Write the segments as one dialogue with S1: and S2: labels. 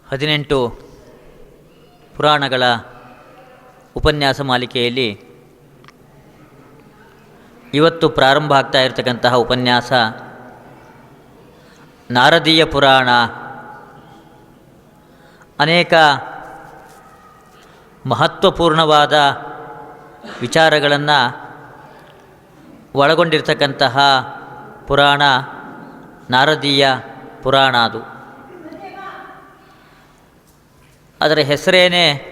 S1: 18 ಪುರಾಣಗಳ ಉಪನ್ಯಾಸ ಮಾಲಿಕೆಯಲ್ಲಿ ಇವತ್ತು ಪ್ರಾರಂಭ ಆಗ್ತಾ ಇರತಕ್ಕಂತಹ ಉಪನ್ಯಾಸ ನಾರದೀಯ ಪುರಾಣ. ಅನೇಕ ಮಹತ್ವಪೂರ್ಣವಾದ ವಿಚಾರಗಳನ್ನು ಒಳಗೊಂಡಿರ್ತಕ್ಕಂತಹ ಪುರಾಣ ನಾರದೀಯ ಪುರಾಣ. ಅದರ ಹೆಸರೇನೇ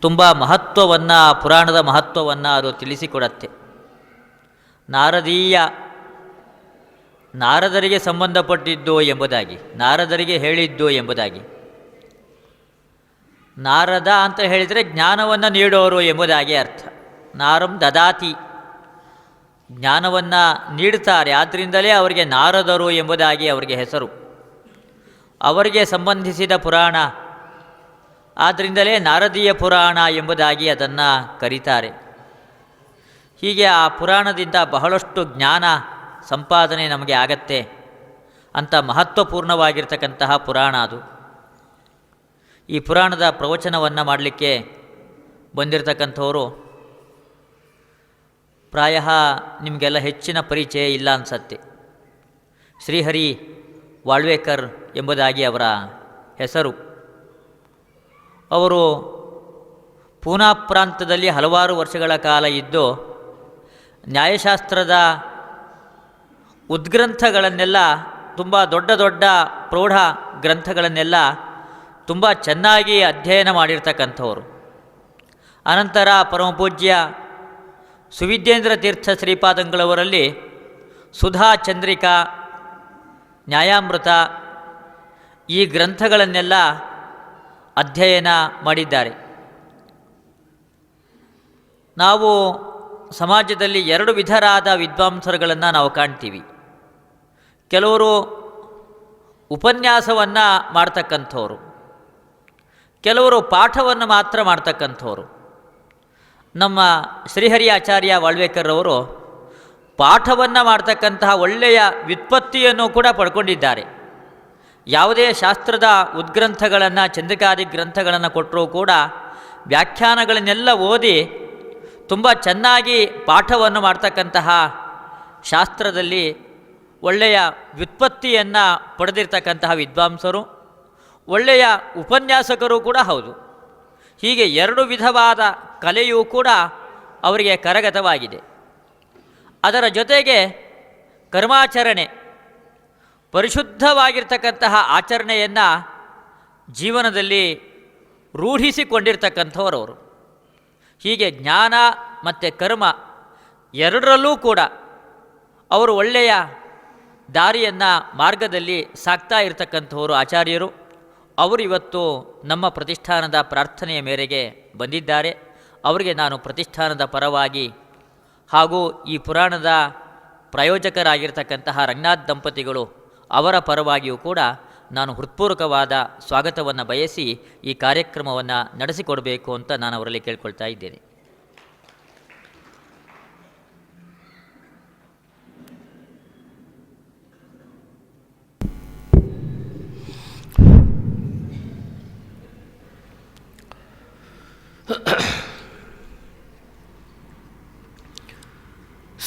S1: ತುಂಬ ಮಹತ್ವವನ್ನು, ಪುರಾಣದ ಮಹತ್ವವನ್ನು ಅದು ತಿಳಿಸಿಕೊಡತ್ತೆ. ನಾರದೀಯ, ನಾರದರಿಗೆ ಸಂಬಂಧಪಟ್ಟಿದ್ದು ಎಂಬುದಾಗಿ, ನಾರದರಿಗೆ ಹೇಳಿದ್ದು ಎಂಬುದಾಗಿ. ನಾರದ ಅಂತ ಹೇಳಿದರೆ ಜ್ಞಾನವನ್ನು ನೀಡೋರು ಎಂಬುದಾಗಿ ಅರ್ಥ. ನಾರಂ ದದಾತಿ, ಜ್ಞಾನವನ್ನು ನೀಡುತ್ತಾರೆ, ಆದ್ದರಿಂದಲೇ ಅವರಿಗೆ ನಾರದರು ಎಂಬುದಾಗಿ ಅವರಿಗೆ ಹೆಸರು. ಅವರಿಗೆ ಸಂಬಂಧಿಸಿದ ಪುರಾಣ, ಆದ್ದರಿಂದಲೇ ನಾರದೀಯ ಪುರಾಣ ಎಂಬುದಾಗಿ ಅದನ್ನು ಕರೀತಾರೆ. ಹೀಗೆ ಆ ಪುರಾಣದಿಂದ ಬಹಳಷ್ಟು ಜ್ಞಾನ ಸಂಪಾದನೆ ನಮಗೆ ಆಗತ್ತೆ ಅಂತ ಮಹತ್ವಪೂರ್ಣವಾಗಿರ್ತಕ್ಕಂತಹ ಪುರಾಣ ಅದು. ಈ ಪುರಾಣದ ಪ್ರವಚನವನ್ನು ಮಾಡಲಿಕ್ಕೆ ಬಂದಿರತಕ್ಕಂಥವರು ಪ್ರಾಯ ನಿಮಗೆಲ್ಲ ಹೆಚ್ಚಿನ ಪರಿಚಯ ಇಲ್ಲ ಅನಿಸತ್ತೆ. ಶ್ರೀಹರಿ ವಾಳ್ವೇಕರ್ ಎಂಬುದಾಗಿ ಅವರ ಹೆಸರು. ಅವರು ಪೂನಾ ಪ್ರಾಂತದಲ್ಲಿ ಹಲವಾರು ವರ್ಷಗಳ ಕಾಲ ಇದ್ದು ನ್ಯಾಯಶಾಸ್ತ್ರದ ಉದ್ಗ್ರಂಥಗಳನ್ನೆಲ್ಲ, ತುಂಬ ದೊಡ್ಡ ದೊಡ್ಡ ಪ್ರೌಢ ಗ್ರಂಥಗಳನ್ನೆಲ್ಲ ತುಂಬ ಚೆನ್ನಾಗಿ ಅಧ್ಯಯನ ಮಾಡಿರ್ತಕ್ಕಂಥವರು. ಅನಂತರ ಪರಮಪೂಜ್ಯ ಸುವಿದ್ಯೇಂದ್ರ ತೀರ್ಥ ಶ್ರೀಪಾದಂಗಳವರಲ್ಲಿ ಸುಧಾ ಚಂದ್ರಿಕಾ, ನ್ಯಾಯಾಮೃತ ಈ ಗ್ರಂಥಗಳನ್ನೆಲ್ಲ ಅಧ್ಯಯನ ಮಾಡಿದ್ದಾರೆ. ನಾವು ಸಮಾಜದಲ್ಲಿ ಎರಡು ವಿಧರಾದ ವಿದ್ವಾಂಸರುಗಳನ್ನು ನಾವು ಕಾಣ್ತೀವಿ. ಕೆಲವರು ಉಪನ್ಯಾಸವನ್ನು ಮಾಡ್ತಕ್ಕಂಥವ್ರು, ಕೆಲವರು ಪಾಠವನ್ನು ಮಾತ್ರ ಮಾಡ್ತಕ್ಕಂಥವ್ರು. ನಮ್ಮ ಶ್ರೀಹರಿ ಆಚಾರ್ಯ ವಾಳ್ವೇಕರ್ ಅವರು ಪಾಠವನ್ನು ಮಾಡ್ತಕ್ಕಂತಹ ಒಳ್ಳೆಯ ವ್ಯುತ್ಪತ್ತಿಯನ್ನು ಕೂಡ ಪಡ್ಕೊಂಡಿದ್ದಾರೆ. ಯಾವುದೇ ಶಾಸ್ತ್ರದ ಉದ್ಗ್ರಂಥಗಳನ್ನು, ಚಂದ್ರಿಕಾದಿ ಗ್ರಂಥಗಳನ್ನು ಕೊಟ್ಟರೂ ಕೂಡ ವ್ಯಾಖ್ಯಾನಗಳನ್ನೆಲ್ಲ ಓದಿ ತುಂಬ ಚೆನ್ನಾಗಿ ಪಾಠವನ್ನು ಮಾಡ್ತಕ್ಕಂತಹ, ಶಾಸ್ತ್ರದಲ್ಲಿ ಒಳ್ಳೆಯ ವ್ಯುತ್ಪತ್ತಿಯನ್ನು ಪಡೆದಿರ್ತಕ್ಕಂತಹ ವಿದ್ವಾಂಸರು, ಒಳ್ಳೆಯ ಉಪನ್ಯಾಸಕರು ಕೂಡ ಹೌದು. ಹೀಗೆ ಎರಡು ವಿಧವಾದ ಕಲೆಯೂ ಕೂಡ ಅವರಿಗೆ ಕರಗತವಾಗಿದೆ. ಅದರ ಜೊತೆಗೆ ಕರ್ಮಾಚರಣೆ, ಪರಿಶುದ್ಧವಾಗಿರ್ತಕ್ಕಂತಹ ಆಚರಣೆಯನ್ನು ಜೀವನದಲ್ಲಿ ರೂಢಿಸಿಕೊಂಡಿರ್ತಕ್ಕಂಥವರವರು. ಹೀಗೆ ಜ್ಞಾನ ಮತ್ತು ಕರ್ಮ ಎರಡರಲ್ಲೂ ಕೂಡ ಅವರು ಒಳ್ಳೆಯ ದಾರಿಯನ್ನು, ಮಾರ್ಗದಲ್ಲಿ ಸಾಗ್ತಾ ಇರತಕ್ಕಂಥವರು ಆಚಾರ್ಯರು. ಅವರು ಇವತ್ತು ನಮ್ಮ ಪ್ರತಿಷ್ಠಾನದ ಪ್ರಾರ್ಥನೆಯ ಮೇರೆಗೆ ಬಂದಿದ್ದಾರೆ. ಅವರಿಗೆ ನಾನು ಪ್ರತಿಷ್ಠಾನದ ಪರವಾಗಿ ಹಾಗೂ ಈ ಪುರಾಣದ ಪ್ರಾಯೋಜಕರಾಗಿರ್ತಕ್ಕಂತಹ ರಂಗನಾಥ್ ದಂಪತಿಗಳು ಅವರ ಪರವಾಗಿಯೂ ಕೂಡ ನಾನು ಹೃತ್ಪೂರ್ವಕವಾದ ಸ್ವಾಗತವನ್ನು ಬಯಸಿ ಈ ಕಾರ್ಯಕ್ರಮವನ್ನು ನಡೆಸಿಕೊಡಬೇಕು ಅಂತ ನಾನು ಅವರಲ್ಲಿ ಕೇಳ್ಕೊಳ್ತಾ ಇದ್ದೇನೆ.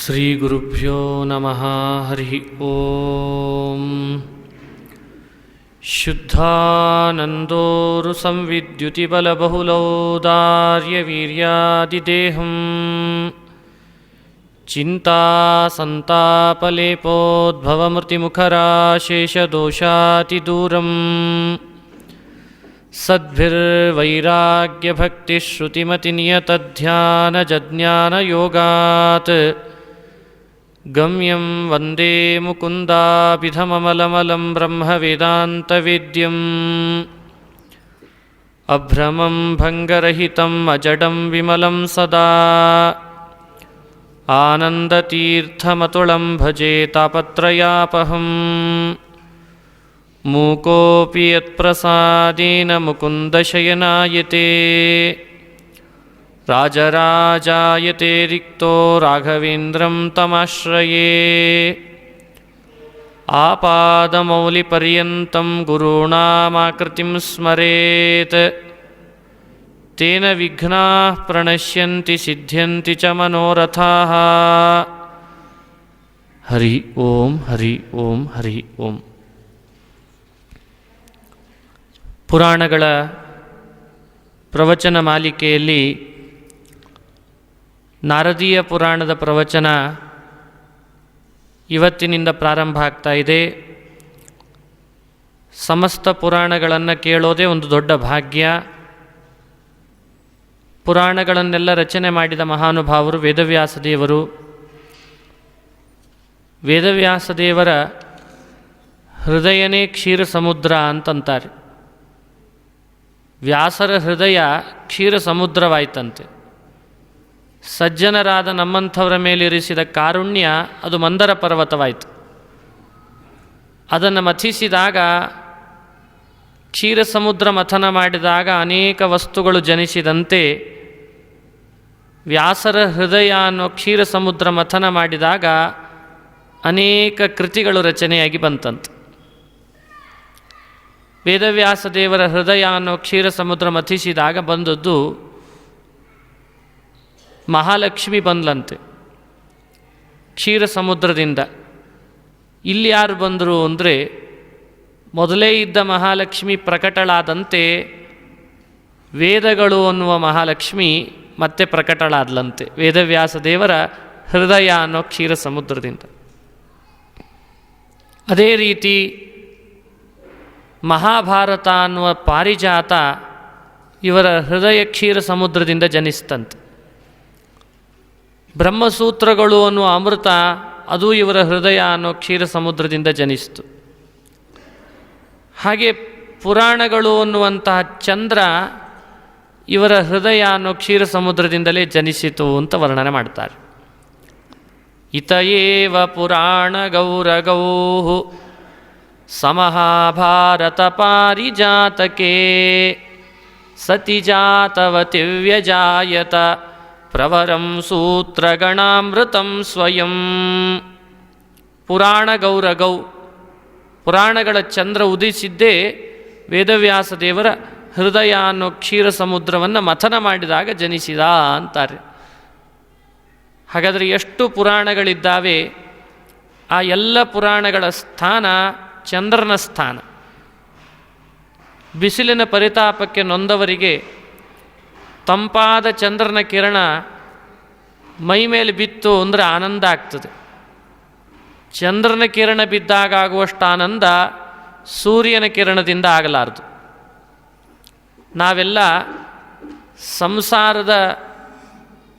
S2: ಶ್ರೀ ಗುರುಭ್ಯೋ ನಮಃ. ಹರಿ ಓಂ. ಶುದ್ಧಾನಂದೋರು ಸಂವಿದ್ಯುತಿಬಲಬಹುಲೌದಾರ್ಯವೀರ್ಯಾದಿದೇಹಂ ಚಿಂತಾಸಂತಾಪಲೇಪೋದ್ಭವಮೃತಿಮುಖರಾಶೇಷದೋಷಾತಿದೂರಂ ಸದ್ಭಿರ್ವೈರಾಗ್ಯಭಕ್ತಿಶ್ರುತಿಮತಿನಿಯತಧ್ಯಾನಜಜ್ಞಾನಯೋಗಾತ್ ಗಮ್ಯಂ ವಂದೇ ಮುಕುಂದಾಭಿಧಮಮಲಮಲಂ ಬ್ರಹ್ಮವೇದಾಂತವೇದ್ಯಂ ಅಭ್ರಮಂ ಭಂಗರಹಿತಂ ಅಜಡಂ ವಿಮಲಂ ಸದಾ ಆನಂದತೀರ್ಥಮತುಳಂ ಭಜೆ ತಾಪತ್ರಯಾಪಹಂ ಮೂಕೋಪಿ ಯತ್ಪ್ರಸಾದೇನ ಮುಕುಂದಶಯನಾಯತೆ ರಾಜರಾಜಾಯತೆ ರಿಕ್ತೋ ರಾಘವೇಂದ್ರಂ ತಮಾಶ್ರಯೇ. ಆಪಾದಮೌಲಿಪರ್ಯಂತಂ ಗುರುಣಾಮಾಕೃತಿಂ ಸ್ಮರೇತ್ ತೇನ ವಿಘ್ನಾಃ ಪ್ರಣಶ್ಯಂತಿ ಸಿದ್ಧ್ಯಂತಿ ಚ ಮನೋರಥಾಃ. ಹರಿ ಓಂ ಹರಿ ಓಂ ಹರಿ ಓಂ. ಪುರಾಣಗಳ ಪ್ರವಚನ ಮಾಲಿಕೆಯಲ್ಲಿ ನಾರದೀಯ ಪುರಾಣದ ಪ್ರವಚನ ಇವತ್ತಿನಿಂದ ಪ್ರಾರಂಭ ಆಗ್ತಾ ಇದೆ. ಸಮಸ್ತ ಪುರಾಣಗಳನ್ನು ಕೇಳೋದೇ ಒಂದು ದೊಡ್ಡ ಭಾಗ್ಯ. ಪುರಾಣಗಳನ್ನೆಲ್ಲ ರಚನೆ ಮಾಡಿದ ಮಹಾನುಭಾವರು ವೇದವ್ಯಾಸದೇವರು. ವೇದವ್ಯಾಸದೇವರ ಹೃದಯನೇ ಕ್ಷೀರ ಸಮುದ್ರ ಅಂತಂತಾರೆ. ವ್ಯಾಸರ ಹೃದಯ ಕ್ಷೀರ ಸಮುದ್ರವಾಯ್ತಂತೆ. ಸಜ್ಜನರಾದ ನಮ್ಮಂಥವರ ಮೇಲಿರಿಸಿದ ಕಾರುಣ್ಯ ಅದು ಮಂದರ ಪರ್ವತವಾಯಿತು. ಅದನ್ನು ಮಥಿಸಿದಾಗ, ಕ್ಷೀರ ಸಮುದ್ರ ಮಥನ ಮಾಡಿದಾಗ ಅನೇಕ ವಸ್ತುಗಳು ಜನಿಸಿದಂತೆ ವ್ಯಾಸರ ಹೃದಯ ಅನ್ನೋ ಕ್ಷೀರ ಸಮುದ್ರ ಮಥನ ಮಾಡಿದಾಗ ಅನೇಕ ಕೃತಿಗಳು ರಚನೆಯಾಗಿ ಬಂತಂತೆ. ವೇದವ್ಯಾಸ ದೇವರ ಹೃದಯ ಅನ್ನೋ ಕ್ಷೀರ ಸಮುದ್ರ ಮಥಿಸಿದಾಗ ಬಂದದ್ದು ಮಹಾಲಕ್ಷ್ಮಿ ಬಂದ್ಲಂತೆ ಕ್ಷೀರ ಸಮುದ್ರದಿಂದ. ಇಲ್ಲಿ ಯಾರು ಬಂದರು ಅಂದರೆ, ಮೊದಲೇ ಇದ್ದ ಮಹಾಲಕ್ಷ್ಮಿ ಪ್ರಕಟಳಾದಂತೆ ವೇದಗಳು ಅನ್ನುವ ಮಹಾಲಕ್ಷ್ಮಿ ಮತ್ತೆ ಪ್ರಕಟಳಾದ್ಲಂತೆ ವೇದವ್ಯಾಸ ದೇವರ ಹೃದಯ ಅನ್ನೋ ಕ್ಷೀರ ಸಮುದ್ರದಿಂದ. ಅದೇ ರೀತಿ ಮಹಾಭಾರತ ಅನ್ನುವ ಪಾರಿಜಾತ ಇವರ ಹೃದಯ ಕ್ಷೀರ ಸಮುದ್ರದಿಂದ ಜನಿಸ್ತಂತೆ. ಬ್ರಹ್ಮಸೂತ್ರಗಳು ಅನ್ನುವ ಅಮೃತ ಅದು ಇವರ ಹೃದಯ ಅನ್ನೋ ಕ್ಷೀರ ಸಮುದ್ರದಿಂದ ಜನಿಸಿತು. ಹಾಗೆ ಪುರಾಣಗಳು ಅನ್ನುವಂತಹ ಚಂದ್ರ ಇವರ ಹೃದಯ ಅನ್ನೋ ಕ್ಷೀರ ಸಮುದ್ರದಿಂದಲೇ ಜನಿಸಿತು ಅಂತ ವರ್ಣನೆ ಮಾಡ್ತಾರೆ. ಇತಯೇವ ಪುರಾಣ ಗೌರಗೌಃ ಸಮಹಾಭಾರತ ಪಾರಿಜಾತಕೆ ಸತಿ ಜಾತವತಿವ್ಯಜಾಯತ ಪ್ರವರಂ ಸೂತ್ರಗಣಾಮೃತಂ ಸ್ವಯಂ. ಪುರಾಣ ಗೌರಗೌ, ಪುರಾಣಗಳ ಚಂದ್ರ ಉದಿಸಿದ್ದೇ ವೇದವ್ಯಾಸ ದೇವರ ಹೃದಯ ಅನ್ನೋ ಕ್ಷೀರ ಸಮುದ್ರವನ್ನು ಮಥನ ಮಾಡಿದಾಗ ಜನಿಸಿದ ಅಂತಾರೆ. ಹಾಗಾದರೆ ಎಷ್ಟು ಪುರಾಣಗಳಿದ್ದಾವೆ? ಆ ಎಲ್ಲ ಪುರಾಣಗಳ ಸ್ಥಾನ ಚಂದ್ರನ ಸ್ಥಾನ. ಬಿಸಿಲಿನ ಪರಿತಾಪಕ್ಕೆ ನೊಂದವರಿಗೆ ತಂಪಾದ ಚಂದ್ರನ ಕಿರಣ ಮೈ ಮೇಲೆ ಬಿತ್ತು ಅಂದರೆ ಆನಂದ ಆಗ್ತದೆ. ಚಂದ್ರನ ಕಿರಣ ಬಿದ್ದಾಗ ಆಗುವಷ್ಟು ಆನಂದ ಸೂರ್ಯನ ಕಿರಣದಿಂದ ಆಗಲಾರದು. ನಾವೆಲ್ಲ ಸಂಸಾರದ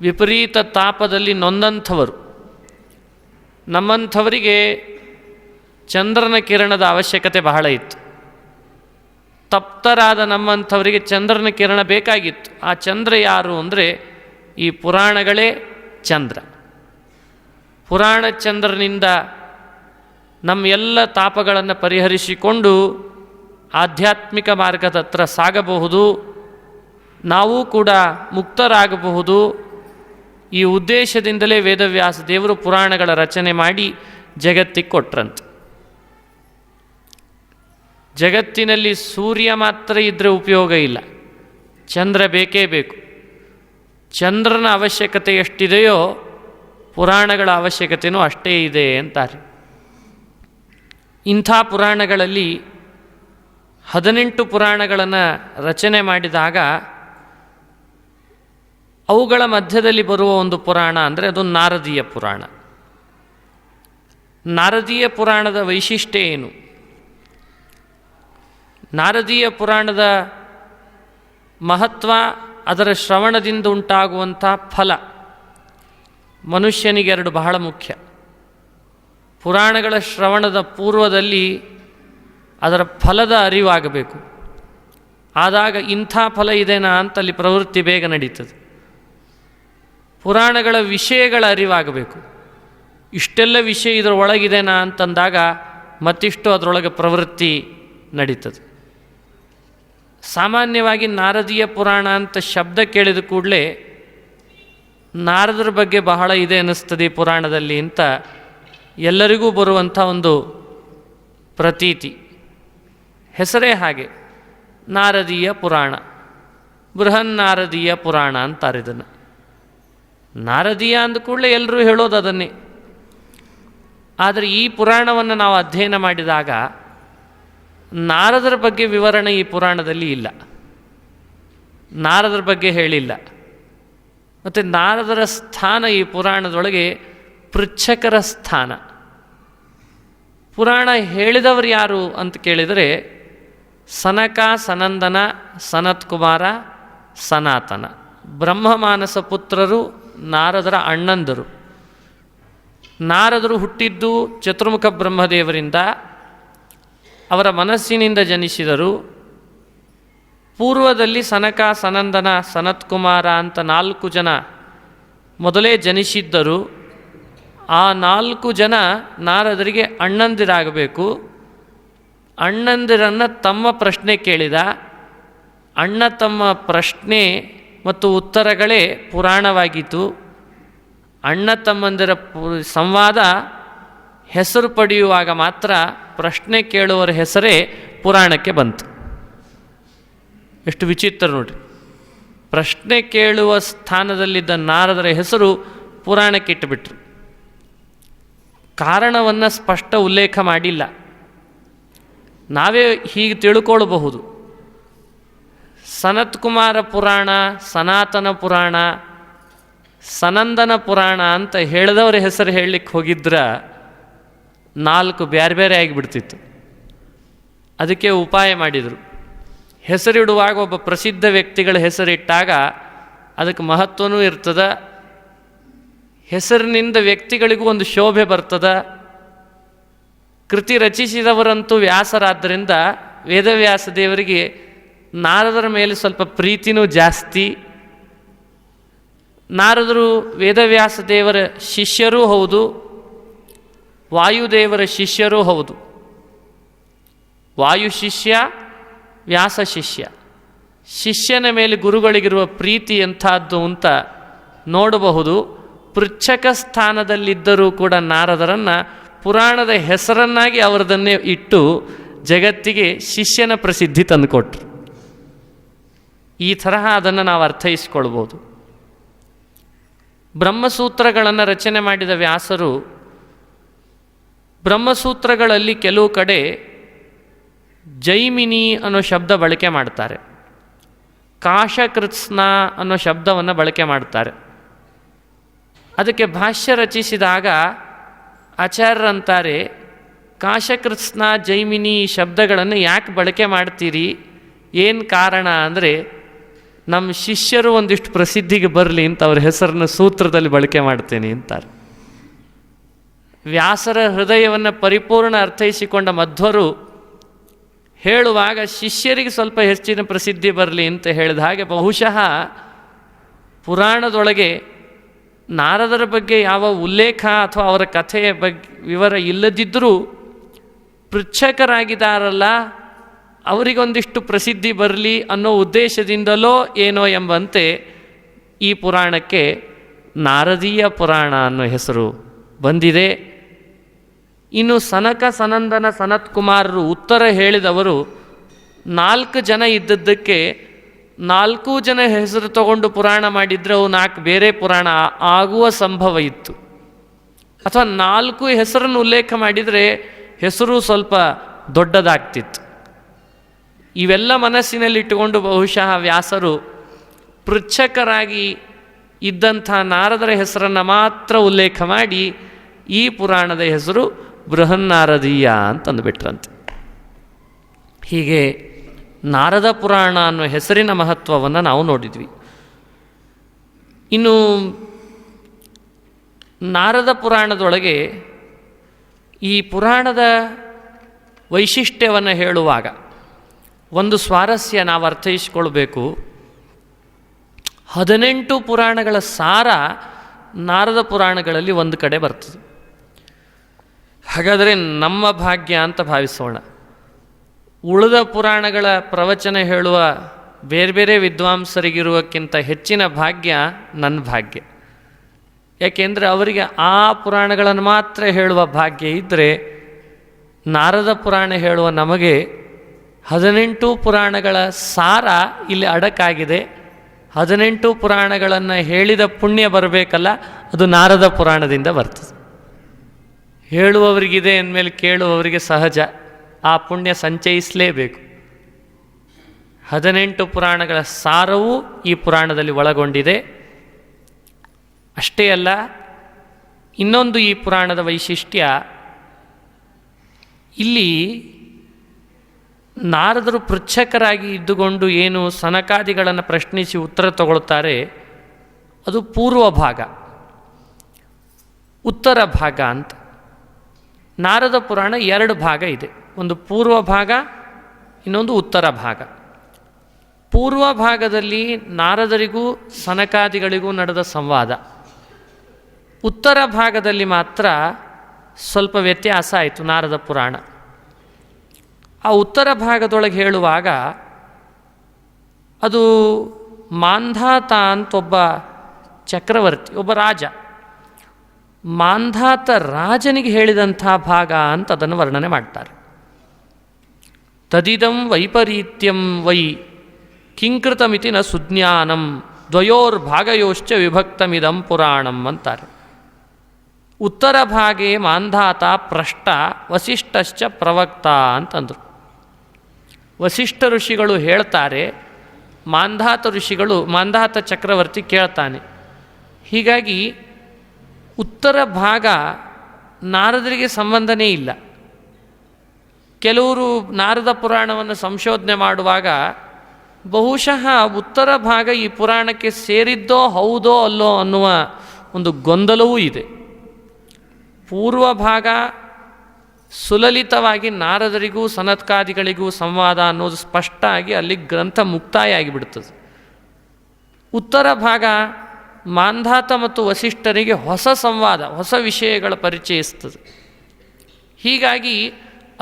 S2: ವಿಪರೀತ ತಾಪದಲ್ಲಿ ನೊಂದಂಥವರು. ನಮ್ಮಂಥವರಿಗೆ ಚಂದ್ರನ ಕಿರಣದ ಅವಶ್ಯಕತೆ ಬಹಳ ಇತ್ತು. ತಪ್ತರಾದ ನಮ್ಮಂಥವರಿಗೆ ಚಂದ್ರನ ಕಿರಣ ಬೇಕಾಗಿತ್ತು. ಆ ಚಂದ್ರ ಯಾರು ಅಂದರೆ ಈ ಪುರಾಣಗಳೇ ಚಂದ್ರ. ಪುರಾಣ ಚಂದ್ರನಿಂದ ನಮ್ಮ ಎಲ್ಲ ತಾಪಗಳನ್ನು ಪರಿಹರಿಸಿಕೊಂಡು ಆಧ್ಯಾತ್ಮಿಕ ಮಾರ್ಗದತ್ರ ಸಾಗಬಹುದು, ನಾವು ಕೂಡ ಮುಕ್ತರಾಗಬಹುದು. ಈ ಉದ್ದೇಶದಿಂದಲೇ ವೇದವ್ಯಾಸ ದೇವರು ಪುರಾಣಗಳ ರಚನೆ ಮಾಡಿ ಜಗತ್ತಿಗೆ ಕೊಟ್ರಂತೆ. ಜಗತ್ತಿನಲ್ಲಿ ಸೂರ್ಯ ಮಾತ್ರ ಇದ್ದರೆ ಉಪಯೋಗ ಇಲ್ಲ, ಚಂದ್ರ ಬೇಕೇ ಬೇಕು. ಚಂದ್ರನ ಅವಶ್ಯಕತೆ ಎಷ್ಟಿದೆಯೋ ಪುರಾಣಗಳ ಅವಶ್ಯಕತೆಯೂ ಅಷ್ಟೇ ಇದೆ ಅಂತಾರೆ. ಇಂಥ ಪುರಾಣಗಳಲ್ಲಿ 18 ಪುರಾಣಗಳನ್ನು ರಚನೆ ಮಾಡಿದಾಗ ಅವುಗಳ ಮಧ್ಯದಲ್ಲಿ ಬರುವ ಒಂದು ಪುರಾಣ ಅಂದರೆ ಅದು ನಾರದೀಯ ಪುರಾಣ. ನಾರದೀಯ ಪುರಾಣದ ವೈಶಿಷ್ಟ್ಯ ಏನು? ನಾರದೀಯ ಪುರಾಣದ ಮಹತ್ವ, ಅದರ ಶ್ರವಣದಿಂದ ಉಂಟಾಗುವಂಥ ಫಲ ಮನುಷ್ಯನಿಗೆ ಎರಡು ಬಹಳ ಮುಖ್ಯ. ಪುರಾಣಗಳ ಶ್ರವಣದ ಪೂರ್ವದಲ್ಲಿ ಅದರ ಫಲದ ಅರಿವಾಗಬೇಕು. ಆದಾಗ ಇಂಥ ಫಲ ಇದೆನಾ ಅಂತ ಅಲ್ಲಿ ಪ್ರವೃತ್ತಿ ಬೇಗ ನಡೀತದೆ. ಪುರಾಣಗಳ ವಿಷಯಗಳ ಅರಿವಾಗಬೇಕು. ಇಷ್ಟೆಲ್ಲ ವಿಷಯ ಇದರ ಒಳಗಿದೆನಾ ಅಂತಂದಾಗ ಮತ್ತಿಷ್ಟು ಅದರೊಳಗೆ ಪ್ರವೃತ್ತಿ ನಡೀತದೆ. ಸಾಮಾನ್ಯವಾಗಿ ನಾರದೀಯ ಪುರಾಣ ಅಂತ ಶಬ್ದ ಕೇಳಿದ ಕೂಡಲೇ ನಾರದರ ಬಗ್ಗೆ ಬಹಳ ಇದೆ ಅನ್ನಿಸ್ತದೆ ಪುರಾಣದಲ್ಲಿ ಅಂತ ಎಲ್ಲರಿಗೂ ಬರುವಂಥ ಒಂದು ಪ್ರತೀತಿ, ಹೆಸರೇ ಹಾಗೆ. ನಾರದೀಯ ಪುರಾಣ, ಬೃಹನ್ನಾರದೀಯ ಪುರಾಣ ಅಂತಾರೆ ಇದನ್ನು. ನಾರದೀಯ ಅಂದ ಕೂಡಲೇ ಎಲ್ಲರೂ ಹೇಳೋದು ಅದನ್ನೇ. ಆದರೆ ಈ ಪುರಾಣವನ್ನು ನಾವು ಅಧ್ಯಯನ ಮಾಡಿದಾಗ ನಾರದರ ಬಗ್ಗೆ ವಿವರಣೆ ಈ ಪುರಾಣದಲ್ಲಿ ಇಲ್ಲ, ನಾರದರ ಬಗ್ಗೆ ಹೇಳಿಲ್ಲ. ಮತ್ತು ನಾರದರ ಸ್ಥಾನ ಈ ಪುರಾಣದೊಳಗೆ ಪೃಚ್ಛಕರ ಸ್ಥಾನ. ಪುರಾಣ ಹೇಳಿದವರು ಯಾರು ಅಂತ ಕೇಳಿದರೆ ಸನಕ, ಸನಂದನ, ಸನತ್ಕುಮಾರ, ಸನಾತನ ಬ್ರಹ್ಮಮಾನಸ ಪುತ್ರರು ನಾರದರ ಅಣ್ಣಂದರು. ನಾರದರು ಹುಟ್ಟಿದ್ದು ಚತುರ್ಮುಖ ಬ್ರಹ್ಮದೇವರಿಂದ, ಅವರ ಮನಸ್ಸಿನಿಂದ ಜನಿಸಿದರು. ಪೂರ್ವದಲ್ಲಿ ಸನಕ, ಸನಂದನ, ಸನತ್ಕುಮಾರ ಅಂತ 4 ಜನ ಮೊದಲೇ ಜನಿಸಿದ್ದರು. ಆ 4 ಜನ ನಾರದರಿಗೆ ಅಣ್ಣಂದಿರಾಗಬೇಕು. ಅಣ್ಣಂದಿರನ್ನು ತಮ್ಮ ಪ್ರಶ್ನೆ ಕೇಳಿದ. ಅಣ್ಣ ತಮ್ಮ ಪ್ರಶ್ನೆ ಮತ್ತು ಉತ್ತರಗಳೇ ಪುರಾಣವಾಗಿತ್ತು. ಅಣ್ಣ ತಮ್ಮಂದಿರ ಸಂವಾದ ಹೆಸರು ಪಡೆಯುವಾಗ ಮಾತ್ರ ಪ್ರಶ್ನೆ ಕೇಳುವರ ಹೆಸರೇ ಪುರಾಣಕ್ಕೆ ಬಂತು. ಎಷ್ಟು ವಿಚಿತ್ರ ನೋಡ್ರಿ. ಪ್ರಶ್ನೆ ಕೇಳುವ ಸ್ಥಾನದಲ್ಲಿದ್ದ ನಾರದರ ಹೆಸರು ಪುರಾಣಕ್ಕೆ ಇಟ್ಟುಬಿಟ್ರು. ಕಾರಣವನ್ನು ಸ್ಪಷ್ಟ ಉಲ್ಲೇಖ ಮಾಡಿಲ್ಲ. ನಾವೇ ಹೀಗೆ ತಿಳ್ಕೊಳ್ಬಹುದು. ಸನತ್ಕುಮಾರ ಪುರಾಣ, ಸನಾತನ ಪುರಾಣ, ಸನಂದನ ಪುರಾಣ ಅಂತ ಹೇಳಿದವರ ಹೆಸರು ಹೇಳಲಿಕ್ಕೆ ಹೋಗಿದ್ರೆ 4 ಬೇರೆ ಬೇರೆ ಆಗಿಬಿಡ್ತಿತ್ತು. ಅದಕ್ಕೆ ಉಪಾಯ ಮಾಡಿದರು. ಹೆಸರಿಡುವಾಗ ಒಬ್ಬ ಪ್ರಸಿದ್ಧ ವ್ಯಕ್ತಿಗಳ ಹೆಸರಿಟ್ಟಾಗ ಅದಕ್ಕೆ ಮಹತ್ವನೂ ಇರ್ತದೆ, ಹೆಸರಿನಿಂದ ವ್ಯಕ್ತಿಗಳಿಗೂ ಒಂದು ಶೋಭೆ ಬರ್ತದೆ. ಕೃತಿ ರಚಿಸಿದವರಂತೂ ವ್ಯಾಸರಾದ್ದರಿಂದ ವೇದವ್ಯಾಸ ದೇವರಿಗೆ ನಾರದರ ಮೇಲೆ ಸ್ವಲ್ಪ ಪ್ರೀತಿನೂ ಜಾಸ್ತಿ. ನಾರದರು ವೇದವ್ಯಾಸ ದೇವರ ಶಿಷ್ಯರೂ ಹೌದು, ವಾಯುದೇವರ ಶಿಷ್ಯರೂ ಹೌದು. ವಾಯು ಶಿಷ್ಯ, ವ್ಯಾಸ ಶಿಷ್ಯ. ಶಿಷ್ಯನ ಮೇಲೆ ಗುರುಗಳಿಗಿರುವ ಪ್ರೀತಿ ಎಂಥದ್ದು ಅಂತ ನೋಡಬಹುದು. ಪೃಚ್ಛಕ ಸ್ಥಾನದಲ್ಲಿದ್ದರೂ ಕೂಡ ನಾರದರನ್ನು ಪುರಾಣದ ಹೆಸರನ್ನಾಗಿ ಅವರದನ್ನೇ ಇಟ್ಟು ಜಗತ್ತಿಗೆ ಶಿಷ್ಯನ ಪ್ರಸಿದ್ಧಿ ತಂದುಕೊಟ್ರು. ಈ ತರಹ ಅದನ್ನು ನಾವು ಅರ್ಥೈಸ್ಕೊಳ್ಬೋದು. ಬ್ರಹ್ಮಸೂತ್ರಗಳನ್ನು ರಚನೆ ಮಾಡಿದ ವ್ಯಾಸರು ಬ್ರಹ್ಮಸೂತ್ರಗಳಲ್ಲಿ ಕೆಲವು ಕಡೆ ಜೈಮಿನಿ ಅನ್ನೋ ಶಬ್ದ ಬಳಕೆ ಮಾಡ್ತಾರೆ, ಕಾಶಕೃತ್ಸ್ನ ಅನ್ನೋ ಶಬ್ದವನ್ನು ಬಳಕೆ ಮಾಡ್ತಾರೆ. ಅದಕ್ಕೆ ಭಾಷ್ಯ ರಚಿಸಿದಾಗ ಆಚಾರ್ಯರಂತಾರೆ, ಕಾಶಕೃತ್ಸ್ನ, ಜೈಮಿನಿ ಶಬ್ದಗಳನ್ನು ಯಾಕೆ ಬಳಕೆ ಮಾಡ್ತೀರಿ, ಏನು ಕಾರಣ ಅಂದರೆ ನಮ್ಮ ಶಿಷ್ಯರು ಒಂದಿಷ್ಟು ಪ್ರಸಿದ್ಧಿಗೆ ಬರಲಿ ಅಂತ ಅವ್ರ ಹೆಸರನ್ನು ಸೂತ್ರದಲ್ಲಿ ಬಳಕೆ ಮಾಡ್ತೇನೆ ಅಂತಾರೆ. ವ್ಯಾಸರ ಹೃದಯವನ್ನು ಪರಿಪೂರ್ಣ ಅರ್ಥೈಸಿಕೊಂಡ ಮಧ್ವರು ಹೇಳುವಾಗ ಶಿಷ್ಯರಿಗೆ ಸ್ವಲ್ಪ ಹೆಚ್ಚಿನ ಪ್ರಸಿದ್ಧಿ ಬರಲಿ ಅಂತ ಹೇಳಿದ ಹಾಗೆ ಬಹುಶಃ ಪುರಾಣದೊಳಗೆ ನಾರದರ ಬಗ್ಗೆ ಯಾವ ಉಲ್ಲೇಖ ಅಥವಾ ಅವರ ಕಥೆಯ ಬಗ್ಗೆ ವಿವರ ಇಲ್ಲದಿದ್ದರೂ ಪೃಚ್ಛಕರಾಗಿದ್ದಾರಲ್ಲ ಅವರಿಗೊಂದಿಷ್ಟು ಪ್ರಸಿದ್ಧಿ ಬರಲಿ ಅನ್ನೋ ಉದ್ದೇಶದಿಂದಲೋ ಏನೋ ಎಂಬಂತೆ ಈ ಪುರಾಣಕ್ಕೆ ನಾರದೀಯ ಪುರಾಣ ಅನ್ನೋ ಹೆಸರು ಬಂದಿದೆ. ಇನ್ನು ಸನಕ, ಸನಂದನ, ಸನತ್ಕುಮಾರರು ಉತ್ತರ ಹೇಳಿದವರು 4 ಜನ ಇದ್ದದ್ದಕ್ಕೆ 4 ಜನ ಹೆಸರು ತಗೊಂಡು ಪುರಾಣ ಮಾಡಿದರೆ ಅವು 4 ಬೇರೆ ಪುರಾಣ ಆಗುವ ಸಂಭವ ಇತ್ತು. ಅಥವಾ 4 ಹೆಸರನ್ನು ಉಲ್ಲೇಖ ಮಾಡಿದರೆ ಹೆಸರು ಸ್ವಲ್ಪ ದೊಡ್ಡದಾಗ್ತಿತ್ತು. ಇವೆಲ್ಲ ಮನಸ್ಸಿನಲ್ಲಿಟ್ಟುಕೊಂಡು ಬಹುಶಃ ವ್ಯಾಸರು ಪೃಚ್ಛಕರಾಗಿ ಇದ್ದಂಥ ನಾರದರ ಹೆಸರನ್ನು ಮಾತ್ರ ಉಲ್ಲೇಖ ಮಾಡಿ ಈ ಪುರಾಣದ ಹೆಸರು ಬೃಹನ್ನಾರದೀಯ ಅಂತಂದುಬಿಟ್ರಂತೆ. ಹೀಗೆ ನಾರದ ಪುರಾಣ ಅನ್ನೋ ಹೆಸರಿನ ಮಹತ್ವವನ್ನು ನಾವು ನೋಡಿದ್ವಿ. ಇನ್ನು ನಾರದ ಪುರಾಣದೊಳಗೆ ಈ ಪುರಾಣದ ವೈಶಿಷ್ಟ್ಯವನ್ನು ಹೇಳುವಾಗ ಒಂದು ಸ್ವಾರಸ್ಯ ನಾವು ಅರ್ಥೈಸಿಕೊಳ್ಬೇಕು. 18 ಪುರಾಣಗಳ ಸಾರ ನಾರದ ಪುರಾಣಗಳಲ್ಲಿ ಒಂದು ಕಡೆ ಬರ್ತದೆ. ಹಾಗಾದರೆ ನಮ್ಮ ಭಾಗ್ಯ ಅಂತ ಭಾವಿಸೋಣ. ಉಳಿದ ಪುರಾಣಗಳ ಪ್ರವಚನ ಹೇಳುವ ಬೇರೆ ಬೇರೆ ವಿದ್ವಾಂಸರಿಗಿರುವಕ್ಕಿಂತ ಹೆಚ್ಚಿನ ಭಾಗ್ಯ ನನ್ನ ಭಾಗ್ಯ. ಯಾಕೆಂದರೆ ಅವರಿಗೆ ಆ ಪುರಾಣಗಳನ್ನು ಮಾತ್ರ ಹೇಳುವ ಭಾಗ್ಯ ಇದ್ದರೆ ನಾರದ ಪುರಾಣ ಹೇಳುವ ನಮಗೆ 18 ಪುರಾಣಗಳ ಸಾರ ಇಲ್ಲಿ ಅಡಕಾಗಿದೆ. 18 ಪುರಾಣಗಳನ್ನು ಹೇಳಿದ ಪುಣ್ಯ ಬರಬೇಕಲ್ಲ, ಅದು ನಾರದ ಪುರಾಣದಿಂದ ಬರ್ತದೆ. ಹೇಳುವವರಿಗಿದೆ ಅಂದಮೇಲೆ ಕೇಳುವವರಿಗೆ ಸಹಜ ಆ ಪುಣ್ಯ ಸಂಚಯಿಸಲೇಬೇಕು. 18 ಪುರಾಣಗಳ ಸಾರವೂ ಈ ಪುರಾಣದಲ್ಲಿ ಒಳಗೊಂಡಿದೆ. ಅಷ್ಟೇ ಅಲ್ಲ, ಇನ್ನೊಂದು ಈ ಪುರಾಣದ ವೈಶಿಷ್ಟ್ಯ, ಇಲ್ಲಿ ನಾರದರು ಪೃಚ್ಛಕರಾಗಿ ಇದ್ದುಕೊಂಡು ಏನು ಸನಕಾದಿಗಳನ್ನು ಪ್ರಶ್ನಿಸಿ ಉತ್ತರ ತಗೊಳ್ತಾರೆ, ಅದು ಪೂರ್ವ ಭಾಗ, ಉತ್ತರ ಭಾಗ ಅಂತ. ನಾರದ ಪುರಾಣ 2 ಭಾಗ ಇದೆ, ಒಂದು ಪೂರ್ವ ಭಾಗ, ಇನ್ನೊಂದು ಉತ್ತರ ಭಾಗ. ಪೂರ್ವ ಭಾಗದಲ್ಲಿ ನಾರದರಿಗೂ ಸನಕಾದಿಗಳಿಗೂ ನಡೆದ ಸಂವಾದ. ಉತ್ತರ ಭಾಗದಲ್ಲಿ ಮಾತ್ರ ಸ್ವಲ್ಪ ವ್ಯತ್ಯಾಸ ಆಯಿತು ನಾರದ ಪುರಾಣ. ಆ ಉತ್ತರ ಭಾಗದೊಳಗೆ ಹೇಳುವಾಗ ಅದು ಮಾಂಧಾತ ಅಂತ ಒಬ್ಬ ಚಕ್ರವರ್ತಿ, ಒಬ್ಬ ರಾಜ, ಮಾಂಧಾತ ರಾಜನಿಗೆ ಹೇಳಿದಂಥ ಭಾಗ ಅಂತ ಅದನ್ನು ವರ್ಣನೆ ಮಾಡ್ತಾರೆ. ತದಿದಂ ವೈಪರೀತ್ಯಂ ವೈ ಕಿಂಕೃತಮಿತಿ ನ ಸುಜ್ಞಾನಂ ದ್ವಯೋರ್ಭಾಗಯೋಶ್ಚ ವಿಭಕ್ತಮಿದಂ ಪುರಾಣಂ ಅಂತಾರೆ. ಉತ್ತರ ಭಾಗೇ ಮಾಂಧಾತ ಪ್ರಷ್ಟ ವಸಿಷ್ಠಶ್ಚ ಪ್ರವಕ್ತ ಅಂತಂದರು. ವಸಿಷ್ಠ ಋಷಿಗಳು ಹೇಳ್ತಾರೆ, ಮಾಂಧಾತ ಚಕ್ರವರ್ತಿ ಕೇಳ್ತಾನೆ. ಹೀಗಾಗಿ ಉತ್ತರ ಭಾಗ ನಾರದರಿಗೆ ಸಂಬಂಧನೇ ಇಲ್ಲ. ಕೆಲವರು ನಾರದ ಪುರಾಣವನ್ನು ಸಂಶೋಧನೆ ಮಾಡುವಾಗ ಬಹುಶಃ ಉತ್ತರ ಭಾಗ ಈ ಪುರಾಣಕ್ಕೆ ಸೇರಿದ್ದೋ ಹೌದೋ ಅಲ್ಲೋ ಅನ್ನುವ ಒಂದು ಗೊಂದಲವೂ ಇದೆ. ಪೂರ್ವ ಭಾಗ ಸುಲಲಿತವಾಗಿ ನಾರದರಿಗೂ ಸನತ್ಕಾದಿಗಳಿಗೂ ಸಂವಾದ ಅನ್ನೋದು ಸ್ಪಷ್ಟ ಆಗಿ ಅಲ್ಲಿ ಗ್ರಂಥ ಮುಕ್ತಾಯ ಆಗಿಬಿಡ್ತದೆ. ಉತ್ತರ ಭಾಗ ಮಾಂಧಾತ ಮತ್ತು ವಸಿಷ್ಠರಿಗೆ ಹೊಸ ಸಂವಾದ, ಹೊಸ ವಿಷಯಗಳ ಪರಿಚಯಿಸ್ತದೆ. ಹೀಗಾಗಿ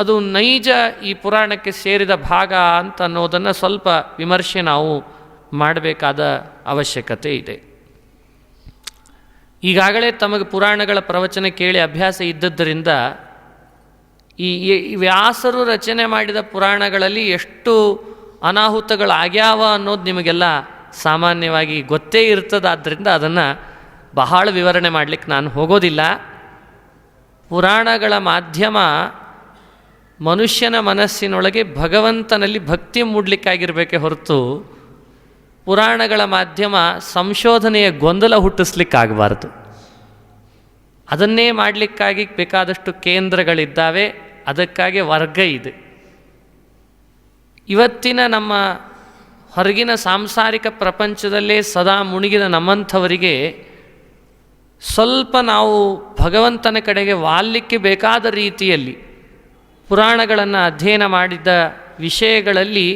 S2: ಅದು ನೈಜ ಈ ಪುರಾಣಕ್ಕೆ ಸೇರಿದ ಭಾಗ ಅಂತ ಅನ್ನೋದನ್ನು ಸ್ವಲ್ಪ ವಿಮರ್ಶೆ ನಾವು ಮಾಡಬೇಕಾದ ಅವಶ್ಯಕತೆ ಇದೆ. ಈಗಾಗಲೇ ತಮಗೆ ಪುರಾಣಗಳ ಪ್ರವಚನ ಕೇಳಿ ಅಭ್ಯಾಸ ಇದ್ದದ್ದರಿಂದ ಈ ವ್ಯಾಸರು ರಚನೆ ಮಾಡಿದ ಪುರಾಣಗಳಲ್ಲಿ ಎಷ್ಟು ಅನಾಹುತಗಳಾಗ್ಯಾವ ಅನ್ನೋದು ನಿಮಗೆಲ್ಲ ಸಾಮಾನ್ಯವಾಗಿ ಗೊತ್ತೇ ಇರ್ತದಾದ್ದರಿಂದ ಅದನ್ನು ಬಹಳ ವಿವರಣೆ ಮಾಡಲಿಕ್ಕೆ ನಾನು ಹೋಗೋದಿಲ್ಲ. ಪುರಾಣಗಳ ಮಾಧ್ಯಮ ಮನುಷ್ಯನ ಮನಸ್ಸಿನೊಳಗೆ ಭಗವಂತನಲ್ಲಿ ಭಕ್ತಿ ಮೂಡಲಿಕ್ಕಾಗಿರಬೇಕೇ ಹೊರತು ಪುರಾಣಗಳ ಮಾಧ್ಯಮ ಸಂಶೋಧನೆಯ ಗೊಂದಲ ಹುಟ್ಟಿಸ್ಲಿಕ್ಕಾಗಬಾರ್ದು. ಅದನ್ನೇ ಮಾಡಲಿಕ್ಕಾಗಿ ಬೇಕಾದಷ್ಟು ಕೇಂದ್ರಗಳಿದ್ದಾವೆ, ಅದಕ್ಕಾಗಿ ವರ್ಗ ಇದೆ. ಇವತ್ತಿನ ನಮ್ಮ ಹೊರಗಿನ ಸಾಂಸಾರಿಕ ಪ್ರಪಂಚದಲ್ಲೇ ಸದಾ ಮುಳುಗಿದ ನಮ್ಮಂಥವರಿಗೆ ಸ್ವಲ್ಪ ನಾವು ಭಗವಂತನ ಕಡೆಗೆ ವಾಲಲಿಕ್ಕೆ ಬೇಕಾದ ರೀತಿಯಲ್ಲಿ ಪುರಾಣಗಳನ್ನು ಅಧ್ಯಯನ ಮಾಡಿದ್ದ ವಿಷಯಗಳಲ್ಲಿ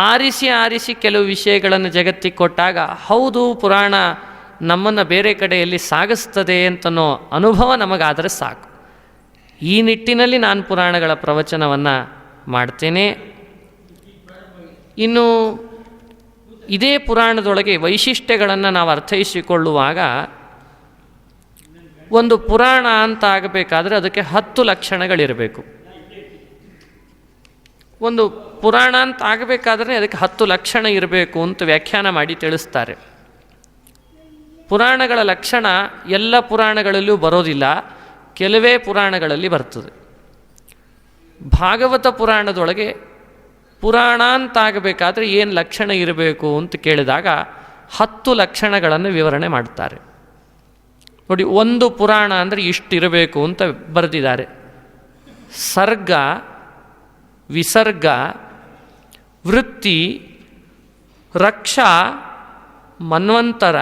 S2: ಆರಿಸಿ ಕೆಲವು ವಿಷಯಗಳನ್ನು ಜಗತ್ತಿಗೆ ಕೊಟ್ಟಾಗ ಹೌದು ಪುರಾಣ ನಮ್ಮನ್ನು ಬೇರೆ ಕಡೆಯಲ್ಲಿ ಸಾಗಿಸ್ತದೆ ಅಂತನೋ ಅನುಭವ ನಮಗಾದರೆ ಸಾಕು. ಈ ನಿಟ್ಟಿನಲ್ಲಿ ನಾನು ಪುರಾಣಗಳ ಪ್ರವಚನವನ್ನು ಮಾಡ್ತೇನೆ. ಇನ್ನು ಇದೇ ಪುರಾಣದೊಳಗೆ ವೈಶಿಷ್ಟ್ಯಗಳನ್ನು ನಾವು ಅರ್ಥೈಸಿಕೊಳ್ಳುವಾಗ ಒಂದು ಪುರಾಣ ಅಂತ ಆಗಬೇಕಾದ್ರೆ ಅದಕ್ಕೆ 10 ಲಕ್ಷಣಗಳಿರಬೇಕು. ಒಂದು ಪುರಾಣ ಅಂತ ಆಗಬೇಕಾದ್ರೆ ಅದಕ್ಕೆ 10 ಲಕ್ಷಣ ಇರಬೇಕು ಅಂತ ವ್ಯಾಖ್ಯಾನ ಮಾಡಿ ತಿಳಿಸ್ತಾರೆ. ಪುರಾಣಗಳ ಲಕ್ಷಣ ಎಲ್ಲ ಪುರಾಣಗಳಲ್ಲೂ ಬರೋದಿಲ್ಲ, ಕೆಲವೇ ಪುರಾಣಗಳಲ್ಲಿ ಬರ್ತದೆ. ಭಾಗವತ ಪುರಾಣದೊಳಗೆ ಪುರಾಣ ಅಂತಾಗಬೇಕಾದ್ರೆ ಏನು ಲಕ್ಷಣ ಇರಬೇಕು ಅಂತ ಕೇಳಿದಾಗ 10 ಲಕ್ಷಣಗಳನ್ನು ವಿವರಣೆ ಮಾಡ್ತಾರೆ. ನೋಡಿ, ಒಂದು ಪುರಾಣ ಅಂದರೆ ಇಷ್ಟಿರಬೇಕು ಅಂತ ಬರೆದಿದ್ದಾರೆ. ಸರ್ಗ, ವಿಸರ್ಗ, ವೃತ್ತಿ, ರಕ್ಷಾ, ಮನ್ವಂತರ,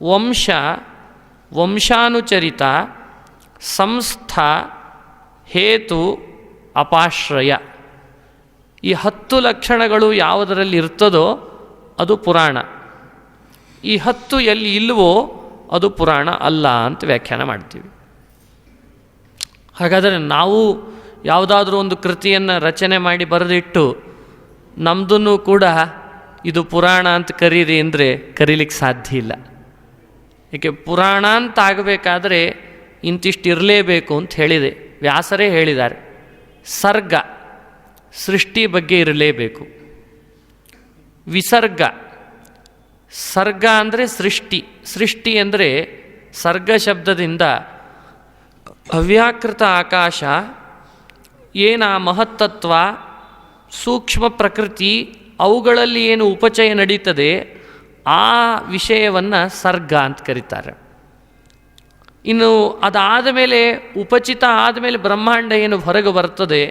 S2: ವಂಶ, ವಂಶಾನುಚರಿತ, ಸಂಸ್ಥ, ಹೇತು, ಅಪಾಶ್ರಯ. ಈ 10 ಲಕ್ಷಣಗಳು ಯಾವುದರಲ್ಲಿ ಇರ್ತದೋ ಅದು ಪುರಾಣ. ಈ 10 ಎಲ್ಲಿ ಇಲ್ಲವೋ ಅದು ಪುರಾಣ ಅಲ್ಲ ಅಂತ ವ್ಯಾಖ್ಯಾನ ಮಾಡ್ತೀವಿ. ಹಾಗಾದರೆ ನಾವು ಯಾವುದಾದ್ರೂ ಒಂದು ಕೃತಿಯನ್ನು ರಚನೆ ಮಾಡಿ ಬರೆದಿಟ್ಟು ನಮ್ಮದನ್ನು ಕೂಡ ಇದು ಪುರಾಣ ಅಂತ ಕರೀರಿ ಅಂದರೆ ಕರೀಲಿಕ್ಕೆ ಸಾಧ್ಯ ಇಲ್ಲ. ಏಕೆ, ಪುರಾಣ ಅಂತ ಆಗಬೇಕಾದ್ರೆ ಇಂತಿಷ್ಟು ಇರಲೇಬೇಕು ಅಂತ ಹೇಳಿದೆ, ವ್ಯಾಸರೇ ಹೇಳಿದ್ದಾರೆ. ಸರ್ಗ ಸೃಷ್ಟಿ ಬಗ್ಗೆ ಇರಲೇಬೇಕು. ವಿಸರ್ಗ, ಸರ್ಗ ಅಂದರೆ ಸೃಷ್ಟಿ. ಸೃಷ್ಟಿ ಅಂದರೆ ಸರ್ಗ ಶಬ್ದದಿಂದ ಅವ್ಯಾಕೃತ ಆಕಾಶ, ಏನ ಮಹತ್ತತ್ವ, ಸೂಕ್ಷ್ಮ ಪ್ರಕೃತಿ, ಅವುಗಳಲ್ಲಿ ಏನು ಉಪಚಯ ನಡೀತದೆ ಆ ವಿಷಯವನ್ನು ಸರ್ಗ ಅಂತ ಕರೀತಾರೆ. ಇನ್ನು ಅದಾದ ಮೇಲೆ ಉಪಚಿತ ಆದಮೇಲೆ ಬ್ರಹ್ಮಾಂಡ ಏನು ಹೊರಗೆ ಬರ್ತದೆ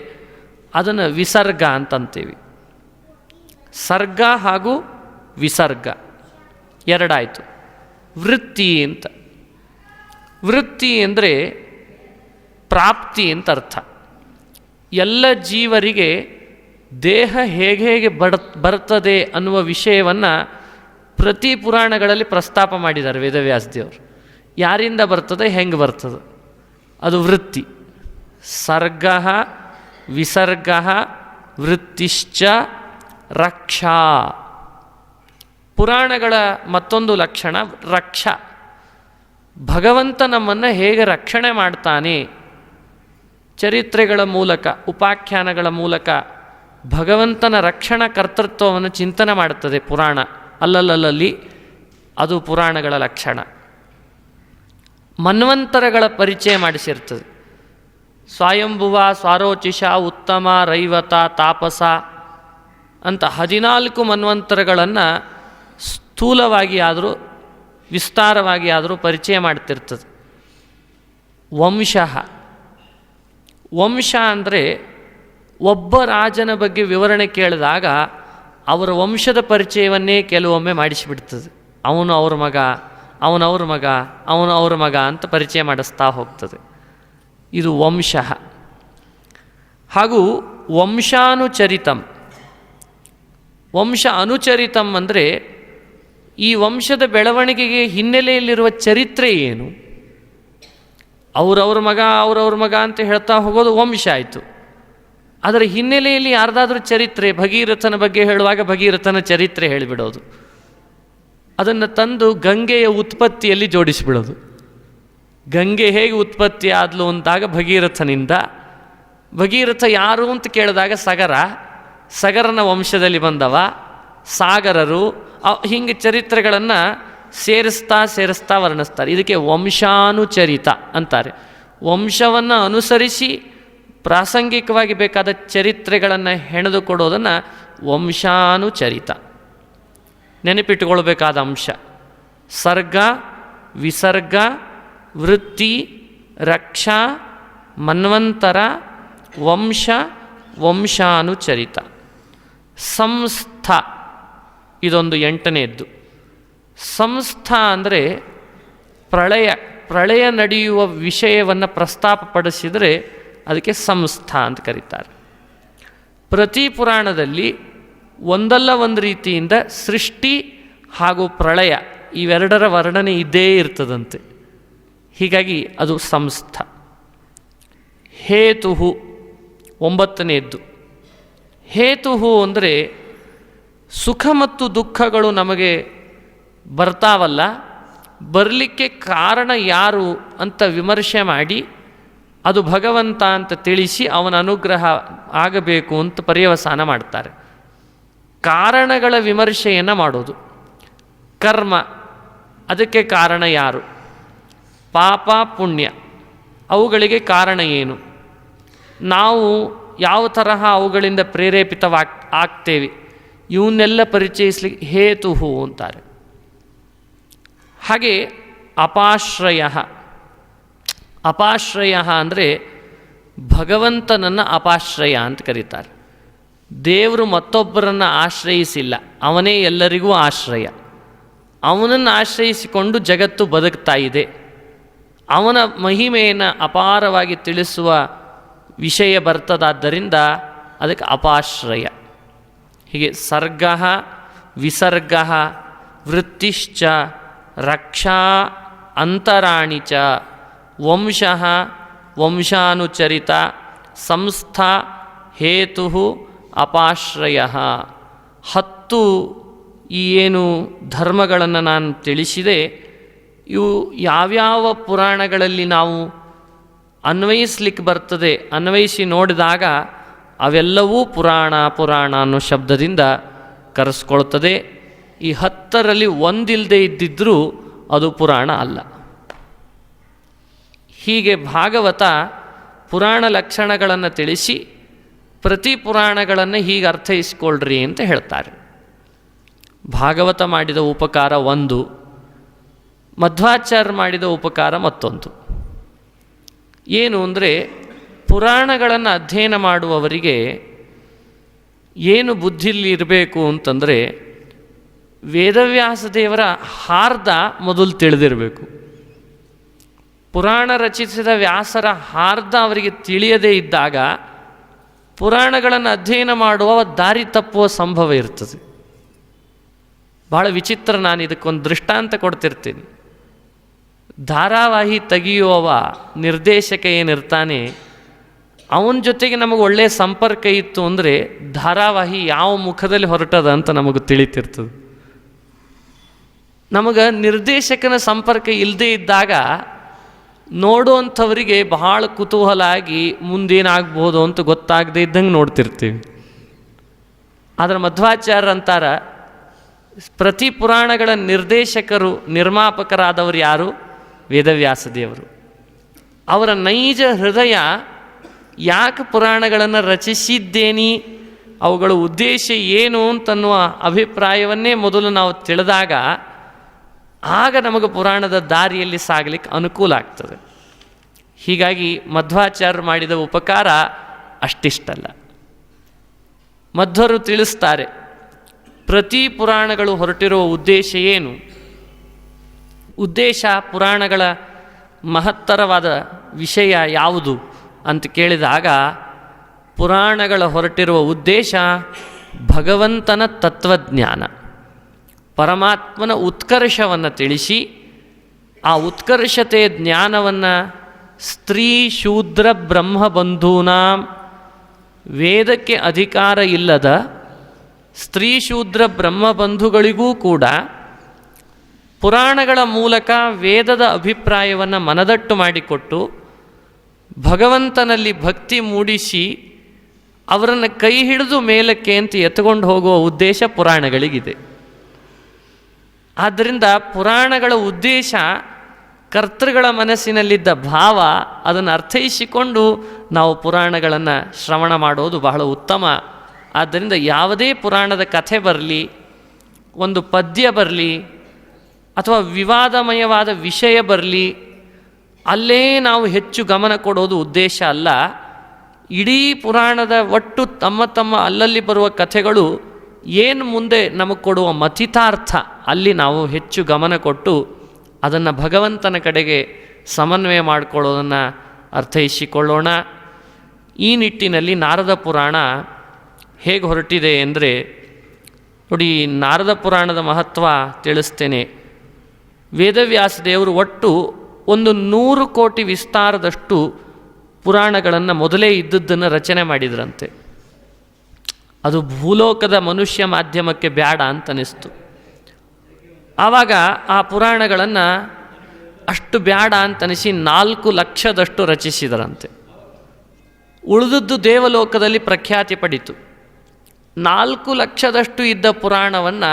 S2: ಅದನ್ನು ವಿಸರ್ಗ ಅಂತಂತೀವಿ. ಸರ್ಗ ಹಾಗೂ ವಿಸರ್ಗ ಎರಡಾಯಿತು. ವೃತ್ತಿ ಅಂತ, ವೃತ್ತಿ ಅಂದರೆ ಪ್ರಾಪ್ತಿ ಅಂತ ಅರ್ಥ. ಎಲ್ಲ ಜೀವರಿಗೆ ದೇಹ ಹೇಗೆ ಬರ್ತದೆ ಅನ್ನುವ ವಿಷಯವನ್ನು ಪ್ರತಿ ಪುರಾಣಗಳಲ್ಲಿ ಪ್ರಸ್ತಾಪ ಮಾಡಿದ್ದಾರೆ ವೇದವ್ಯಾಸದೇವರು. ಯಾರಿಂದ ಬರ್ತದೆ, ಹೆಂಗೆ ಬರ್ತದೆ, ಅದು ವೃತ್ತಿ. ಸರ್ಗ ವಿಸರ್ಗ ವೃತ್ತಿಶ್ಚ ರಕ್ಷಾ. ಪುರಾಣಗಳ ಮತ್ತೊಂದು ಲಕ್ಷಣ ರಕ್ಷ. ಭಗವಂತ ನಮ್ಮನ್ನು ಹೇಗೆ ರಕ್ಷಣೆ ಮಾಡ್ತಾನೆ, ಚರಿತ್ರೆಗಳ ಮೂಲಕ, ಉಪಾಖ್ಯಾನಗಳ ಮೂಲಕ ಭಗವಂತನ ರಕ್ಷಣಾ ಕರ್ತೃತ್ವವನ್ನು ಚಿಂತನೆ ಮಾಡುತ್ತದೆ ಪುರಾಣ. ಅಲ್ಲಲ್ಲಿ ಅದು ಪುರಾಣಗಳ ಲಕ್ಷಣ. ಮನ್ವಂತರಗಳ ಪರಿಚಯ ಮಾಡಿಸಿರ್ತದೆ. ಸ್ವಯಂಭುವ, ಸ್ವಾರೋಚಿಷ, ಉತ್ತಮ, ರೈವತ, ತಾಪಸ ಅಂತ 14 ಮನ್ವಂತರಗಳನ್ನು ಸ್ಥೂಲವಾಗಿ ಆದರೂ ವಿಸ್ತಾರವಾಗಿ ಆದರೂ ಪರಿಚಯ ಮಾಡ್ತಿರ್ತದೆ. ವಂಶಃ, ವಂಶ ಅಂದರೆ ಒಬ್ಬ ರಾಜನ ಬಗ್ಗೆ ವಿವರಣೆ ಕೇಳಿದಾಗ ಅವರ ವಂಶದ ಪರಿಚಯವನ್ನೇ ಕೆಲವೊಮ್ಮೆ ಮಾಡಿಸಿಬಿಡ್ತದೆ. ಅವನು ಅವ್ರ ಮಗ, ಅವನವ್ರ ಮಗ, ಅವನು ಅವ್ರ ಮಗ ಅಂತ ಪರಿಚಯ ಮಾಡಿಸ್ತಾ ಹೋಗ್ತದೆ. ಇದು ವಂಶಃ. ಹಾಗೂ ವಂಶಾನುಚರಿತಂ. ವಂಶ ಅನುಚರಿತಂ ಅಂದರೆ ಈ ವಂಶದ ಬೆಳವಣಿಗೆಗೆ ಹಿನ್ನೆಲೆಯಲ್ಲಿರುವ ಚರಿತ್ರೆ ಏನು. ಅವ್ರವ್ರ ಮಗ ಅಂತ ಹೇಳ್ತಾ ಹೋಗೋದು ವಂಶ ಆಯಿತು. ಅದರ ಹಿನ್ನೆಲೆಯಲ್ಲಿ ಯಾರ್ದಾದ್ರೂ ಚರಿತ್ರೆ, ಭಗೀರಥನ ಬಗ್ಗೆ ಹೇಳುವಾಗ ಭಗೀರಥನ ಚರಿತ್ರೆ ಹೇಳಿಬಿಡೋದು, ಅದನ್ನು ತಂದು ಗಂಗೆಯ ಉತ್ಪತ್ತಿಯಲ್ಲಿ ಜೋಡಿಸಿಬಿಡೋದು. ಗಂಗೆ ಹೇಗೆ ಉತ್ಪತ್ತಿ ಆದಲು ಅಂತಾಗ ಭಗೀರಥನಿಂದ, ಭಗೀರಥ ಯಾರು ಅಂತ ಕೇಳಿದಾಗ ಸಗರನ ವಂಶದಲ್ಲಿ ಬಂದವ, ಸಾಗರರು, ಹೀಗೆ ಚರಿತ್ರೆಗಳನ್ನು ಸೇರಿಸ್ತಾ ವರ್ಣಿಸ್ತಾರೆ. ಇದಕ್ಕೆ ವಂಶಾನುಚರಿತ ಅಂತಾರೆ. ವಂಶವನ್ನು ಅನುಸರಿಸಿ ಪ್ರಾಸಂಗಿಕವಾಗಿ ಬೇಕಾದ ಚರಿತ್ರೆಗಳನ್ನು ಹೆಣೆದುಕೊಡೋದನ್ನು ವಂಶಾನುಚರಿತ. ನೆನಪಿಟ್ಟುಕೊಳ್ಬೇಕಾದ ಅಂಶ ಸರ್ಗ, ವಿಸರ್ಗ, ವೃತ್ತಿ, ರಕ್ಷಾ, ಮನ್ವಂತರ, ವಂಶ, ವಂಶಾನುಚರಿತ. ಸಂಸ್ಥ ಇದೊಂದು 8ನೇದ್ದು. ಸಂಸ್ಥ ಅಂದರೆ ಪ್ರಳಯ ನಡೆಯುವ ವಿಷಯವನ್ನು ಪ್ರಸ್ತಾಪಪಡಿಸಿದರೆ ಅದಕ್ಕೆ ಸಂಸ್ಥ ಅಂತ ಕರೀತಾರೆ. ಪ್ರತಿ ಪುರಾಣದಲ್ಲಿ ಒಂದಲ್ಲ ಒಂದು ರೀತಿಯಿಂದ ಸೃಷ್ಟಿ ಹಾಗೂ ಪ್ರಳಯ ಇವೆರಡರ ವರ್ಣನೆ ಇದ್ದೇ ಇರ್ತದಂತೆ. ಹೀಗಾಗಿ ಅದು ಸಂಸ್ಥ. ಹೇತು 9ನೇದ್ದು. ಹೇತು ಅಂದರೆ ಸುಖ ಮತ್ತು ದುಃಖಗಳು ನಮಗೆ ಬರ್ತಾವಲ್ಲ, ಬರಲಿಕ್ಕೆ ಕಾರಣ ಯಾರು ಅಂತ ವಿಮರ್ಶೆ ಮಾಡಿ ಅದು ಭಗವಂತ ಅಂತ ತಿಳಿಸಿ ಅವನ ಅನುಗ್ರಹ ಆಗಬೇಕು ಅಂತ ಪರ್ಯವಸಾನ ಮಾಡ್ತಾರೆ. ಕಾರಣಗಳ ವಿಮರ್ಶೆಯನ್ನು ಮಾಡೋದು. ಕರ್ಮ, ಅದಕ್ಕೆ ಕಾರಣ ಯಾರು, ಪಾಪ ಪುಣ್ಯ ಅವುಗಳಿಗೆ ಕಾರಣ ಏನು, ನಾವು ಯಾವ ತರಹ ಅವುಗಳಿಂದ ಆಗ್ತೇವೆ, ಇವನ್ನೆಲ್ಲ ಪರಿಚಯಿಸಲಿಕ್ಕೆ ಹೇತು ಅಂತಾರೆ. ಹಾಗೆ ಅಪಾಶ್ರಯ ಅಂದರೆ ಭಗವಂತನನ್ನು ಅಪಾಶ್ರಯ ಅಂತ ಕರೀತಾರೆ. ದೇವರು ಮತ್ತೊಬ್ಬರನ್ನು ಆಶ್ರಯಿಸಿಲ್ಲ, ಅವನೇ ಎಲ್ಲರಿಗೂ ಆಶ್ರಯ. ಅವನನ್ನು ಆಶ್ರಯಿಸಿಕೊಂಡು ಜಗತ್ತು ಬದುಕ್ತಾ ಇದೆ. ಅವನ ಮಹಿಮೆಯನ್ನು ಅಪಾರವಾಗಿ ತಿಳಿಸುವ ವಿಷಯ ಬರ್ತದಾದ್ದರಿಂದ ಅದಕ್ಕೆ ಅಪಾಶ್ರಯ. ಹೀಗೆ ಸರ್ಗ, ವಿಸರ್ಗ, ವೃತ್ತಿಶ್ಚ, ರಕ್ಷಾ, ಅಂತರಾಣಿ ಚ, ವಂಶ, ವಂಶಾನುಚರಿತ, ಸಂಸ್ಥಾ, ಹೇತು, ಅಪಾಶ್ರಯ. 10 ಈ ಏನು ಧರ್ಮಗಳನ್ನು ನಾನು ತಿಳಿಸಿದೆ, ಇವು ಯಾವ್ಯಾವ ಪುರಾಣಗಳಲ್ಲಿ ನಾವು ಅನ್ವಯಿಸ್ಲಿಕ್ಕೆ ಬರ್ತದೆ. ಅನ್ವಯಿಸಿ ನೋಡಿದಾಗ ಅವೆಲ್ಲವೂ ಪುರಾಣ ಪುರಾಣ ಅನ್ನೋ ಶಬ್ದದಿಂದ ಕರೆಸ್ಕೊಳ್ತದೆ. ಈ 10ರಲ್ಲಿ ಒಂದಿಲ್ಲದೆ ಇದ್ದಿದ್ದರೂ ಅದು ಪುರಾಣ ಅಲ್ಲ. ಹೀಗೆ ಭಾಗವತ ಪುರಾಣ ಲಕ್ಷಣಗಳನ್ನು ತಿಳಿಸಿ ಪ್ರತಿ ಪುರಾಣಗಳನ್ನು ಹೀಗೆ ಅರ್ಥೈಸ್ಕೊಳ್ರಿ ಅಂತ ಹೇಳ್ತಾರೆ. ಭಾಗವತ ಮಾಡಿದ ಉಪಕಾರ ಒಂದು, ಮಧ್ವಾಚಾರ್ಯ ಮಾಡಿದ ಉಪಕಾರ ಮತ್ತೊಂದು. ಏನು ಅಂದರೆ, ಪುರಾಣಗಳನ್ನು ಅಧ್ಯಯನ ಮಾಡುವವರಿಗೆ ಏನು ಬುದ್ಧಿಲಿ ಇರಬೇಕು ಅಂತಂದರೆ, ವೇದವ್ಯಾಸ ದೇವರ ಹಾರ್ದ ಮೊದಲು ತಿಳಿದಿರಬೇಕು. ಪುರಾಣ ರಚಿಸಿದ ವ್ಯಾಸರ ಹಾರ್ದ ಅವರಿಗೆ ತಿಳಿಯದೇ ಇದ್ದಾಗ ಪುರಾಣಗಳನ್ನು ಅಧ್ಯಯನ ಮಾಡುವ ದಾರಿ ತಪ್ಪುವ ಸಂಭವ ಇರ್ತದೆ. ಭಾಳ ವಿಚಿತ್ರ. ನಾನು ಇದಕ್ಕೊಂದು ದೃಷ್ಟಾಂತ ಕೊಡ್ತಿರ್ತೀನಿ. ಧಾರಾವಾಹಿ ತೆಗೆಯುವವ ನಿರ್ದೇಶಕ ಏನಿರ್ತಾನೆ, ಅವನ ಜೊತೆಗೆ ನಮಗೆ ಒಳ್ಳೆಯ ಸಂಪರ್ಕ ಇತ್ತು ಅಂದರೆ ಧಾರಾವಾಹಿ ಯಾವ ಮುಖದಲ್ಲಿ ಹೊರಟದ ಅಂತ ನಮಗೆ ತಿಳಿತಿರ್ತದೆ. ನಮಗೆ ನಿರ್ದೇಶಕನ ಸಂಪರ್ಕ ಇಲ್ಲದೇ ಇದ್ದಾಗ ನೋಡುವಂಥವರಿಗೆ ಬಹಳ ಕುತೂಹಲ ಆಗಿ ಮುಂದೇನಾಗ್ಬೋದು ಅಂತ ಗೊತ್ತಾಗದೇ ಇದ್ದಂಗೆ ನೋಡ್ತಿರ್ತೀವಿ. ಆದರೆ ಮಧ್ವಾಚಾರ್ಯ ಅಂತಾರ, ಪ್ರತಿ ಪುರಾಣಗಳ ನಿರ್ದೇಶಕರು ನಿರ್ಮಾಪಕರಾದವರು ಯಾರು? ವೇದವ್ಯಾಸ ದೇವರು. ಅವರ ನೈಜ ಹೃದಯ ಯಾಕೆ ಪುರಾಣಗಳನ್ನು ರಚಿಸಿದ್ದೇನೆ, ಅವುಗಳ ಉದ್ದೇಶ ಏನು ಅಂತನ್ನುವ ಅಭಿಪ್ರಾಯವನ್ನೇ ಮೊದಲು ನಾವು ತಿಳಿದಾಗ ಆಗ ನಮಗೆ ಪುರಾಣದ ದಾರಿಯಲ್ಲಿ ಸಾಗಲಿಕ್ಕೆ ಅನುಕೂಲ ಆಗ್ತದೆ. ಹೀಗಾಗಿ ಮಧ್ವಾಚಾರ್ಯರು ಮಾಡಿದ ಉಪಕಾರ ಅಷ್ಟಿಷ್ಟಲ್ಲ. ಮಧ್ವರು ತಿಳಿಸ್ತಾರೆ, ಪ್ರತಿ ಪುರಾಣಗಳು ಹೊರಟಿರುವ ಉದ್ದೇಶ ಏನು, ಉದ್ದೇಶ ಪುರಾಣಗಳ ಮಹತ್ತರವಾದ ವಿಷಯ ಯಾವುದು ಅಂತ ಕೇಳಿದಾಗ ಪುರಾಣಗಳ ಹೊರಟಿರುವ ಉದ್ದೇಶ ಭಗವಂತನ ತತ್ವಜ್ಞಾನ, ಪರಮಾತ್ಮನ ಉತ್ಕರ್ಷವನ್ನು ತಿಳಿಸಿ ಆ ಉತ್ಕರ್ಷತೆಯ ಜ್ಞಾನವನ್ನು ಸ್ತ್ರೀ ಶೂದ್ರ ಬ್ರಹ್ಮಬಂಧೂನಾಂ, ವೇದಕ್ಕೆ ಅಧಿಕಾರ ಇಲ್ಲದ ಸ್ತ್ರೀ ಶೂದ್ರ ಬ್ರಹ್ಮಬಂಧುಗಳಿಗೂ ಕೂಡ ಪುರಾಣಗಳ ಮೂಲಕ ವೇದದ ಅಭಿಪ್ರಾಯವನ್ನು ಮನದಟ್ಟು ಮಾಡಿಕೊಟ್ಟು ಭಗವಂತನಲ್ಲಿ ಭಕ್ತಿ ಮೂಡಿಸಿ ಅವರನ್ನು ಕೈ ಹಿಡಿದು ಮೇಲಕ್ಕೆ ಅಂತ ಎತ್ಕೊಂಡು ಹೋಗುವ ಉದ್ದೇಶ ಪುರಾಣಗಳಿಗಿದೆ. ಆದ್ದರಿಂದ ಪುರಾಣಗಳ ಉದ್ದೇಶ ಕರ್ತೃಗಳ ಮನಸ್ಸಿನಲ್ಲಿದ್ದ ಭಾವ ಅದನ್ನು ಅರ್ಥೈಸಿಕೊಂಡು ನಾವು ಪುರಾಣಗಳನ್ನು ಶ್ರವಣ ಮಾಡೋದು ಬಹಳ ಉತ್ತಮ. ಆದ್ದರಿಂದ ಯಾವುದೇ ಪುರಾಣದ ಕಥೆ ಬರಲಿ, ಒಂದು ಪದ್ಯ ಬರಲಿ, ಅಥವಾ ವಿವಾದಮಯವಾದ ವಿಷಯ ಬರಲಿ, ಅಲ್ಲೇ ನಾವು ಹೆಚ್ಚು ಗಮನ ಕೊಡೋದು ಉದ್ದೇಶ ಅಲ್ಲ. ಇಡೀ ಪುರಾಣದ ಒಟ್ಟು ತಮ್ಮ ತಮ್ಮ ಅಲ್ಲಲ್ಲಿ ಬರುವ ಕಥೆಗಳು ಏನು ಮುಂದೆ ನಮಗೆ ಕೊಡುವ ಮಥಿತಾರ್ಥ, ಅಲ್ಲಿ ನಾವು ಹೆಚ್ಚು ಗಮನ ಕೊಟ್ಟು ಅದನ್ನು ಭಗವಂತನ ಕಡೆಗೆ ಸಮನ್ವಯ ಮಾಡಿಕೊಳ್ಳೋದನ್ನು ಅರ್ಥೈಸಿಕೊಳ್ಳೋಣ. ಈ ನಿಟ್ಟಿನಲ್ಲಿ ನಾರದ ಪುರಾಣ ಹೇಗೆ ಹೊರಟಿದೆ ಅಂದರೆ, ನೋಡಿ, ನಾರದ ಪುರಾಣದ ಮಹತ್ವ ತಿಳಿಸ್ತೇನೆ. ವೇದವ್ಯಾಸ ದೇವರು ಒಟ್ಟು 100 ಕೋಟಿ ವಿಸ್ತಾರದಷ್ಟು ಪುರಾಣಗಳನ್ನು ಮೊದಲೇ ಇದ್ದದ್ದನ್ನು ರಚನೆ ಮಾಡಿದ್ರಂತೆ. ಅದು ಭೂಲೋಕದ ಮನುಷ್ಯ ಮಾಧ್ಯಮಕ್ಕೆ ಬೇಡ ಅಂತನಿಸ್ತು. ಆವಾಗ ಆ ಪುರಾಣಗಳನ್ನು ಅಷ್ಟು ಬೇಡ ಅಂತನಿಸಿ 4 ಲಕ್ಷದಷ್ಟು ರಚಿಸಿದರಂತೆ. ಉಳಿದದ್ದು ದೇವಲೋಕದಲ್ಲಿ ಪ್ರಖ್ಯಾತಿ ಪಡಿತು. 4 ಲಕ್ಷದಷ್ಟು ಇದ್ದ ಪುರಾಣವನ್ನು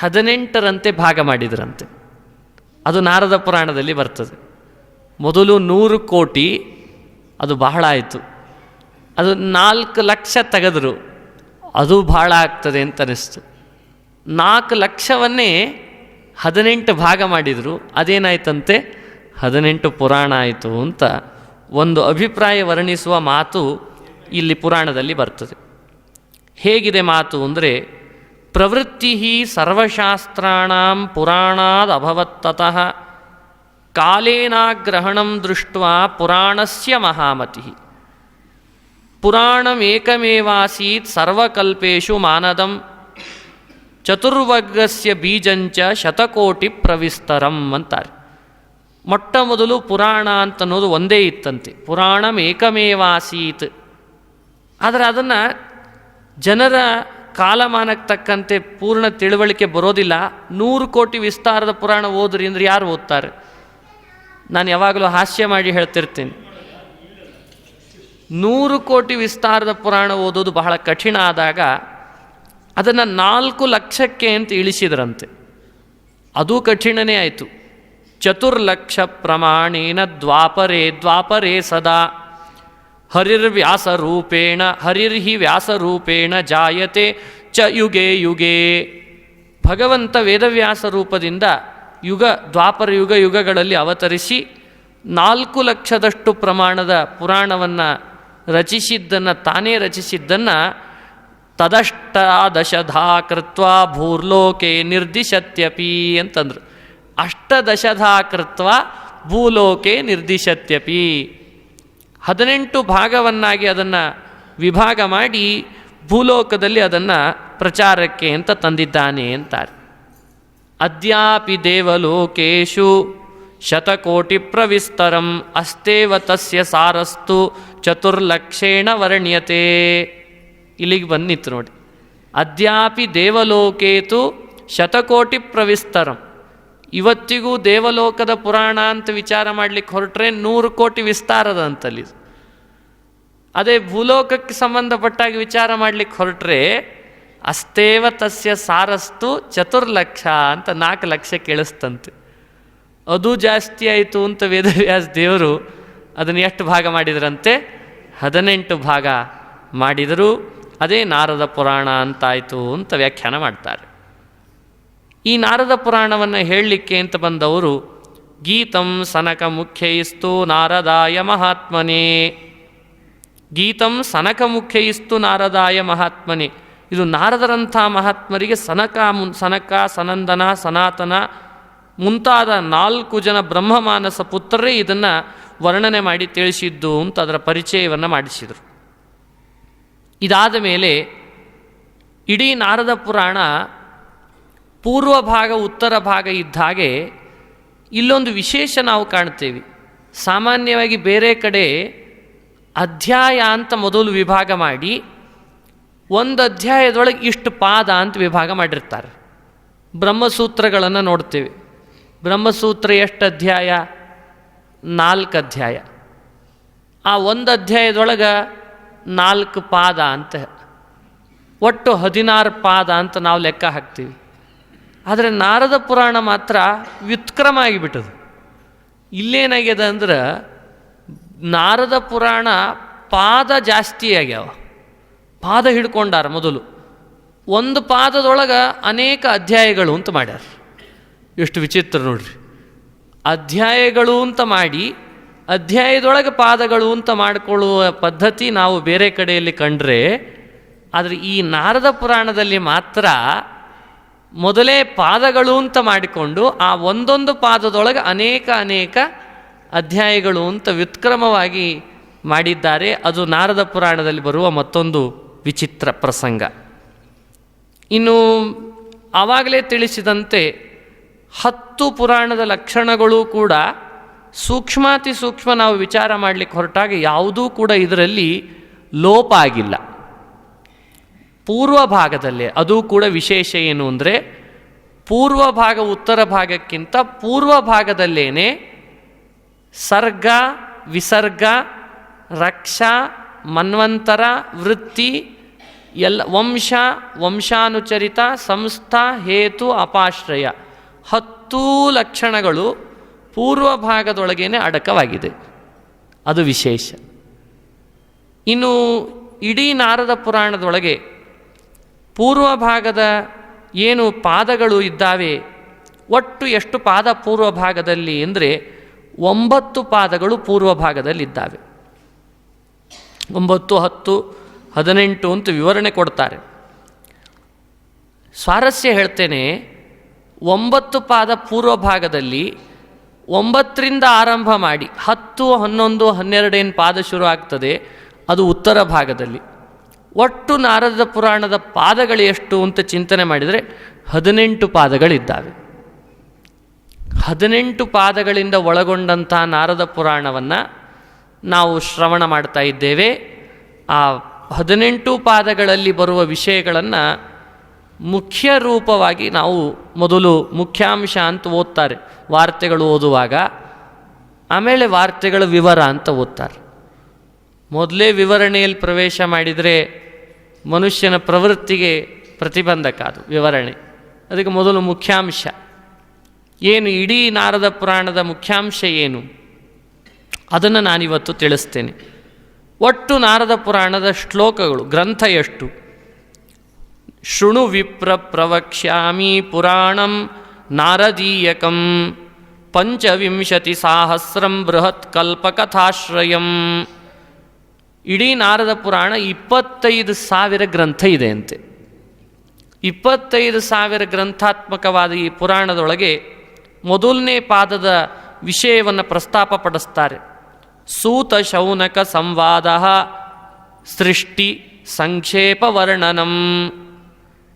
S2: 18ರಂತೆ ಭಾಗ ಮಾಡಿದರಂತೆ. ಅದು ನಾರದ ಪುರಾಣದಲ್ಲಿ ಬರ್ತದೆ. ಮೊದಲು 100 ಕೋಟಿ, ಅದು ಬಹಳ ಆಯಿತು. ಅದು 4 ಲಕ್ಷ ತೆಗೆದರು, ಅದು ಬಹಳ ಆಗ್ತದೆ ಅಂತ ಅನ್ನಿಸ್ತು. 4 ಲಕ್ಷವನ್ನೇ 18 ಭಾಗ ಮಾಡಿದರು, ಅದೇನಾಯ್ತಂತೆ 18 ಪುರಾಣ ಆಯಿತು ಅಂತ ಒಂದು ಅಭಿಪ್ರಾಯ ವರ್ಣಿಸುವ ಮಾತು ಇಲ್ಲಿ ಪುರಾಣದಲ್ಲಿ ಬರ್ತದೆ. ಹೇಗಿದೆ ಮಾತು ಅಂದರೆ, ಪ್ರವೃತ್ತಿ ಸರ್ವಶಾಸ್ತ್ರಾಣಾಂ ಪುರಾಣಾದ್ ಅಭವತ್ತತಃ ಕಾಲೇನಾಗ್ರಹಣಂ ದೃಷ್ಟ್ವಾ ಪುರಾಣಸ್ಯ ಮಹಾಮತಿ ಪುರಾಣಮೇಕಮೇವಾಸೀತ್ ಸರ್ವಕಲ್ಪೇಷು ಮಾನದಂ ಚತುರ್ವರ್ಗಸ್ಯ ಬೀಜಂಚ ಶತಕೋಟಿ ಪ್ರವಿಸ್ತರಂ ಅಂತಾರೆ. ಮೊಟ್ಟ ಮೊದಲು ಪುರಾಣ ಅಂತನ್ನೋದು ಒಂದೇ ಇತ್ತಂತೆ, ಪುರಾಣಮೇಕಮೇವಾಸೀತ್. ಆದರೆ ಅದನ್ನು ಜನರ ಕಾಲಮಾನಕ್ಕೆ ತಕ್ಕಂತೆ ಪೂರ್ಣ ತಿಳುವಳಿಕೆ ಬರೋದಿಲ್ಲ. 100 ಕೋಟಿ ವಿಸ್ತಾರದ ಪುರಾಣ ಓದ್ರಿ ಅಂದರೆ ಯಾರು ಓದ್ತಾರೆ? ನಾನು ಯಾವಾಗಲೂ ಹಾಸ್ಯ ಮಾಡಿ ಹೇಳ್ತಿರ್ತೀನಿ, 100 ಕೋಟಿ ವಿಸ್ತಾರದ ಪುರಾಣ ಓದೋದು ಬಹಳ ಕಠಿಣ ಆದಾಗ ಅದನ್ನು 4 ಲಕ್ಷಕ್ಕೆ ಅಂತ ಇಳಿಸಿದ್ರಂತೆ. ಅದು ಕಠಿಣನೇ ಆಯಿತು. 4 ಲಕ್ಷ ಪ್ರಮಾಣೇನ ದ್ವಾಪರೇ ಸದಾ ಹರಿರ್ಹಿ ವ್ಯಾಸರೂಪೇಣ ಜಾಯತೆ ಚ ಯುಗೇ ಯುಗೇ. ಭಗವಂತ ವೇದವ್ಯಾಸ ರೂಪದಿಂದ ದ್ವಾಪರ ಯುಗಗಳಲ್ಲಿ ಅವತರಿಸಿ 4 ಲಕ್ಷದಷ್ಟು ಪ್ರಮಾಣದ ಪುರಾಣವನ್ನು ತಾನೇ ರಚಿಸಿದ್ದನ್ನು ತದಷ್ಟಾದಶಧಾ ಕೃತ್ವಾ ಭೂರ್ಲೋಕೆ ನಿರ್ದಿಶತ್ಯಪಿ ಅಂತಂದರು. ಅಷ್ಟದಶಧಾ ಕೃತ್ವಾ ಭೂಲೋಕೆ ನಿರ್ದಿಶತ್ಯಪಿ. 18 ಭಾಗವನ್ನಾಗಿ ಅದನ್ನು ವಿಭಾಗ ಮಾಡಿ ಭೂಲೋಕದಲ್ಲಿ ಅದನ್ನು ಪ್ರಚಾರಕ್ಕೆ ಅಂತ ತಂದಿದ್ದಾನೆ ಅಂತಾರೆ. ಅದ್ಯಾಪಿ ದೇವಲೋಕೇಶು ಶತಕೋಟಿ ಪ್ರವಿಸ್ತರಂ ಅಸ್ತೇವ ತಸ್ಯ ಸಾರಸ್ತು 4 ಲಕ್ಷೇಣ ವರ್ಣ್ಯತೆ. ಇಲ್ಲಿಗೆ ಬಂದಿತ್ತು ನೋಡಿ. ಅದ್ಯಾಪಿ ದೇವಲೋಕೇತು ಶತಕೋಟಿ ಪ್ರವಿಸ್ತರಂ. ಇವತ್ತಿಗೂ ದೇವಲೋಕದ ಪುರಾಣ ಅಂತ ವಿಚಾರ ಮಾಡಲಿಕ್ಕೆ ಹೊರಟ್ರೆ 100 ಕೋಟಿ ವಿಸ್ತಾರದ ಅಂತಲ್ಲಿ. ಅದೇ ಭೂಲೋಕಕ್ಕೆ ಸಂಬಂಧಪಟ್ಟಾಗಿ ವಿಚಾರ ಮಾಡಲಿಕ್ಕೆ ಹೊರಟ್ರೆ ಅಸ್ತೇವ ತಸ್ಯ ಸಾರಸ್ತು 4 ಲಕ್ಷ ಅಂತ 4 ಲಕ್ಷ ಕೇಳಿಸ್ತಂತೆ. ಅದು ಜಾಸ್ತಿ ಆಯಿತು ಅಂತ ವೇದವ್ಯಾಸ ದೇವರು ಅದನ್ನು ಎಷ್ಟು ಭಾಗ ಮಾಡಿದರಂತೆ? 18 ಭಾಗ ಮಾಡಿದರು. ಅದೇ ನಾರದ ಪುರಾಣ ಅಂತಾಯಿತು ಅಂತ ವ್ಯಾಖ್ಯಾನ ಮಾಡ್ತಾರೆ. ಈ ನಾರದ ಪುರಾಣವನ್ನು ಹೇಳಲಿಕ್ಕೆ ಅಂತ ಬಂದವರು ಗೀತಂ ಸನಕ ಮುಖ್ಯೈಸ್ತು ನಾರದಾಯ ಮಹಾತ್ಮನೇ. ಗೀತಂ ಸನಕ ಮುಖ್ಯೈಸ್ತು ನಾರದಾಯ ಮಹಾತ್ಮನೇ. ಇದು ನಾರದರಂಥ ಮಹಾತ್ಮರಿಗೆ ಸನಕ ಸನಂದನ ಸನಾತನ ಮುಂತಾದ 4 ಜನ ಬ್ರಹ್ಮಮಾನಸ ಪುತ್ರರೇ ಇದನ್ನು ವರ್ಣನೆ ಮಾಡಿ ತಿಳಿಸಿದ್ದು ಅಂತ ಅದರ ಪರಿಚಯವನ್ನು ಮಾಡಿಸಿದರು. ಇದಾದ ಮೇಲೆ ಇಡೀ ನಾರದ ಪುರಾಣ ಪೂರ್ವ ಭಾಗ ಉತ್ತರ ಭಾಗ ಇದ್ದ ಹಾಗೆ ಇಲ್ಲೊಂದು ವಿಶೇಷ ನಾವು ಕಾಣ್ತೇವೆ. ಸಾಮಾನ್ಯವಾಗಿ ಬೇರೆ ಕಡೆ ಅಧ್ಯಾಯ ಅಂತ ಮೊದಲು ವಿಭಾಗ ಮಾಡಿ ಒಂದು ಅಧ್ಯಾಯದೊಳಗೆ ಇಷ್ಟು ಪಾದ ಅಂತ ವಿಭಾಗ ಮಾಡಿರ್ತಾರೆ. ಬ್ರಹ್ಮಸೂತ್ರಗಳನ್ನು ನೋಡ್ತೇವೆ. ಬ್ರಹ್ಮಸೂತ್ರ ಎಷ್ಟು ಅಧ್ಯಾಯ? 4 ಅಧ್ಯಾಯ. ಆ ಒಂದು ಅಧ್ಯಾಯದೊಳಗೆ 4 ಪಾದ ಅಂತ, ಒಟ್ಟು 16 ಪಾದ ಅಂತ ನಾವು ಲೆಕ್ಕ ಹಾಕ್ತೀವಿ. ಆದರೆ ನಾರದ ಪುರಾಣ ಮಾತ್ರ ವ್ಯುತ್ಕ್ರಮ ಆಗಿಬಿಟ್ಟದು. ಇಲ್ಲೇನಾಗ್ಯದ ಅಂದ್ರೆ ನಾರದ ಪುರಾಣ ಪಾದ ಜಾಸ್ತಿ ಆಗ್ಯಾವ. ಪಾದ ಹಿಡ್ಕೊಂಡಾರ. ಮೊದಲು ಒಂದು ಪಾದದೊಳಗೆ ಅನೇಕ ಅಧ್ಯಾಯಗಳು ಅಂತ ಮಾಡ್ಯಾರ. ಎಷ್ಟು ವಿಚಿತ್ರ ನೋಡ್ರಿ. ಅಧ್ಯಾಯಗಳು ಅಂತ ಮಾಡಿ ಅಧ್ಯಾಯದೊಳಗೆ ಪಾದಗಳು ಅಂತ ಮಾಡಿಕೊಳ್ಳುವ ಪದ್ಧತಿ ನಾವು ಬೇರೆ ಕಡೆಯಲ್ಲಿ ಕಂಡ್ರೆ, ಆದರೆ ಈ ನಾರದ ಪುರಾಣದಲ್ಲಿ ಮಾತ್ರ ಮೊದಲೇ ಪಾದಗಳು ಅಂತ ಮಾಡಿಕೊಂಡು ಆ ಒಂದೊಂದು ಪಾದದೊಳಗೆ ಅನೇಕ ಅಧ್ಯಾಯಗಳು ಅಂತ ವ್ಯುತ್ಕ್ರಮವಾಗಿ ಮಾಡಿದ್ದಾರೆ. ಅದು ನಾರದ ಪುರಾಣದಲ್ಲಿ ಬರುವ ಮತ್ತೊಂದು ವಿಚಿತ್ರ ಪ್ರಸಂಗ. ಇನ್ನು ಆವಾಗಲೇ ತಿಳಿಸಿದಂತೆ 10 ಪುರಾಣದ ಲಕ್ಷಣಗಳು ಕೂಡ ಸೂಕ್ಷ್ಮಾತಿ ಸೂಕ್ಷ್ಮ ನಾವು ವಿಚಾರ ಮಾಡಲಿಕ್ಕೆ ಹೊರಟಾಗ ಯಾವುದೂ ಕೂಡ ಇದರಲ್ಲಿ ಲೋಪ ಆಗಿಲ್ಲ. ಪೂರ್ವ ಭಾಗದಲ್ಲೇ ಅದು ಕೂಡ ವಿಶೇಷ ಏನು ಅಂದರೆ, ಪೂರ್ವ ಭಾಗ ಉತ್ತರ ಭಾಗಕ್ಕಿಂತ ಪೂರ್ವ ಭಾಗದಲ್ಲೇನೆ ಸರ್ಗ ವಿಸರ್ಗ ರಕ್ಷಾ ಮನ್ವಂತರ ವೃತ್ತಿ ಎಲ್ಲ ವಂಶಾನುಚರಿತ ಸಂಸ್ಥಾ ಹೇತು ಅಪಾಶ್ರಯ 10 ಲಕ್ಷಣಗಳು ಪೂರ್ವ ಭಾಗದೊಳಗೇನೆ ಅಡಕವಾಗಿದೆ. ಅದು ವಿಶೇಷ. ಇನ್ನು ಇಡೀ ನಾರದ ಪುರಾಣದೊಳಗೆ ಪೂರ್ವ ಭಾಗದ ಏನು ಪಾದಗಳು ಇದ್ದಾವೆ, ಒಟ್ಟು ಎಷ್ಟು ಪಾದ ಪೂರ್ವ ಭಾಗದಲ್ಲಿ ಅಂದರೆ 9 ಪಾದಗಳು ಪೂರ್ವ ಭಾಗದಲ್ಲಿದ್ದಾವೆ. 9, 10, 18 ಅಂತ ವಿವರಣೆ ಕೊಡ್ತಾರೆ. ಸ್ವಾರಸ್ಯ ಹೇಳ್ತೇನೆ, 9 ಪಾದ ಪೂರ್ವ ಭಾಗದಲ್ಲಿ 9ರಿಂದ ಆರಂಭ ಮಾಡಿ 10, 11, 12 ಏನು ಪಾದ ಶುರು ಆಗ್ತದೆ ಅದು ಉತ್ತರ ಭಾಗದಲ್ಲಿ. ಒಟ್ಟು ನಾರದ ಪುರಾಣದ ಪಾದಗಳು ಎಷ್ಟು ಅಂತ ಚಿಂತನೆ ಮಾಡಿದರೆ 18 ಪಾದಗಳಿದ್ದಾವೆ. 18 ಪಾದಗಳಿಂದ ಒಳಗೊಂಡಂಥ ನಾರದ ಪುರಾಣವನ್ನು ನಾವು ಶ್ರವಣ ಮಾಡ್ತಾ ಇದ್ದೇವೆ. ಆ 18 ಪಾದಗಳಲ್ಲಿ ಬರುವ ವಿಷಯಗಳನ್ನು ಮುಖ್ಯ ರೂಪವಾಗಿ ನಾವು ಮೊದಲು ಮುಖ್ಯಾಂಶ ಅಂತ ಓದ್ತಾರೆ ವಾರ್ತೆಗಳು ಓದುವಾಗ, ಆಮೇಲೆ ವಾರ್ತೆಗಳ ವಿವರ ಅಂತ ಓದ್ತಾರೆ. ಮೊದಲೇ ವಿವರಣೆಯಲ್ಲಿ ಪ್ರವೇಶ ಮಾಡಿದರೆ ಮನುಷ್ಯನ ಪ್ರವೃತ್ತಿಗೆ ಪ್ರತಿಬಂಧಕ. ಅದು ವಿವರಣೆ. ಅದಕ್ಕೆ ಮೊದಲು ಮುಖ್ಯಾಂಶ ಏನು, ಇಡೀ ನಾರದ ಪುರಾಣದ ಮುಖ್ಯಾಂಶ ಏನು, ಅದನ್ನು ನಾನಿವತ್ತು ತಿಳಿಸ್ತೇನೆ. ಒಟ್ಟು ನಾರದ ಪುರಾಣದ ಶ್ಲೋಕಗಳು, ಗ್ರಂಥ ಎಷ್ಟು? ಶೃಣು ವಿಪ್ರ ಪ್ರವಕ್ಷ್ಯಾಮಿ ಪುರಾಣಂ ನಾರದೀಯಕಂ ಪಂಚವಿಂಶತಿ ಸಾಹಸ್ರಂ ಬೃಹತ್ ಕಲ್ಪಕಥಾಶ್ರಯಂ. ಇಡೀ ನಾರದ ಪುರಾಣ 25,000 ಗ್ರಂಥ ಇದೆ ಅಂತೆ. 25,000 ಗ್ರಂಥಾತ್ಮಕವಾದ ಈ ಪುರಾಣದೊಳಗೆ ಮೊದಲನೇ ಪಾದದ ವಿಷಯವನ್ನು ಪ್ರಸ್ತಾಪ ಪಡಿಸ್ತಾರೆ. ಸೂತ ಶೌನಕ ಸಂವಾದ ಸೃಷ್ಟಿ ಸಂಕ್ಷೇಪ ವರ್ಣನಂ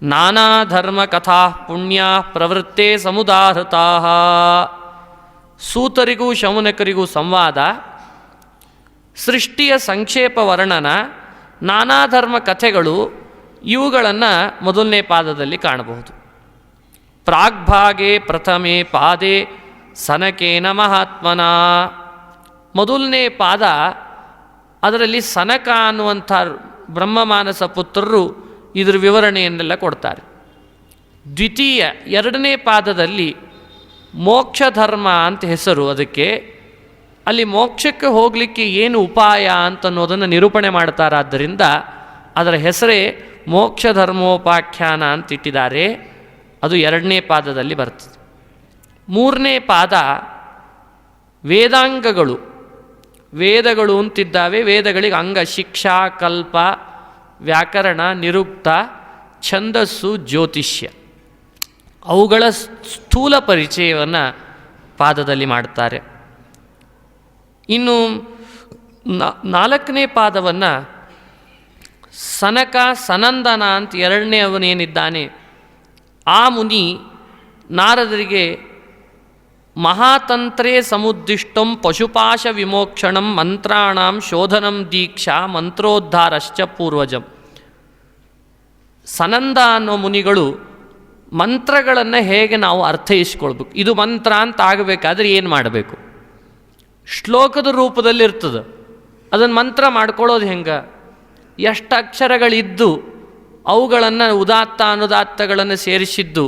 S2: ನಾನಾ ಧರ್ಮ ಕಥಾ ಪುಣ್ಯ ಪ್ರವೃತ್ತೇ ಸಮುದಾಹೃತಾ. ಸೂತರಿಗೂ ಶೌನಕರಿಗೂ ಸಂವಾದ, ಸೃಷ್ಟಿಯ ಸಂಕ್ಷೇಪ ವರ್ಣನ, ನಾನಾ ಧರ್ಮ ಕಥೆಗಳು, ಇವುಗಳನ್ನು ಮೊದಲನೇ ಪಾದದಲ್ಲಿ ಕಾಣಬಹುದು. ಪ್ರಾಗ್ಭಾಗೆ ಪ್ರಥಮೇ ಪಾದೆ ಸನಕೇನ ಮಹಾತ್ಮನ. ಮೊದಲನೇ ಪಾದ, ಅದರಲ್ಲಿ ಸನಕ ಅನ್ನುವಂಥ ಬ್ರಹ್ಮಮಾನಸ ಪುತ್ರರು ಇದ್ರ ವಿವರಣೆಯನ್ನೆಲ್ಲ ಕೊಡ್ತಾರೆ. ದ್ವಿತೀಯ, ಎರಡನೇ ಪಾದದಲ್ಲಿ ಮೋಕ್ಷ ಧರ್ಮ ಅಂತ ಹೆಸರು ಅದಕ್ಕೆ. ಅಲ್ಲಿ ಮೋಕ್ಷಕ್ಕೆ ಹೋಗಲಿಕ್ಕೆ ಏನು ಉಪಾಯ ಅಂತನ್ನೋದನ್ನು ನಿರೂಪಣೆ ಮಾಡ್ತಾರಾದ್ದರಿಂದ ಅದರ ಹೆಸರೇ ಮೋಕ್ಷ ಧರ್ಮೋಪಾಖ್ಯಾನ ಅಂತಿಟ್ಟಿದ್ದಾರೆ. ಅದು ಎರಡನೇ ಪಾದದಲ್ಲಿ ಬರ್ತದೆ. ಮೂರನೇ ಪಾದ ವೇದಾಂಗಗಳು. ವೇದಗಳು ಅಂತಿದ್ದಾವೆ. ವೇದಗಳಿಗೆ ಅಂಗ ಶಿಕ್ಷಾ, ಕಲ್ಪ, ವ್ಯಾಕರಣ, ನಿರುಕ್ತ, ಛಂದಸ್ಸು, ಜ್ಯೋತಿಷ್ಯ, ಅವುಗಳ ಸ್ಥೂಲ ಪರಿಚಯವನ್ನು ಪಾದದಲ್ಲಿ ಮಾಡ್ತಾರೆ. ಇನ್ನು ನಾಲ್ಕನೇ ಪಾದವನ್ನು ಸನಕ ಸನಂದನ ಅಂತ ಎರಡನೇ ಅವನೇನಿದ್ದಾನೆ ಆ ಮುನಿ ನಾರದರಿಗೆ ಮಹಾತಂತ್ರೇ ಸಮುದ್ದಿಷ್ಟಂ ಪಶುಪಾಶ ವಿಮೋಕ್ಷಣಂ ಮಂತ್ರಾಣಂ ಶೋಧನಂ ದೀಕ್ಷಾ ಮಂತ್ರೋದ್ಧಾರಶ್ಚ ಪೂರ್ವಜಂ. ಸನಂದ ಅನ್ನೋ ಮುನಿಗಳು ಮಂತ್ರಗಳನ್ನು ಹೇಗೆ ನಾವು ಅರ್ಥೈಸ್ಕೊಳ್ಬೇಕು, ಇದು ಮಂತ್ರ ಅಂತ ಆಗಬೇಕಾದ್ರೆ ಏನು ಮಾಡಬೇಕು, ಶ್ಲೋಕದ ರೂಪದಲ್ಲಿ ಇರ್ತದೆ, ಅದನ್ನು ಮಂತ್ರ ಮಾಡ್ಕೊಳ್ಳೋದು ಹೆಂಗೆ, ಎಷ್ಟು ಅಕ್ಷರಗಳಿದ್ದು ಅವುಗಳನ್ನು ಉದಾತ್ತ ಅನುದಾತ್ತಗಳನ್ನು ಸೇರಿಸಿದ್ದು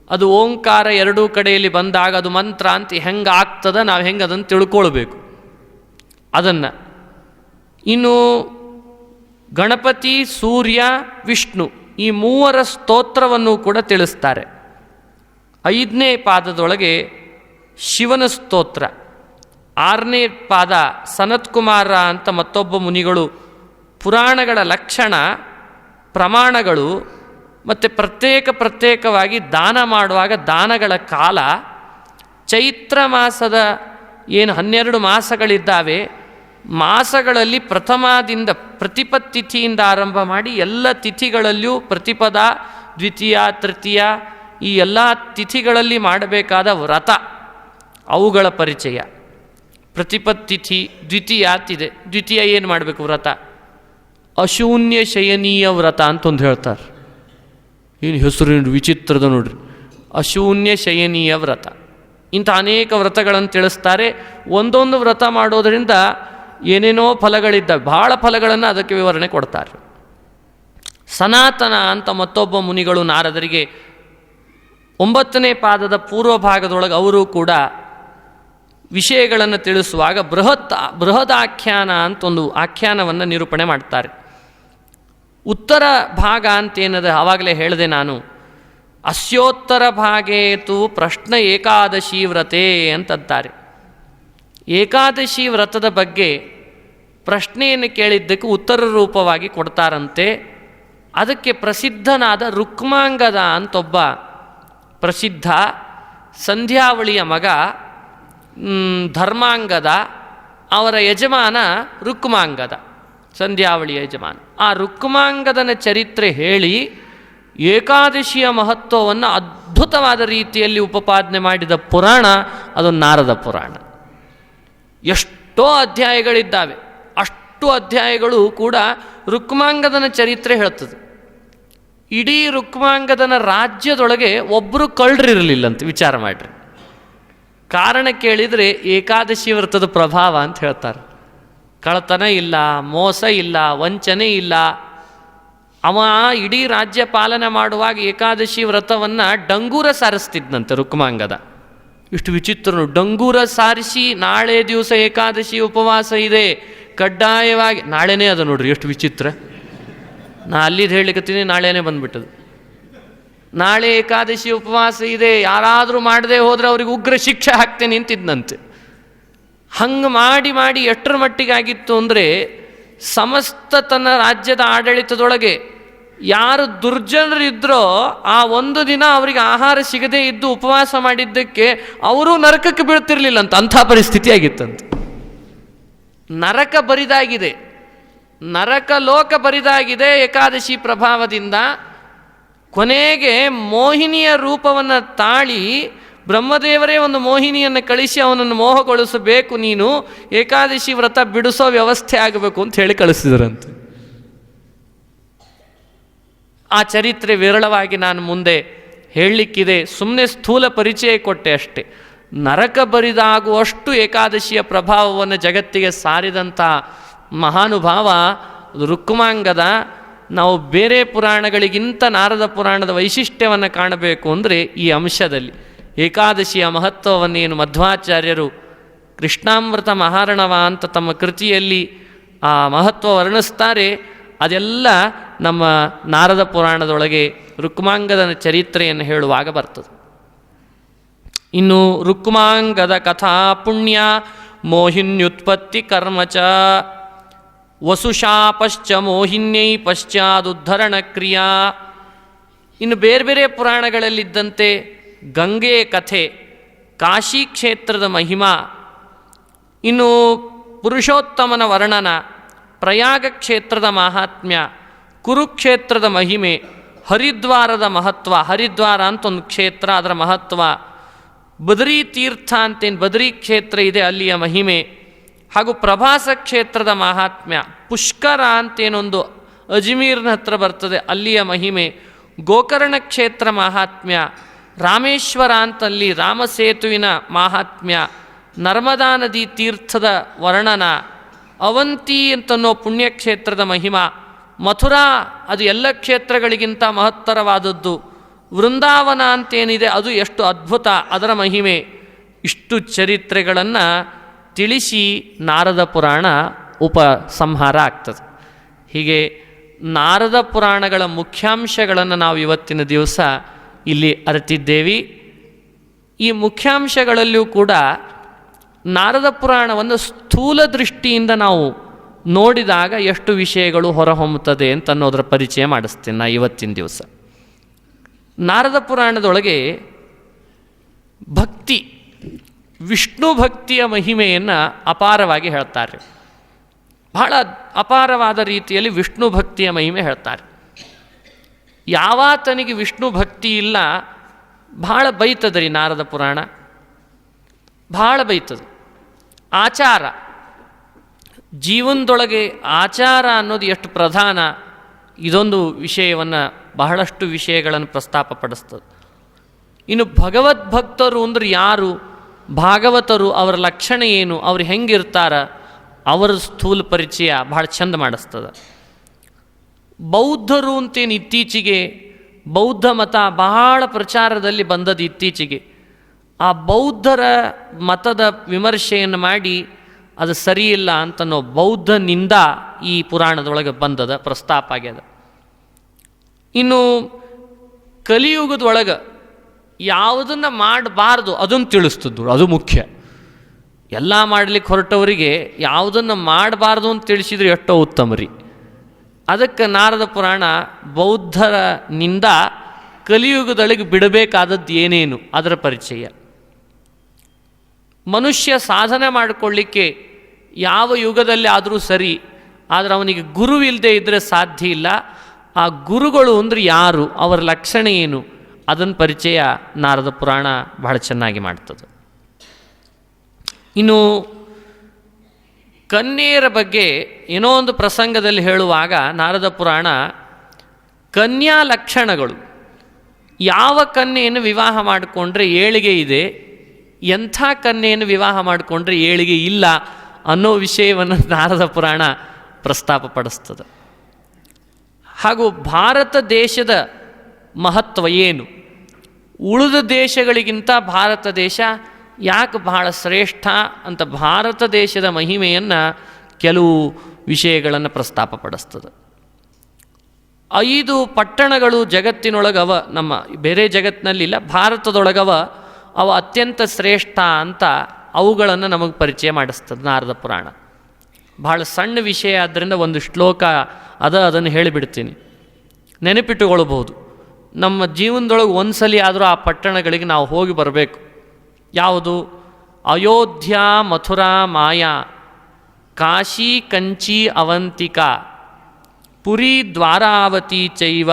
S2: ಅದು ಓಂಕಾರ ಎರಡೂ ಕಡೆಯಲ್ಲಿ ಬಂದಾಗ ಅದು ಮಂತ್ರ ಅಂತ ಹೆಂಗೆ ಆಗ್ತದೆ, ನಾವು ಹೆಂಗೆ ಅದನ್ನು ತಿಳ್ಕೊಳ್ಬೇಕು ಅದನ್ನು. ಇನ್ನು ಗಣಪತಿ, ಸೂರ್ಯ, ವಿಷ್ಣು ಈ ಮೂವರ ಸ್ತೋತ್ರವನ್ನು ಕೂಡ ತಿಳಿಸ್ತಾರೆ. ಐದನೇ ಪಾದದೊಳಗೆ ಶಿವನ ಸ್ತೋತ್ರ. ಆರನೇ ಪಾದ ಸನತ್ಕುಮಾರ ಅಂತ ಮತ್ತೊಬ್ಬ ಮುನಿಗಳು ಪುರಾಣಗಳ ಲಕ್ಷಣ, ಪ್ರಮಾಣಗಳು ಮತ್ತು ಪ್ರತ್ಯೇಕವಾಗಿ ದಾನ ಮಾಡುವಾಗ ದಾನಗಳ ಕಾಲ, ಚೈತ್ರ ಮಾಸದ ಏನು 12 ಮಾಸಗಳಿದ್ದಾವೆ, ಮಾಸಗಳಲ್ಲಿ ಪ್ರಥಮದಿಂದ ಪ್ರತಿಪತ್ ತಿಥಿಯಿಂದ ಆರಂಭ ಮಾಡಿ ಎಲ್ಲ ತಿಥಿಗಳಲ್ಲಿಯೂ ಪ್ರತಿಪದ, ದ್ವಿತೀಯ, ತೃತೀಯ ಈ ಎಲ್ಲ ತಿಥಿಗಳಲ್ಲಿ ಮಾಡಬೇಕಾದ ವ್ರತ ಅವುಗಳ ಪರಿಚಯ. ಪ್ರತಿಪತ್ ತಿಥಿ, ದ್ವಿತೀಯ ಅಂತಿದೆ. ದ್ವಿತೀಯ ಏನು ಮಾಡಬೇಕು ವ್ರತ? ಅಶೂನ್ಯ ಶಯನೀಯ ವ್ರತ ಅಂತ ಒಂದು ಹೇಳ್ತಾರೆ. ಏನು ಹೆಸರು ವಿಚಿತ್ರದ ನೋಡ್ರಿ, ಅಶೂನ್ಯ ಶಯನೀಯ ವ್ರತ. ಇಂಥ ಅನೇಕ ವ್ರತಗಳನ್ನು ತಿಳಿಸ್ತಾರೆ. ಒಂದೊಂದು ವ್ರತ ಮಾಡೋದರಿಂದ ಏನೇನೋ ಫಲಗಳಿದ್ದಾವೆ, ಭಾಳ ಫಲಗಳನ್ನು ಅದಕ್ಕೆ ವಿವರಣೆ ಕೊಡ್ತಾರೆ. ಸನಾತನ ಅಂತ ಮತ್ತೊಬ್ಬ ಮುನಿಗಳು ನಾರದರಿಗೆ 9ನೇ ಪಾದದ ಪೂರ್ವ ಭಾಗದೊಳಗೆ ಅವರು ಕೂಡ ವಿಷಯಗಳನ್ನು ತಿಳಿಸುವಾಗ ಬೃಹದಾಖ್ಯಾನ ಅಂತ ಒಂದು ಆಖ್ಯಾನವನ್ನು ನಿರೂಪಣೆ ಮಾಡ್ತಾರೆ. ಉತ್ತರ ಭಾಗ ಅಂತೇನದ ಆವಾಗಲೇ ಹೇಳಿದೆ ನಾನು, ಅಸ್ಯೋತ್ತರ ಭಾಗೇತು ಪ್ರಶ್ನ ಏಕಾದಶಿ ವ್ರತೆ ಅಂತಂತಾರೆ. ಏಕಾದಶಿ ವ್ರತದ ಬಗ್ಗೆ ಪ್ರಶ್ನೆಯನ್ನು ಕೇಳಿದ್ದಕ್ಕೆ ಉತ್ತರ ರೂಪವಾಗಿ ಕೊಡ್ತಾರಂತೆ. ಅದಕ್ಕೆ ಪ್ರಸಿದ್ಧನಾದ ರುಕ್ಮಾಂಗದ ಅಂತೊಬ್ಬ ಪ್ರಸಿದ್ಧ ಸಂಧ್ಯಾವಳಿಯ ಮಗ ಧರ್ಮಾಂಗದ, ಅವರ ಯಜಮಾನ ರುಕ್ಮಾಂಗದ, ಸಂಧ್ಯಾವಳಿಯ ಯಜಮಾನ. ಆ ರುಕ್ಮಾಂಗದನ ಚರಿತ್ರೆ ಹೇಳಿ ಏಕಾದಶಿಯ ಮಹತ್ವವನ್ನು ಅದ್ಭುತವಾದ ರೀತಿಯಲ್ಲಿ ಉಪಪಾದನೆ ಮಾಡಿದ ಪುರಾಣ ಅದು ನಾರದ ಪುರಾಣ. ಎಷ್ಟೋ ಅಧ್ಯಾಯಗಳಿದ್ದಾವೆ, ಅಷ್ಟು ಅಧ್ಯಾಯಗಳು ಕೂಡ ರುಕ್ಮಾಂಗದನ ಚರಿತ್ರೆ ಹೇಳ್ತದೆ. ಇಡೀ ರುಕ್ಮಾಂಗದನ ರಾಜ್ಯದೊಳಗೆ ಒಬ್ಬರು ಕಳ್ಳರಿರಲಿಲ್ಲಂತ ವಿಚಾರ ಮಾಡಿರಿ. ಕಾರಣ ಕೇಳಿದರೆ ಏಕಾದಶಿ ವ್ರತದ ಪ್ರಭಾವ ಅಂತ ಹೇಳ್ತಾರೆ. ಕಳ್ಳತನ ಇಲ್ಲ, ಮೋಸ ಇಲ್ಲ, ವಂಚನೆ ಇಲ್ಲ. ಅವ ಇಡೀ ರಾಜ್ಯ ಪಾಲನೆ ಮಾಡುವಾಗ ಏಕಾದಶಿ ವ್ರತವನ್ನು ಡಂಗೂರ ಸಾರಿಸ್ತಿದ್ನಂತೆ ರುಕ್ಮಾಂಗದ. ಇಷ್ಟು ವಿಚಿತ್ರನು. ಡಂಗೂರ ಸಾರಿಸಿ ನಾಳೆ ದಿವಸ ಏಕಾದಶಿ ಉಪವಾಸ ಇದೆ ಕಡ್ಡಾಯವಾಗಿ, ನಾಳೆನೇ ಅದ ನೋಡ್ರಿ ಎಷ್ಟು ವಿಚಿತ್ರ. ನಾ ಅಲ್ಲಿದ್ದು ಹೇಳಿಕತ್ತೀನಿ, ನಾಳೆನೇ ಬಂದ್ಬಿಟ್ಟದು. ನಾಳೆ ಏಕಾದಶಿ ಉಪವಾಸ ಇದೆ, ಯಾರಾದರೂ ಮಾಡದೆ ಹೋದರೆ ಅವ್ರಿಗೆ ಉಗ್ರ ಶಿಕ್ಷೆ ಹಾಕ್ತೇನೆ ನಿಂತಿದ್ದಂತೆ. ಹಂಗೆ ಮಾಡಿ ಮಾಡಿ ಎಷ್ಟರ ಮಟ್ಟಿಗಾಗಿತ್ತು ಅಂದರೆ, ಸಮಸ್ತ ತನ್ನ ರಾಜ್ಯದ ಆಡಳಿತದೊಳಗೆ ಯಾರು ದುರ್ಜನರಿದ್ದರೋ ಆ ಒಂದು ದಿನ ಅವರಿಗೆ ಆಹಾರ ಸಿಗದೇ ಇದ್ದು ಉಪವಾಸ ಮಾಡಿದ್ದಕ್ಕೆ ಅವರು ನರಕಕ್ಕೆ ಬೀಳ್ತಿರ್ಲಿಲ್ಲಂತ. ಅಂಥ ಪರಿಸ್ಥಿತಿ ಆಗಿತ್ತಂತೆ. ನರಕ ಬರಿದಾಗಿದೆ, ನರಕ ಲೋಕ ಬರಿದಾಗಿದೆ ಏಕಾದಶಿ ಪ್ರಭಾವದಿಂದ. ಕೊನೆಗೆ ಮೋಹಿನಿಯ ರೂಪವನ್ನು ತಾಳಿ ಬ್ರಹ್ಮದೇವರೇ ಒಂದು ಮೋಹಿನಿಯನ್ನು ಕಳಿಸಿ ಅವನನ್ನು ಮೋಹಗೊಳಿಸಬೇಕು, ನೀನು ಏಕಾದಶಿ ವ್ರತ ಬಿಡಿಸೋ ವ್ಯವಸ್ಥೆ ಆಗಬೇಕು ಅಂತ ಹೇಳಿ ಕಳಿಸಿದ್ರಂತೆ. ಆ ಚರಿತ್ರೆ ವಿರಳವಾಗಿ ನಾನು ಮುಂದೆ ಹೇಳಲಿಕ್ಕಿದೆ, ಸುಮ್ಮನೆ ಸ್ಥೂಲ ಪರಿಚಯ ಕೊಟ್ಟೆ ಅಷ್ಟೆ. ನರಕ ಬರಿದಾಗುವಷ್ಟು ಏಕಾದಶಿಯ ಪ್ರಭಾವವನ್ನು ಜಗತ್ತಿಗೆ ಸಾರಿದಂಥ ಮಹಾನುಭಾವ ರುಕ್ಮಾಂಗದ. ನಾವು ಬೇರೆ ಪುರಾಣಗಳಿಗಿಂತ ನಾರದ ಪುರಾಣದ ವೈಶಿಷ್ಟ್ಯವನ್ನು ಕಾಣಬೇಕು ಅಂದರೆ ಈ ಅಂಶದಲ್ಲಿ ಏಕಾದಶಿಯ ಮಹತ್ವವನ್ನೇನು ಮಧ್ವಾಚಾರ್ಯರು ಕೃಷ್ಣಾಮೃತ ಮಹಾರಣವ ಅಂತ ತಮ್ಮ ಕೃತಿಯಲ್ಲಿ ಆ ಮಹತ್ವ ವರ್ಣಿಸ್ತಾರೆ, ಅದೆಲ್ಲ ನಮ್ಮ ನಾರದ ಪುರಾಣದೊಳಗೆ ರುಕ್ಮಾಂಗದನ ಚರಿತ್ರೆಯನ್ನು ಹೇಳುವಾಗ ಬರ್ತದೆ. ಇನ್ನು ರುಕ್ಮಾಂಗದ ಕಥಾ ಪುಣ್ಯ ಮೋಹಿನ್ಯುತ್ಪತ್ತಿ ಕರ್ಮಚ ವಸುಶಾಪಶ್ಚ ಮೋಹಿನ್ಯೈ ಪಶ್ಚಾದುದ್ಧರಣ ಕ್ರಿಯಾ. ಇನ್ನು ಬೇರೆ ಬೇರೆ ಪುರಾಣಗಳಲ್ಲಿದ್ದಂತೆ ಗಂಗೆ ಕಥೆ, ಕಾಶಿ ಕ್ಷೇತ್ರದ ಮಹಿಮಾ, ಇನ್ನು ಪುರುಷೋತ್ತಮನ ವರ್ಣನ, ಪ್ರಯಾಗ ಕ್ಷೇತ್ರದ ಮಾಹಾತ್ಮ್ಯ, ಕುರುಕ್ಷೇತ್ರದ ಮಹಿಮೆ, ಹರಿದ್ವಾರದ ಮಹತ್ವ, ಹರಿದ್ವಾರ ಅಂತ ಒಂದು ಕ್ಷೇತ್ರ ಅದರ ಮಹತ್ವ, ಬದರಿ ತೀರ್ಥ ಅಂತೇನು ಬದರಿ ಕ್ಷೇತ್ರ ಇದೆ ಅಲ್ಲಿಯ ಮಹಿಮೆ, ಹಾಗೂ ಪ್ರಭಾಸ ಕ್ಷೇತ್ರದ ಮಾಹಾತ್ಮ್ಯ, ಪುಷ್ಕರ ಅಂತೇನೊಂದು ಅಜ್ಮೀರ್ನ ಹತ್ರ ಬರ್ತದೆ ಅಲ್ಲಿಯ ಮಹಿಮೆ, ಗೋಕರ್ಣ ಕ್ಷೇತ್ರ ಮಾಹಾತ್ಮ್ಯ, ರಾಮೇಶ್ವರ ಅಂತಲ್ಲಿ ರಾಮಸೇತುವಿನ ಮಾಹಾತ್ಮ್ಯ, ನರ್ಮದಾ ನದಿ ತೀರ್ಥದ ವರ್ಣನ, ಅವಂತಿ ಅಂತನ್ನೋ ಪುಣ್ಯಕ್ಷೇತ್ರದ ಮಹಿಮಾ, ಮಥುರಾ ಅದು ಎಲ್ಲ ಕ್ಷೇತ್ರಗಳಿಗಿಂತ ಮಹತ್ತರವಾದದ್ದು, ವೃಂದಾವನ ಅಂತೇನಿದೆ ಅದು ಎಷ್ಟು ಅದ್ಭುತ ಅದರ ಮಹಿಮೆ. ಇಷ್ಟು ಚರಿತ್ರೆಗಳನ್ನು ತಿಳಿಸಿ ನಾರದ ಪುರಾಣ ಉಪಸಂಹಾರ ಆಗ್ತದೆ. ಹೀಗೆ ನಾರದ ಪುರಾಣಗಳ ಮುಖ್ಯಾಂಶಗಳನ್ನು ನಾವು ಇವತ್ತಿನ ದಿವಸ ಇಲ್ಲಿ ಅರಿತಿದ್ದೇವೆ. ಈ ಮುಖ್ಯಾಂಶಗಳಲ್ಲಿಯೂ ಕೂಡ ನಾರದ ಪುರಾಣವನ್ನು ಸ್ಥೂಲ ದೃಷ್ಟಿಯಿಂದ ನಾವು ನೋಡಿದಾಗ ಎಷ್ಟು ವಿಷಯಗಳು ಹೊರಹೊಮ್ಮುತ್ತದೆ ಅಂತ ಅನ್ನೋದರ ಪರಿಚಯ ಮಾಡಿಸ್ತೇನೆ ನಾ ಇವತ್ತಿನ ದಿವಸ. ನಾರದ ಪುರಾಣದೊಳಗೆ ಭಕ್ತಿ, ವಿಷ್ಣು ಭಕ್ತಿಯ ಮಹಿಮೆಯನ್ನು ಅಪಾರವಾಗಿ ಹೇಳ್ತಾರೆ. ಬಹಳ ಅಪಾರವಾದ ರೀತಿಯಲ್ಲಿ ವಿಷ್ಣು ಭಕ್ತಿಯ ಮಹಿಮೆ ಹೇಳ್ತಾರೆ. ಯಾವಾತನಿಗೆ ವಿಷ್ಣು ಭಕ್ತಿ ಇಲ್ಲ ಭಾಳ ಬೈತದ್ರಿ ನಾರದ ಪುರಾಣ, ಭಾಳ ಬೈತದೆ. ಆಚಾರ, ಜೀವನದೊಳಗೆ ಆಚಾರ ಅನ್ನೋದು ಎಷ್ಟು ಪ್ರಧಾನ, ಇದೊಂದು ವಿಷಯವನ್ನು ಬಹಳಷ್ಟು ವಿಷಯಗಳನ್ನು ಪ್ರಸ್ತಾಪಪಡಿಸ್ತದೆ. ಇನ್ನು ಭಗವದ್ಭಕ್ತರು ಅಂದ್ರೆ ಯಾರು, ಭಾಗವತರು ಅವರ ಲಕ್ಷಣ ಏನು, ಅವ್ರು ಹೆಂಗಿರ್ತಾರ, ಅವರ ಸ್ಥೂಲ ಪರಿಚಯ ಭಾಳ ಚಂದ ಮಾಡಿಸ್ತದೆ. ಬೌದ್ಧರು ಅಂತೇನು ಇತ್ತೀಚೆಗೆ ಬೌದ್ಧ ಮತ ಬಹಳ ಪ್ರಚಾರದಲ್ಲಿ ಬಂದದ್ದು ಇತ್ತೀಚೆಗೆ, ಆ ಬೌದ್ಧರ ಮತದ ವಿಮರ್ಶೆಯನ್ನು ಮಾಡಿ ಅದು ಸರಿಯಿಲ್ಲ ಅಂತನೋ ಬೌದ್ಧನಿಂದ ಈ ಪುರಾಣದೊಳಗೆ ಬಂದದ ಪ್ರಸ್ತಾಪ ಆಗ್ಯದ. ಇನ್ನು ಕಲಿಯುಗದೊಳಗೆ ಯಾವುದನ್ನು ಮಾಡಬಾರ್ದು ಅದನ್ನು ತಿಳಿಸ್ತದ್ದು, ಅದು ಮುಖ್ಯ. ಎಲ್ಲ ಮಾಡಲಿಕ್ಕೆ ಹೊರಟವರಿಗೆ ಯಾವುದನ್ನು ಮಾಡಬಾರ್ದು ಅಂತ ತಿಳಿಸಿದ್ರೆ ಎಷ್ಟೋ ಉತ್ತಮ ರೀ. ಅದಕ್ಕೆ ನಾರದ ಪುರಾಣ ಬೌದ್ಧನಿಂದ ಕಲಿಯುಗದೊಳಗೆ ಬಿಡಬೇಕಾದದ್ದು ಏನೇನು ಅದರ ಪರಿಚಯ. ಮನುಷ್ಯ ಸಾಧನೆ ಮಾಡಿಕೊಳ್ಳಿಕ್ಕೆ ಯಾವ ಯುಗದಲ್ಲಿ ಆದರೂ ಸರಿ, ಆದರೆ ಅವನಿಗೆ ಗುರುವಿಲ್ಲದೆ ಇದ್ದರೆ ಸಾಧ್ಯ ಇಲ್ಲ. ಆ ಗುರುಗಳು ಅಂದರೆ ಯಾರು, ಅವರ ಲಕ್ಷಣ ಏನು, ಅದನ್ನು ಪರಿಚಯ ನಾರದ ಪುರಾಣ ಬಹಳ ಚೆನ್ನಾಗಿ ಮಾಡ್ತದೆ. ಇನ್ನು ಕನ್ಯೆಯರ ಬಗ್ಗೆ ಏನೋ ಒಂದು ಪ್ರಸಂಗದಲ್ಲಿ ಹೇಳುವಾಗ ನಾರದ ಪುರಾಣ ಕನ್ಯಾ ಲಕ್ಷಣಗಳು, ಯಾವ ಕನ್ಯೆಯನ್ನು ವಿವಾಹ ಮಾಡಿಕೊಂಡ್ರೆ ಏಳಿಗೆ ಇದೆ, ಎಂಥ ಕನ್ಯೆಯನ್ನು ವಿವಾಹ ಮಾಡಿಕೊಂಡ್ರೆ ಏಳಿಗೆ ಇಲ್ಲ ಅನ್ನೋ ವಿಷಯವನ್ನು ನಾರದ ಪುರಾಣ ಪ್ರಸ್ತಾಪಪಡಿಸ್ತದೆ. ಹಾಗೂ ಭಾರತ ದೇಶದ ಮಹತ್ವ ಏನು, ಉಳಿದ ದೇಶಗಳಿಗಿಂತ ಭಾರತ ದೇಶ ಯಾಕೆ ಬಹಳ ಶ್ರೇಷ್ಠ ಅಂತ ಭಾರತ ದೇಶದ ಮಹಿಮೆಯನ್ನು ಕೆಲವು ವಿಷಯಗಳನ್ನು ಪ್ರಸ್ತಾಪಪಡಿಸ್ತದೆ. 5 ಪಟ್ಟಣಗಳು ಜಗತ್ತಿನೊಳಗವ, ನಮ್ಮ ಬೇರೆ ಜಗತ್ತಿನಲ್ಲಿಲ್ಲ, ಭಾರತದೊಳಗವ, ಅವ ಅತ್ಯಂತ ಶ್ರೇಷ್ಠ ಅಂತ ಅವುಗಳನ್ನು ನಮಗೆ ಪರಿಚಯ ಮಾಡಿಸ್ತದೆ ನಾರದ ಪುರಾಣ. ಭಾಳ ಸಣ್ಣ ವಿಷಯ ಆದ್ದರಿಂದ ಒಂದು ಶ್ಲೋಕ ಅದನ್ನು ಹೇಳಿಬಿಡ್ತೀನಿ, ನೆನಪಿಟ್ಟುಕೊಳ್ಬೋದು. ನಮ್ಮ ಜೀವನದೊಳಗೆ ಒಂದು ಸಲ ಆದರೂ ಆ ಪಟ್ಟಣಗಳಿಗೆ ನಾವು ಹೋಗಿ ಬರಬೇಕು. ಯಾವುದು? ಅಯೋಧ್ಯ, ಮಥುರಾ, ಮಾಯಾ, ಕಾಶಿ, ಕಂಚಿ, ಅವಂತಿಕಾ, ಪುರಿ, ದ್ವಾರಾವತಿ ಚೈವ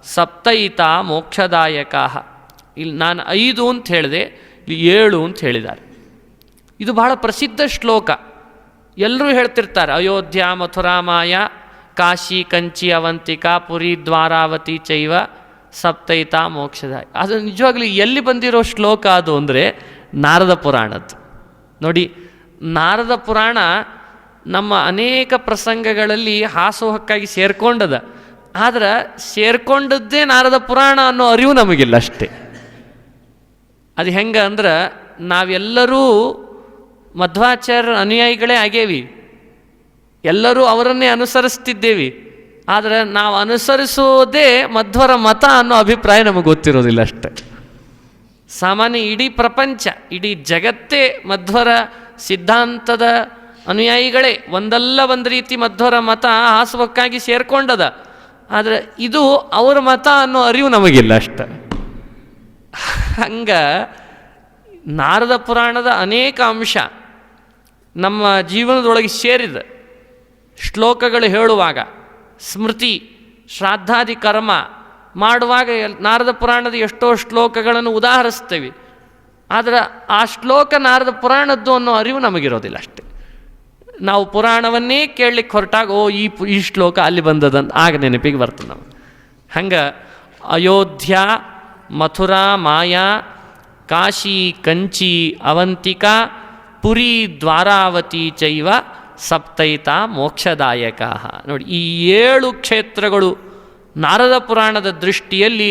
S2: ಸಪ್ತೈತ ಮೋಕ್ಷದಾಯಕ. ಇಲ್ಲಿ ನಾನು 5 ಅಂತ ಹೇಳಿದೆ, ಇಲ್ಲಿ 7 ಅಂತ ಹೇಳಿದ್ದಾರೆ. ಇದು ಬಹಳ ಪ್ರಸಿದ್ಧ ಶ್ಲೋಕ, ಎಲ್ಲರೂ ಹೇಳ್ತಿರ್ತಾರೆ. ಅಯೋಧ್ಯ, ಮಥುರಾ, ಮಾಯಾ, ಕಾಶಿ, ಕಂಚಿ, ಅವಂತಿಕಾ, ಪುರಿ, ದ್ವಾರಾವತಿ ಚೈವ ಸಪ್ತೈತ ಮೋಕ್ಷದಾಯ. ಅದು ನಿಜವಾಗ್ಲೂ ಎಲ್ಲಿ ಬಂದಿರೋ ಶ್ಲೋಕ ಅದು ಅಂದರೆ ನಾರದ ಪುರಾಣದ್ದು. ನೋಡಿ, ನಾರದ ಪುರಾಣ ನಮ್ಮ ಅನೇಕ ಪ್ರಸಂಗಗಳಲ್ಲಿ ಹಾಸೋಹಕ್ಕಾಗಿ ಸೇರ್ಕೊಂಡದ, ಆದ್ರೆ ಸೇರ್ಕೊಂಡದ್ದೇ ನಾರದ ಪುರಾಣ ಅನ್ನೋ ಅರಿವು ನಮಗಿಲ್ಲ ಅಷ್ಟೇ. ಅದು ಹೆಂಗೆ ಅಂದ್ರೆ, ನಾವೆಲ್ಲರೂ ಮಧ್ವಾಚಾರ್ಯರ ಅನುಯಾಯಿಗಳೇ ಆಗೇವಿ, ಎಲ್ಲರೂ ಅವರನ್ನೇ ಅನುಸರಿಸ್ತಿದ್ದೇವೆ. ಆದರೆ ನಾವು ಅನುಸರಿಸೋದೇ ಮಧ್ವರ ಮತ ಅನ್ನೋ ಅಭಿಪ್ರಾಯ ನಮಗೆ ಗೊತ್ತಿರೋದಿಲ್ಲ ಅಷ್ಟೆ. ಸಾಮಾನ್ಯ ಇಡೀ ಪ್ರಪಂಚ, ಇಡೀ ಜಗತ್ತೇ ಮಧ್ವರ ಸಿದ್ಧಾಂತದ ಅನುಯಾಯಿಗಳೇ, ಒಂದಲ್ಲ ಒಂದು ರೀತಿ ಮಧ್ವರ ಮತ ಹಾಸುವಕ್ಕಾಗಿ ಸೇರ್ಕೊಂಡದ. ಆದರೆ ಇದು ಅವರ ಮತ ಅನ್ನೋ ಅರಿವು ನಮಗಿಲ್ಲ ಅಷ್ಟೆ. ಹಂಗೆ ನಾರದ ಪುರಾಣದ ಅನೇಕ ಅಂಶ ನಮ್ಮ ಜೀವನದೊಳಗೆ ಸೇರಿದ. ಶ್ಲೋಕಗಳು ಹೇಳುವಾಗ, ಸ್ಮೃತಿ, ಶ್ರಾದ್ದಾದಿ ಕರ್ಮ ಮಾಡುವಾಗ ನಾರದ ಪುರಾಣದ ಎಷ್ಟೋ ಶ್ಲೋಕಗಳನ್ನು ಉದಾಹರಿಸ್ತೇವೆ. ಆದರೆ ಆ ಶ್ಲೋಕ ನಾರದ ಪುರಾಣದ್ದು ಅನ್ನೋ ಅರಿವು ನಮಗಿರೋದಿಲ್ಲ ಅಷ್ಟೆ. ನಾವು ಪುರಾಣವನ್ನೇ ಕೇಳಲಿಕ್ಕೆ ಹೊರಟಾಗ ಈ ಶ್ಲೋಕ ಅಲ್ಲಿ ಬಂದದಂತ ಆಗ ನೆನಪಿಗೆ ಬರ್ತದೆ ನಮಗೆ. ಹಂಗೆ ಅಯೋಧ್ಯ, ಮಥುರಾ, ಮಾಯಾ, ಕಾಶಿ, ಕಂಚಿ, ಅವಂತಿಕಾ, ಪುರಿ, ದ್ವಾರಾವತಿ ಚೈವ ಸಪ್ತೈತ ಮೋಕ್ಷದಾಯಕ. ನೋಡಿ, ಈ 7 ಕ್ಷೇತ್ರಗಳು ನಾರದ ಪುರಾಣದ ದೃಷ್ಟಿಯಲ್ಲಿ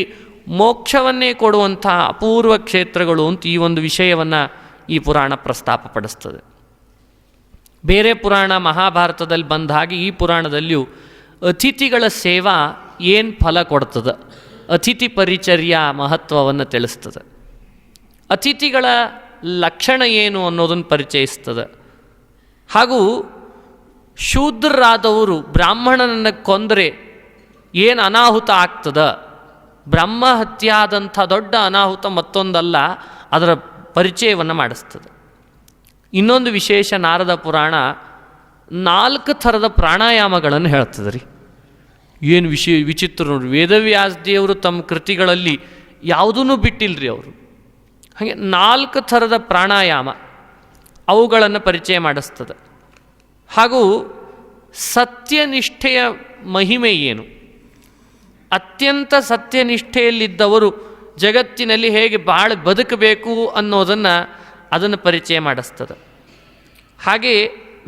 S2: ಮೋಕ್ಷವನ್ನೇ ಕೊಡುವಂತಹ ಅಪೂರ್ವ ಕ್ಷೇತ್ರಗಳು ಅಂತ ಈ ಒಂದು ವಿಷಯವನ್ನು ಈ ಪುರಾಣ ಪ್ರಸ್ತಾಪಪಡಿಸ್ತದೆ. ಬೇರೆ ಪುರಾಣ ಮಹಾಭಾರತದಲ್ಲಿ ಬಂದ ಹಾಗೆ ಈ ಪುರಾಣದಲ್ಲಿಯೂ ಅತಿಥಿಗಳ ಸೇವಾ ಏನು ಫಲ ಕೊಡ್ತದೆ, ಅತಿಥಿ ಪರಿಚರ್ಯ ಮಹತ್ವವನ್ನು ತಿಳಿಸ್ತದೆ. ಅತಿಥಿಗಳ ಲಕ್ಷಣ ಏನು ಅನ್ನೋದನ್ನು ಪರಿಚಯಿಸ್ತದೆ. ಹಾಗೂ ಶೂದ್ರರಾದವರು ಬ್ರಾಹ್ಮಣನನ್ನು ಕೊಂದರೆ ಏನು ಅನಾಹುತ ಆಗ್ತದೆ, ಬ್ರಹ್ಮ ಹತ್ಯಾದಂಥ ದೊಡ್ಡ ಅನಾಹುತ ಮತ್ತೊಂದಲ್ಲ, ಅದರ ಪರಿಚಯವನ್ನು ಮಾಡಿಸ್ತದೆ. ಇನ್ನೊಂದು ವಿಶೇಷ, ನಾರದ ಪುರಾಣ 4 ಥರದ ಪ್ರಾಣಾಯಾಮಗಳನ್ನು ಹೇಳ್ತದೆ ರೀ. ಏನು ವಿಚಿತ್ರ ನೋಡ್ರಿ, ವೇದವ್ಯಾಸ ದೇವರು ತಮ್ಮ ಕೃತಿಗಳಲ್ಲಿ ಯಾವುದೂ ಬಿಟ್ಟಿಲ್ಲರಿ ಅವರು. ಹಾಗೆ 4 ಥರದ ಪ್ರಾಣಾಯಾಮ ಅವುಗಳನ್ನು ಪರಿಚಯ ಮಾಡಿಸ್ತದೆ. ಹಾಗೂ ಸತ್ಯನಿಷ್ಠೆಯ ಮಹಿಮೆ ಏನು, ಅತ್ಯಂತ ಸತ್ಯನಿಷ್ಠೆಯಲ್ಲಿದ್ದವರು ಜಗತ್ತಿನಲ್ಲಿ ಹೇಗೆ ಬದುಕಬೇಕು ಅದನ್ನು ಪರಿಚಯ ಮಾಡಿಸ್ತದೆ. ಹಾಗೆ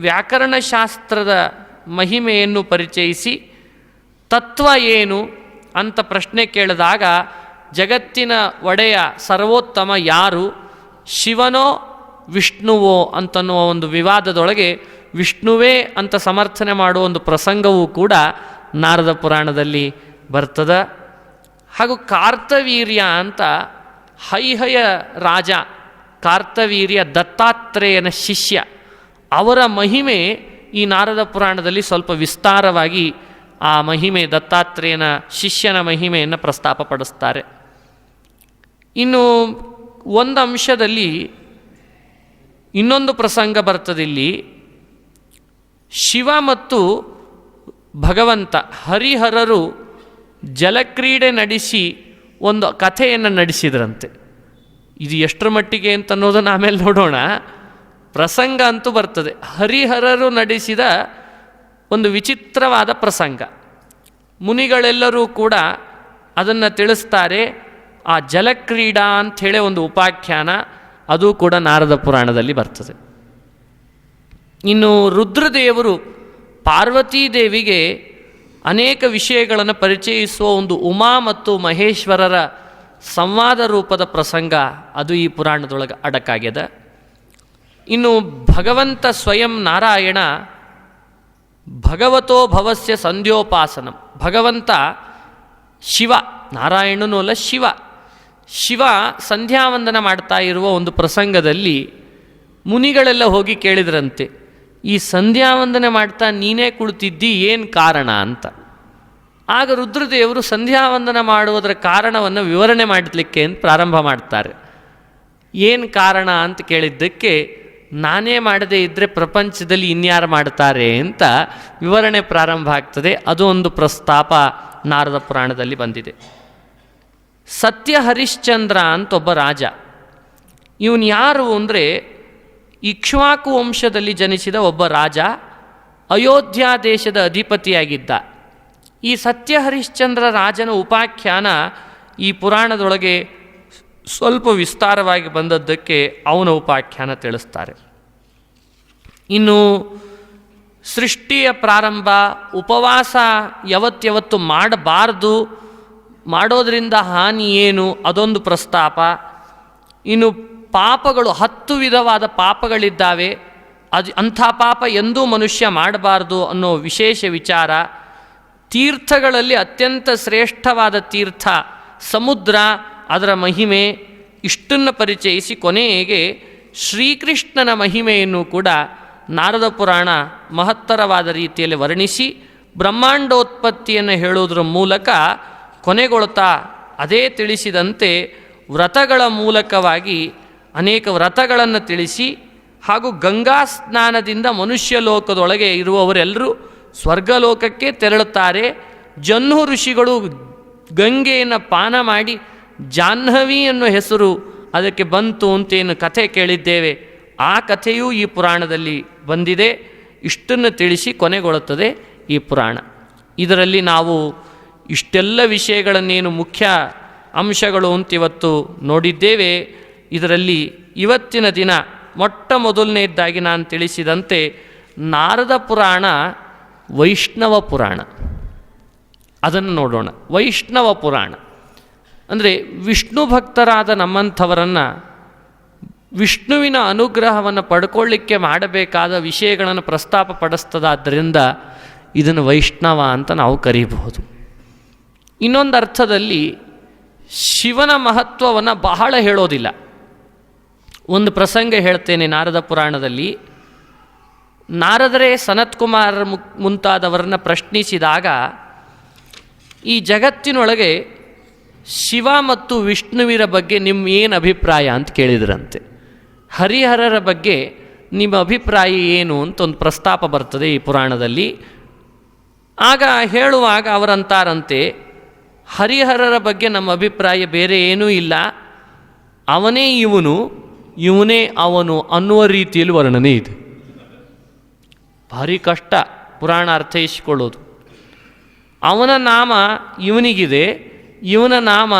S2: ವ್ಯಾಕರಣಶಾಸ್ತ್ರದ ಮಹಿಮೆಯನ್ನು ಪರಿಚಯಿಸಿ ತತ್ವ ಏನು ಅಂತ ಪ್ರಶ್ನೆ ಕೇಳಿದಾಗ ಜಗತ್ತಿನ ಒಡೆಯ ಸರ್ವೋತ್ತಮ ಯಾರು, ಶಿವನೋ ವಿಷ್ಣುವೋ ಅಂತನ್ನುವ ಒಂದು ವಿವಾದದೊಳಗೆ ವಿಷ್ಣುವೇ ಅಂತ ಸಮರ್ಥನೆ ಮಾಡುವ ಒಂದು ಪ್ರಸಂಗವೂ ಕೂಡ ನಾರದ ಪುರಾಣದಲ್ಲಿ ಬರ್ತದೆ. ಹಾಗೂ ಕಾರ್ತವೀರ್ಯ ಅಂತ ಹೈಹಯ ರಾಜ ಕಾರ್ತವೀರ್ಯ ದತ್ತಾತ್ರೇಯನ ಶಿಷ್ಯ, ಅವರ ಮಹಿಮೆ ಈ ನಾರದ ಪುರಾಣದಲ್ಲಿ ಸ್ವಲ್ಪ ವಿಸ್ತಾರವಾಗಿ ಆ ಮಹಿಮೆ, ದತ್ತಾತ್ರೇಯನ ಶಿಷ್ಯನ ಮಹಿಮೆಯನ್ನು ಪ್ರಸ್ತಾಪಪಡಿಸ್ತಾರೆ. ಇನ್ನು ಒಂದು ಅಂಶದಲ್ಲಿ ಇನ್ನೊಂದು ಪ್ರಸಂಗ ಬರ್ತದಿಲ್ಲಿ. ಶಿವ ಮತ್ತು ಭಗವಂತ ಹರಿಹರರು ಜಲಕ್ರೀಡೆ ನಡೆಸಿ ಒಂದು ಕಥೆಯನ್ನು ನಡೆಸಿದ್ರಂತೆ. ಇದು ಎಷ್ಟರ ಮಟ್ಟಿಗೆ ಅಂತ ಅನ್ನೋದನ್ನು ಆಮೇಲೆ ನೋಡೋಣ. ಪ್ರಸಂಗ ಅಂತೂ ಬರ್ತದೆ. ಹರಿಹರರು ನಡೆಸಿದ ಒಂದು ವಿಚಿತ್ರವಾದ ಪ್ರಸಂಗ. ಮುನಿಗಳೆಲ್ಲರೂ ಕೂಡ ಅದನ್ನು ತಿಳಿಸ್ತಾರೆ. ಆ ಜಲಕ್ರೀಡಾ ಅಂಥೇಳಿ ಒಂದು ಉಪಾಖ್ಯಾನ, ಅದು ಕೂಡ ನಾರದ ಪುರಾಣದಲ್ಲಿ ಬರ್ತದೆ. ಇನ್ನು ರುದ್ರದೇವರು ಪಾರ್ವತೀದೇವಿಗೆ ಅನೇಕ ವಿಷಯಗಳನ್ನು ಪರಿಚಯಿಸುವ ಒಂದು ಉಮಾ ಮತ್ತು ಮಹೇಶ್ವರರ ಸಂವಾದ ರೂಪದ ಪ್ರಸಂಗ ಅದು ಈ ಪುರಾಣದೊಳಗೆ ಅಡಕಾಗ್ಯದ. ಇನ್ನು ಭಗವಂತ ಸ್ವಯಂ ನಾರಾಯಣ ಭಗವತೋ ಭವಸ್ಯ ಸಂಧ್ಯೋಪಾಸನಂ, ಭಗವಂತ ಶಿವ, ನಾರಾಯಣನೂ ಅಲ್ಲ ಶಿವ, ಶಿವ ಸಂಧ್ಯಾವಂದನ ಮಾಡ್ತಾ ಇರುವ ಒಂದು ಪ್ರಸಂಗದಲ್ಲಿ ಮುನಿಗಳೆಲ್ಲ ಹೋಗಿ ಕೇಳಿದ್ರಂತೆ, ಈ ಸಂಧ್ಯಾವಂದನೆ ಮಾಡ್ತಾ ನೀನೇ ಕುಳಿತಿದ್ದಿ, ಏನು ಕಾರಣ ಅಂತ. ಆಗ ರುದ್ರದೇವರು ಸಂಧ್ಯಾವಂದನ ಮಾಡುವುದರ ಕಾರಣವನ್ನು ವಿವರಣೆ ಮಾಡಲಿಕ್ಕೆ ಅಂತ ಪ್ರಾರಂಭ ಮಾಡ್ತಾರೆ. ಏನು ಕಾರಣ ಅಂತ ಕೇಳಿದ್ದಕ್ಕೆ, ನಾನೇ ಮಾಡದೇ ಇದ್ದರೆ ಪ್ರಪಂಚದಲ್ಲಿ ಇನ್ಯಾರು ಮಾಡ್ತಾರೆ ಅಂತ ವಿವರಣೆ ಪ್ರಾರಂಭ ಆಗ್ತದೆ. ಅದು ಒಂದು ಪ್ರಸ್ತಾಪ ನಾರದ ಪುರಾಣದಲ್ಲಿ ಬಂದಿದೆ. ಸತ್ಯ ಹರಿಶ್ಚಂದ್ರ ಅಂತ ಒಬ್ಬ ರಾಜ. ಇವನು ಯಾರು ಅಂದರೆ ಇಕ್ಷ್ವಾಕು ವಂಶದಲ್ಲಿ ಜನಿಸಿದ ಒಬ್ಬ ರಾಜ, ಅಯೋಧ್ಯ ದೇಶದ ಅಧಿಪತಿಯಾಗಿದ್ದ. ಈ ಸತ್ಯ ಹರಿಶ್ಚಂದ್ರ ರಾಜನ ಉಪಾಖ್ಯಾನ ಈ ಪುರಾಣದೊಳಗೆ ಸ್ವಲ್ಪ ವಿಸ್ತಾರವಾಗಿ ಬಂದದ್ದಕ್ಕೆ ಅವನ ಉಪಾಖ್ಯಾನ ತಿಳಿಸ್ತಾರೆ. ಇನ್ನು ಸೃಷ್ಟಿಯ ಪ್ರಾರಂಭ, ಉಪವಾಸ ಯಾವತ್ತು ಮಾಡಬಾರ್ದು, ಮಾಡೋದರಿಂದ ಹಾನಿ ಏನು, ಅದೊಂದು ಪ್ರಸ್ತಾಪ. ಇನ್ನು ಪಾಪಗಳು 10 ವಿಧವಾದ ಪಾಪಗಳಿದ್ದಾವೆ, ಅಂಥ ಪಾಪ ಎಂದೂ ಮನುಷ್ಯ ಮಾಡಬಾರ್ದು ಅನ್ನೋ ವಿಶೇಷ ವಿಚಾರ. ತೀರ್ಥಗಳಲ್ಲಿ ಅತ್ಯಂತ ಶ್ರೇಷ್ಠವಾದ ತೀರ್ಥ ಸಮುದ್ರ, ಅದರ ಮಹಿಮೆ, ಇಷ್ಟನ್ನು ಪರಿಚಯಿಸಿ ಕೊನೆಗೆ ಶ್ರೀಕೃಷ್ಣನ ಮಹಿಮೆಯನ್ನು ಕೂಡ ನಾರದ ಪುರಾಣ ಮಹತ್ತರವಾದ ರೀತಿಯಲ್ಲಿ ವರ್ಣಿಸಿ ಬ್ರಹ್ಮಾಂಡೋತ್ಪತ್ತಿಯನ್ನು ಹೇಳುವುದರ ಮೂಲಕ ಕೊನೆಗೊಳ್ತಾ ಅದೇ ತಿಳಿಸಿದಂತೆ ವ್ರತಗಳ ಮೂಲಕವಾಗಿ ಅನೇಕ ವ್ರತಗಳನ್ನು ತಿಳಿಸಿ, ಹಾಗೂ ಗಂಗಾ ಸ್ನಾನದಿಂದ ಮನುಷ್ಯ ಲೋಕದೊಳಗೆ ಇರುವವರೆಲ್ಲರೂ ಸ್ವರ್ಗಲೋಕಕ್ಕೆ ತೆರಳುತ್ತಾರೆ. ಜಹ್ನು ಋಷಿಗಳು ಗಂಗೆಯನ್ನು ಪಾನ ಮಾಡಿ ಜಾಹ್ನವಿ ಅನ್ನೋ ಹೆಸರು ಅದಕ್ಕೆ ಬಂತು ಅಂತೇನು ಕಥೆ ಕೇಳಿದ್ದೇವೆ, ಆ ಕಥೆಯೂ ಈ ಪುರಾಣದಲ್ಲಿ ಬಂದಿದೆ. ಇಷ್ಟನ್ನು ತಿಳಿಸಿ ಕೊನೆಗೊಳ್ಳುತ್ತದೆ ಈ ಪುರಾಣ. ಇದರಲ್ಲಿ ನಾವು ಇಷ್ಟೆಲ್ಲ ವಿಷಯಗಳನ್ನೇನು ಮುಖ್ಯ ಅಂಶಗಳು ಅಂತಿವತ್ತು ನೋಡಿದ್ದೇವೆ. ಇದರಲ್ಲಿ ಇವತ್ತಿನ ದಿನ ಮೊಟ್ಟ ಮೊದಲನೇದಾಗಿ ನಾನು ತಿಳಿಸಿದಂತೆ ನಾರದ ಪುರಾಣ ವೈಷ್ಣವ ಪುರಾಣ, ಅದನ್ನು ನೋಡೋಣ. ವೈಷ್ಣವ ಪುರಾಣ ಅಂದರೆ ವಿಷ್ಣು ಭಕ್ತರಾದ ನಮ್ಮಂಥವರನ್ನು ವಿಷ್ಣುವಿನ ಅನುಗ್ರಹವನ್ನು ಪಡ್ಕೊಳ್ಳಿಕ್ಕೆ ಮಾಡಬೇಕಾದ ವಿಷಯಗಳನ್ನು ಪ್ರಸ್ತಾಪ ಪಡಿಸ್ತದಾದ್ದರಿಂದ ಇದನ್ನು ವೈಷ್ಣವ ಅಂತ ನಾವು ಕರೀಬಹುದು. ಇನ್ನೊಂದು ಅರ್ಥದಲ್ಲಿ ಶಿವನ ಮಹತ್ವವನ್ನು ಬಹಳ ಹೇಳೋದಿಲ್ಲ. ಒಂದು ಪ್ರಸಂಗ ಹೇಳ್ತೇನೆ. ನಾರದ ಪುರಾಣದಲ್ಲಿ ನಾರದರೇ ಸನತ್ಕುಮಾರ ಮುಂತಾದವರನ್ನು ಪ್ರಶ್ನಿಸಿದಾಗ ಈ ಜಗತ್ತಿನೊಳಗೆ ಶಿವ ಮತ್ತು ವಿಷ್ಣುವಿನ ಬಗ್ಗೆ ನಿಮ್ಮ ಏನು ಅಭಿಪ್ರಾಯ ಅಂತ ಕೇಳಿದ್ರಂತೆ. ಹರಿಹರರ ಬಗ್ಗೆ ನಿಮ್ಮ ಅಭಿಪ್ರಾಯ ಏನು ಅಂತ ಒಂದು ಪ್ರಸ್ತಾಪ ಬರ್ತದೆ ಈ ಪುರಾಣದಲ್ಲಿ. ಆಗ ಹೇಳುವಾಗ ಅವರಂತಾರಂತೆ, ಹರಿಹರರ ಬಗ್ಗೆ ನಮ್ಮ ಅಭಿಪ್ರಾಯ ಬೇರೆ ಏನೂ ಇಲ್ಲ, ಅವನೇ ಇವನು, ಇವನೇ ಅವನು ಅನ್ನುವ ರೀತಿಯಲ್ಲಿ ವರ್ಣನೆ ಇದೆ. ಭಾರಿ ಕಷ್ಟ ಪುರಾಣ ಅರ್ಥೈಸಿಕೊಳ್ಳೋದು. ಅವನ ನಾಮ ಇವನಿಗಿದೆ, ಇವನ ನಾಮ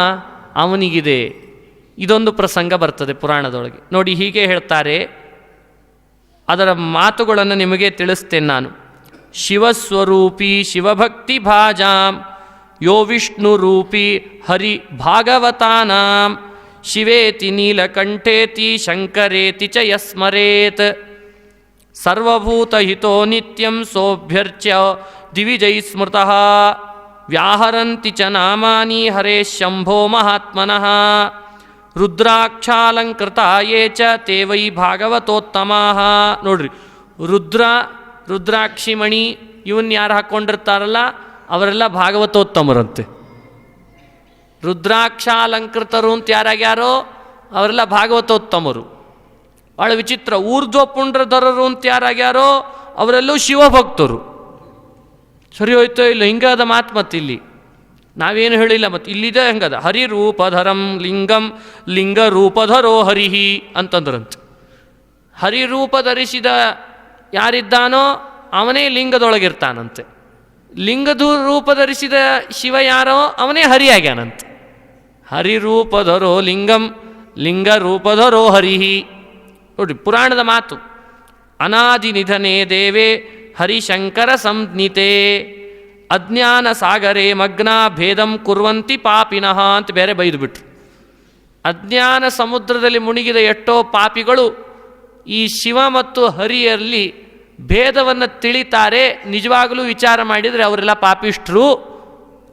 S2: ಅವನಿಗಿದೆ. ಇದೊಂದು ಪ್ರಸಂಗ ಬರ್ತದೆ ಪುರಾಣದೊಳಗೆ. ನೋಡಿ, ಹೀಗೆ ಹೇಳ್ತಾರೆ. ಅದರ ಮಾತುಗಳನ್ನು ನಿಮಗೆ ತಿಳಿಸ್ತೇನೆ ನಾನು. ಶಿವಸ್ವರೂಪಿ ಶಿವಭಕ್ತಿ ಭಾಜಾಂ ಯೋ ವಿಷ್ಣು ರೂಪಿ ಹರಿ ಭಾಗವತಾನಾಂ ಶಿವೇತಿ ನೀಲಕಂಠೇತಿ ಶಂಕರೇತಿ ಚ ಯಸ್ಮರೇತ್ ಸರ್ವಭೂತಹಿತೋ ನಿತ್ಯಂ ಸೋಭ್ಯರ್ಚ್ಯ ದಿವಿಜೈ ಸ್ಮೃತಃ ವ್ಯಾಹರಂತಿ ಚ ನಾಮಾನಿ ಹರೇ ಶಂಭೋ ಮಹಾತ್ಮನಃ ರುದ್ರಾಕ್ಷಾಲಂಕೃತಾ ಯೇ ಚ ತೇ ವೈ ಭಾಗವತೋತ್ತಮಾಃ. ನೋಡ್ರಿ, ರುದ್ರಾಕ್ಷಿಮಣಿ ಇವನ್ ಯಾರು ಹಾಕ್ಕೊಂಡಿರ್ತಾರಲ್ಲ ಅವರೆಲ್ಲ ಭಾಗವತೋತ್ತಮರಂತೆ. ರುದ್ರಾಕ್ಷಾಲಂಕೃತರು ಅಂತ ಯಾರ್ಯಾರೋ ಅವರೆಲ್ಲ ಭಾಗವತೋತ್ತಮರು. ಭಾಳ ವಿಚಿತ್ರ. ಊರ್ಧ್ವಪುಂಡ್ರಧರರು ಅಂತ ಯಾರ್ಯಾರೋ ಅವರೆಲ್ಲೂ ಶಿವಭಕ್ತರು. ಸರಿ ಹೋಯ್ತೋ ಇಲ್ಲ? ಹಿಂಗಾದ ಮಾತು ಮತ್ತಿಲ್ಲಿ ನಾವೇನು ಹೇಳಿಲ್ಲ. ಮತ್ತು ಇಲ್ಲಿದೆ ಹೆಂಗದ, ಹರಿರೂಪಧರಂ ಲಿಂಗಂ ಲಿಂಗರೂಪಧರೋ ಹರಿಹಿ ಅಂತಂದ್ರಂತೆ. ಹರಿರೂಪ ಧರಿಸಿದ ಯಾರಿದ್ದಾನೋ ಅವನೇ ಲಿಂಗದೊಳಗಿರ್ತಾನಂತೆ. ಲಿಂಗದ ರೂಪ ಧರಿಸಿದ ಶಿವ ಯಾರೋ ಅವನೇ ಹರಿಯಾಗ್ಯಾನಂತೆ. ಹರಿರೂಪಧರೋ ಲಿಂಗಂ ಲಿಂಗರೂಪಧರೋ ಹರಿಹಿ. ನೋಡ್ರಿ, ಪುರಾಣದ ಮಾತು. ಅನಾದಿ ನಿಧನೆ ದೇವೇ ಹರಿಶಂಕರ ಸಂಜ್ಞಿತೆ ಅಜ್ಞಾನ ಸಾಗರೇ ಮಗ್ನ ಭೇದಂ ಕುರ್ವಂತಿ ಪಾಪಿನಃ ಅಂತ ಬೇರೆ ಬೈದುಬಿಟ್ರು. ಅಜ್ಞಾನ ಸಮುದ್ರದಲ್ಲಿ ಮುಳುಗಿದ ಎಷ್ಟೋ ಪಾಪಿಗಳು ಈ ಶಿವ ಮತ್ತು ಹರಿಯಲ್ಲಿ ಭೇದವನ್ನು ತಿಳಿತಾರೆ. ನಿಜವಾಗಲೂ ವಿಚಾರ ಮಾಡಿದರೆ ಅವರೆಲ್ಲ ಪಾಪಿಷ್ಟ್ರು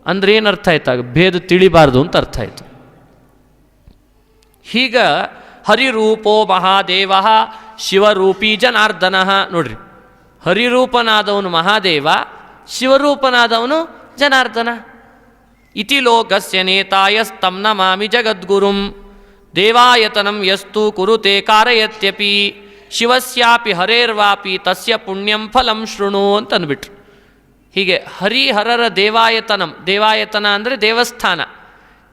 S2: ಅಂದ್ರೆ ಏನು ಅರ್ಥ ಆಯ್ತಾಗ? ಭೇದ ತಿಳಿಬಾರ್ದು ಅಂತ ಅರ್ಥ ಆಯಿತು. ಹೀಗ ಹರಿರೂಪೋ ಮಹಾದೇವ ಶಿವರೂಪಿ ಜನಾರ್ದನ. ನೋಡ್ರಿ, ಹರಿರೂಪನಾದವನು ಮಹಾದೇವ, ಶಿವರೂಪನಾದವನು ಜನಾರ್ದನ. ಇತಿ ಲೋಕಸ್ಯ ನೇತಾಯಸ್ತಂ ನಮಾಮಿ ಜಗದ್ಗುರುಂ ದೇವಾಯತನಂ ಯಸ್ತು ಕುರುತೆ ಕಾರಯತ್ಯಪಿ ಶಿವಸ್ಯಾಪಿ ಹರೇರ್ವಾಪಿ ತಸ್ಯ ಪುಣ್ಯಂ ಫಲಂ ಶೃಣು ಅಂತ ಅಂದ್ಬಿಟ್ರು. ಹೀಗೆ ಹರಿಹರರ ದೇವಾಯತನಂ, ದೇವಾಯತನ ಅಂದರೆ ದೇವಸ್ಥಾನ,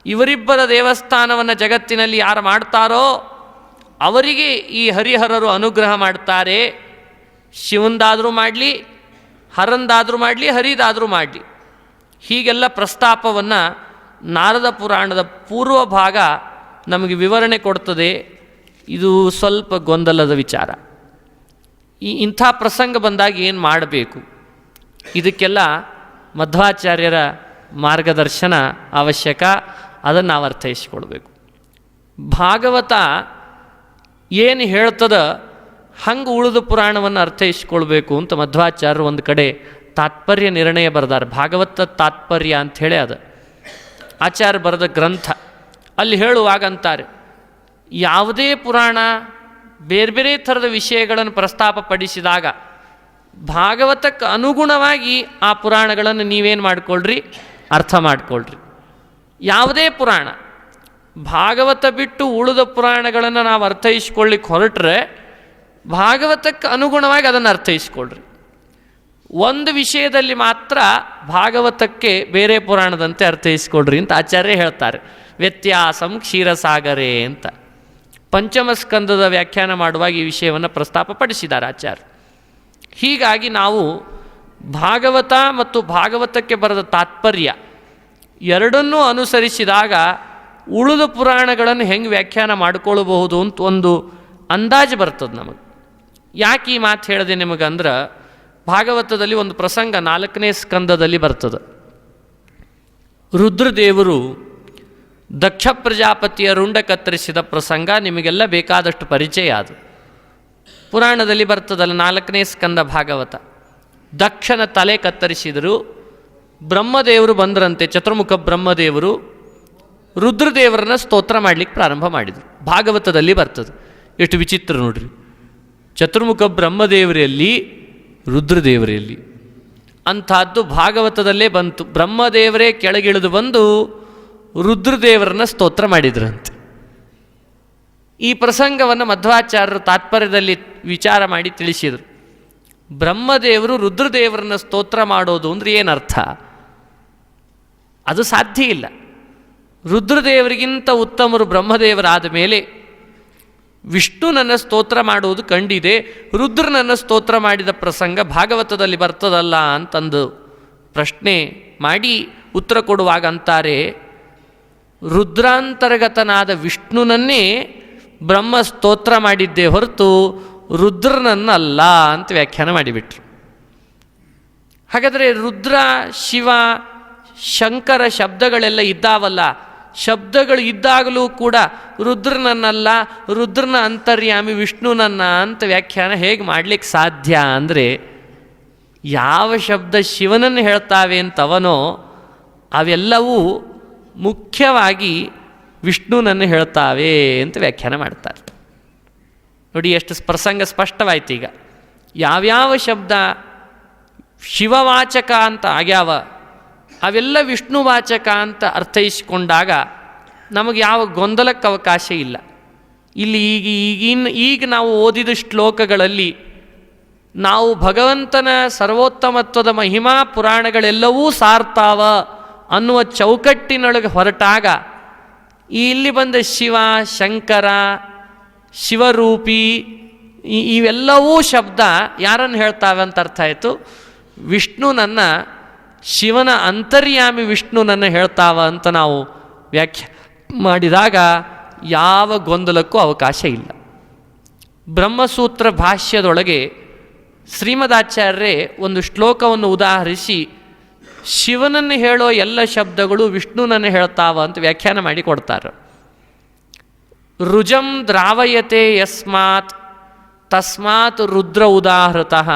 S2: ಇವರಿಬ್ಬರ ದೇವಸ್ಥಾನವನ್ನು ಜಗತ್ತಿನಲ್ಲಿ ಯಾರು ಮಾಡ್ತಾರೋ ಅವರಿಗೆ ಈ ಹರಿಹರರು ಅನುಗ್ರಹ ಮಾಡ್ತಾರೆ. ಶಿವಂದಾದರೂ ಮಾಡಲಿ, ಹರಂದಾದರೂ ಮಾಡಲಿ, ಹರಿದಾದರೂ ಮಾಡಲಿ. ಹೀಗೆಲ್ಲ ಪ್ರಸ್ತಾಪವನ್ನು ನಾರದ ಪುರಾಣದ ಪೂರ್ವ ಭಾಗ ನಮಗೆ ವಿವರಣೆ ಕೊಡ್ತದೆ. ಇದು ಸ್ವಲ್ಪ ಗೊಂದಲದ ವಿಚಾರ. ಇಂಥ ಪ್ರಸಂಗ ಬಂದಾಗ ಏನು ಮಾಡಬೇಕು? ಇದಕ್ಕೆಲ್ಲ ಮಧ್ವಾಚಾರ್ಯರ ಮಾರ್ಗದರ್ಶನ ಅವಶ್ಯಕ. ಅದನ್ನು ನಾವು ಅರ್ಥೈಸಿಕೊಳ್ಬೇಕು. ಭಾಗವತ ಏನು ಹೇಳ್ತದ ಹಂಗೆ ಉಳಿದ ಪುರಾಣವನ್ನು ಅರ್ಥೈಸಿಕೊಳ್ಬೇಕು ಅಂತ ಮಧ್ವಾಚಾರ್ಯರು ಒಂದು ಕಡೆ ತಾತ್ಪರ್ಯ ನಿರ್ಣಯ ಬರೆದಾರೆ. ಭಾಗವತ ತಾತ್ಪರ್ಯ ಅಂಥೇಳಿ ಅದು ಆಚಾರ್ಯ ಬರೆದ ಗ್ರಂಥ. ಅಲ್ಲಿ ಹೇಳುವಾಗ ಅಂತಾರೆ, ಯಾವುದೇ ಪುರಾಣ ಬೇರೆ ಬೇರೆ ಥರದ ವಿಷಯಗಳನ್ನು ಪ್ರಸ್ತಾಪ ಪಡಿಸಿದಾಗ ಭಾಗವತಕ್ಕೆ ಅನುಗುಣವಾಗಿ ಆ ಪುರಾಣಗಳನ್ನು ನೀವೇನು ಮಾಡಿಕೊಳ್ಳ್ರಿ, ಅರ್ಥ ಮಾಡಿಕೊಳ್ಳ್ರಿ. ಯಾವುದೇ ಪುರಾಣ ಭಾಗವತ ಬಿಟ್ಟು ಉಳಿದ ಪುರಾಣಗಳನ್ನು ನಾವು ಅರ್ಥೈಸ್ಕೊಳ್ಳಿಕ್ಕೆ ಹೊರಟ್ರೆ ಭಾಗವತಕ್ಕೆ ಅನುಗುಣವಾಗಿ ಅದನ್ನು ಅರ್ಥೈಸ್ಕೊಳ್ರಿ. ಒಂದು ವಿಷಯದಲ್ಲಿ ಮಾತ್ರ ಭಾಗವತಕ್ಕೆ ಬೇರೆ ಪುರಾಣದಂತೆ ಅರ್ಥೈಸ್ಕೊಳ್ರಿ ಅಂತ ಆಚಾರ್ಯ ಹೇಳ್ತಾರೆ. ವ್ಯತ್ಯಾಸಂ ಕ್ಷೀರಸಾಗರೇ ಅಂತ ಪಂಚಮ ಸ್ಕಂದದ ವ್ಯಾಖ್ಯಾನ ಮಾಡುವಾಗ ಈ ವಿಷಯವನ್ನು ಪ್ರಸ್ತಾಪ ಪಡಿಸಿದ್ದಾರೆ ಆಚಾರ್ಯ. ಹೀಗಾಗಿ ನಾವು ಭಾಗವತ ಮತ್ತು ಭಾಗವತಕ್ಕೆ ಬರೆದ ತಾತ್ಪರ್ಯ ಎರಡನ್ನೂ ಅನುಸರಿಸಿದಾಗ ಉಳಿದ ಪುರಾಣಗಳನ್ನು ಹೆಂಗೆ ವ್ಯಾಖ್ಯಾನ ಮಾಡಿಕೊಳ್ಳಬಹುದು ಅಂತ ಒಂದು ಅಂದಾಜು ಬರ್ತದೆ ನಮಗೆ. ಯಾಕೆ ಈ ಮಾತು ಹೇಳಿದೆ ನಿಮಗಂದ್ರೆ, ಭಾಗವತದಲ್ಲಿ ಒಂದು ಪ್ರಸಂಗ 4ನೇ ಸ್ಕಂದದಲ್ಲಿ ಬರ್ತದೆ. ರುದ್ರದೇವರು ದಕ್ಷ ಪ್ರಜಾಪತಿಯ ರುಂಡ ಕತ್ತರಿಸಿದ ಪ್ರಸಂಗ ನಿಮಗೆಲ್ಲ ಬೇಕಾದಷ್ಟು ಪರಿಚಯ. ಅದು ಪುರಾಣದಲ್ಲಿ ಬರ್ತದಲ್ಲ, 4ನೇ ಸ್ಕಂದ ಭಾಗವತ. ದಕ್ಷನ ತಲೆ ಕತ್ತರಿಸಿದರು. ಬ್ರಹ್ಮದೇವರು ಬಂದರಂತೆ, ಚತುರ್ಮುಖ ಬ್ರಹ್ಮದೇವರು ರುದ್ರದೇವರನ್ನ ಸ್ತೋತ್ರ ಮಾಡಲಿಕ್ಕೆ ಪ್ರಾರಂಭ ಮಾಡಿದರು. ಭಾಗವತದಲ್ಲಿ ಬರ್ತದೆ. ಎಷ್ಟು ವಿಚಿತ್ರ ನೋಡ್ರಿ, ಚತುರ್ಮುಖ ಬ್ರಹ್ಮದೇವರಲ್ಲಿ ರುದ್ರದೇವರಲ್ಲಿ ಅಂಥದ್ದು ಭಾಗವತದಲ್ಲೇ ಬಂತು. ಬ್ರಹ್ಮದೇವರೇ ಕೆಳಗಿಳಿದು ಬಂದು ರುದ್ರದೇವರನ್ನ ಸ್ತೋತ್ರ ಮಾಡಿದ್ರಂತೆ. ಈ ಪ್ರಸಂಗವನ್ನು ಮಧ್ವಾಚಾರ್ಯರು ತಾತ್ಪರ್ಯದಲ್ಲಿ ವಿಚಾರ ಮಾಡಿ ತಿಳಿಸಿದರು. ಬ್ರಹ್ಮದೇವರು ರುದ್ರದೇವರನ್ನ ಸ್ತೋತ್ರ ಮಾಡೋದು ಅಂದರೆ ಏನರ್ಥ? ಅದು ಸಾಧ್ಯ ಇಲ್ಲ. ರುದ್ರದೇವರಿಗಿಂತ ಉತ್ತಮರು ಬ್ರಹ್ಮದೇವರಾದ ಮೇಲೆ ವಿಷ್ಣುನನ್ನು ಸ್ತೋತ್ರ ಮಾಡುವುದು ಕಂಡಿದೆ, ರುದ್ರನನ್ನು ಸ್ತೋತ್ರ ಮಾಡಿದ ಪ್ರಸಂಗ ಭಾಗವತದಲ್ಲಿ ಬರ್ತದಲ್ಲ ಅಂತಂದು ಪ್ರಶ್ನೆ ಮಾಡಿ ಉತ್ತರ ಕೊಡುವಾಗ ಅಂತಾರೆ, ರುದ್ರಾಂತರ್ಗತನಾದ ವಿಷ್ಣುನನ್ನೇ ಬ್ರಹ್ಮ ಸ್ತೋತ್ರ ಮಾಡಿದ್ದೇ ಹೊರತು ರುದ್ರನನ್ನಲ್ಲ ಅಂತ ವ್ಯಾಖ್ಯಾನ ಮಾಡಿಬಿಟ್ರು. ಹಾಗಾದರೆ ರುದ್ರ, ಶಿವ, ಶಂಕರ ಶಬ್ದಗಳೆಲ್ಲ ಇದ್ದಾವಲ್ಲ, ಶಬ್ದಗಳು ಇದ್ದಾಗಲೂ ಕೂಡ ರುದ್ರನನ್ನಲ್ಲ, ರುದ್ರನ ಅಂತರ್ಯಾಮಿ ವಿಷ್ಣುನನ್ನ ಅಂತ ವ್ಯಾಖ್ಯಾನ ಹೇಗೆ ಮಾಡಲಿಕ್ಕೆ ಸಾಧ್ಯ ಅಂದರೆ, ಯಾವ ಶಬ್ದ ಶಿವನನ್ನು ಹೇಳ್ತಾವೆ ಅಂತವನೋ ಅವೆಲ್ಲವೂ ಮುಖ್ಯವಾಗಿ ವಿಷ್ಣುನನ್ನು ಹೇಳ್ತಾವೆ ಅಂತ ವ್ಯಾಖ್ಯಾನ ಮಾಡ್ತಾರೆ. ನೋಡಿ ಎಷ್ಟು ಪ್ರಸಂಗ ಸ್ಪಷ್ಟವಾಯ್ತು. ಈಗ ಯಾವ್ಯಾವ ಶಬ್ದ ಶಿವವಾಚಕ ಅಂತ ಆಗ್ಯಾವ ಅವೆಲ್ಲ ವಿಷ್ಣುವಾಚಕ ಅಂತ ಅರ್ಥೈಸಿಕೊಂಡಾಗ ನಮಗೆ ಯಾವ ಗೊಂದಲಕ್ಕೆ ಅವಕಾಶ ಇಲ್ಲ. ಇಲ್ಲಿ ಈಗ ನಾವು ಓದಿದ ಶ್ಲೋಕಗಳಲ್ಲಿ ನಾವು ಭಗವಂತನ ಸರ್ವೋತ್ತಮತ್ವದ ಮಹಿಮಾ ಪುರಾಣಗಳೆಲ್ಲವೂ ಸಾರ್ತಾವ ಅನ್ನುವ ಚೌಕಟ್ಟಿನೊಳಗೆ ಹೊರಟಾಗ ಇಲ್ಲಿ ಬಂದ ಶಿವ, ಶಂಕರ, ಶಿವರೂಪಿ ಇವೆಲ್ಲವೂ ಶಬ್ದ ಯಾರನ್ನು ಹೇಳ್ತಾವೆ ಅಂತ ಅರ್ಥ ಆಯಿತು. ವಿಷ್ಣುನನ್ನು, ಶಿವನ ಅಂತರ್ಯಾಮಿ ವಿಷ್ಣುನನ್ನು ಹೇಳ್ತಾವ ಅಂತ ನಾವು ವ್ಯಾಖ್ಯಾ ಮಾಡಿದಾಗ ಯಾವ ಗೊಂದಲಕ್ಕೂ ಅವಕಾಶ ಇಲ್ಲ. ಬ್ರಹ್ಮಸೂತ್ರ ಭಾಷ್ಯದೊಳಗೆ ಶ್ರೀಮದಾಚಾರ್ಯರೇ ಒಂದು ಶ್ಲೋಕವನ್ನು ಉದಾಹರಿಸಿ ಶಿವನನ್ನು ಹೇಳೋ ಎಲ್ಲ ಶಬ್ದಗಳು ವಿಷ್ಣುನನ್ನು ಹೇಳ್ತಾವ ಅಂತ ವ್ಯಾಖ್ಯಾನ ಮಾಡಿ ಕೊಡ್ತಾರೆ. ರುಜಂ ದ್ರಾವಯತೆ ಯಸ್ಮಾತ್ ತಸ್ಮಾತ್ ರುದ್ರ ಉದಾಹೃತಃ.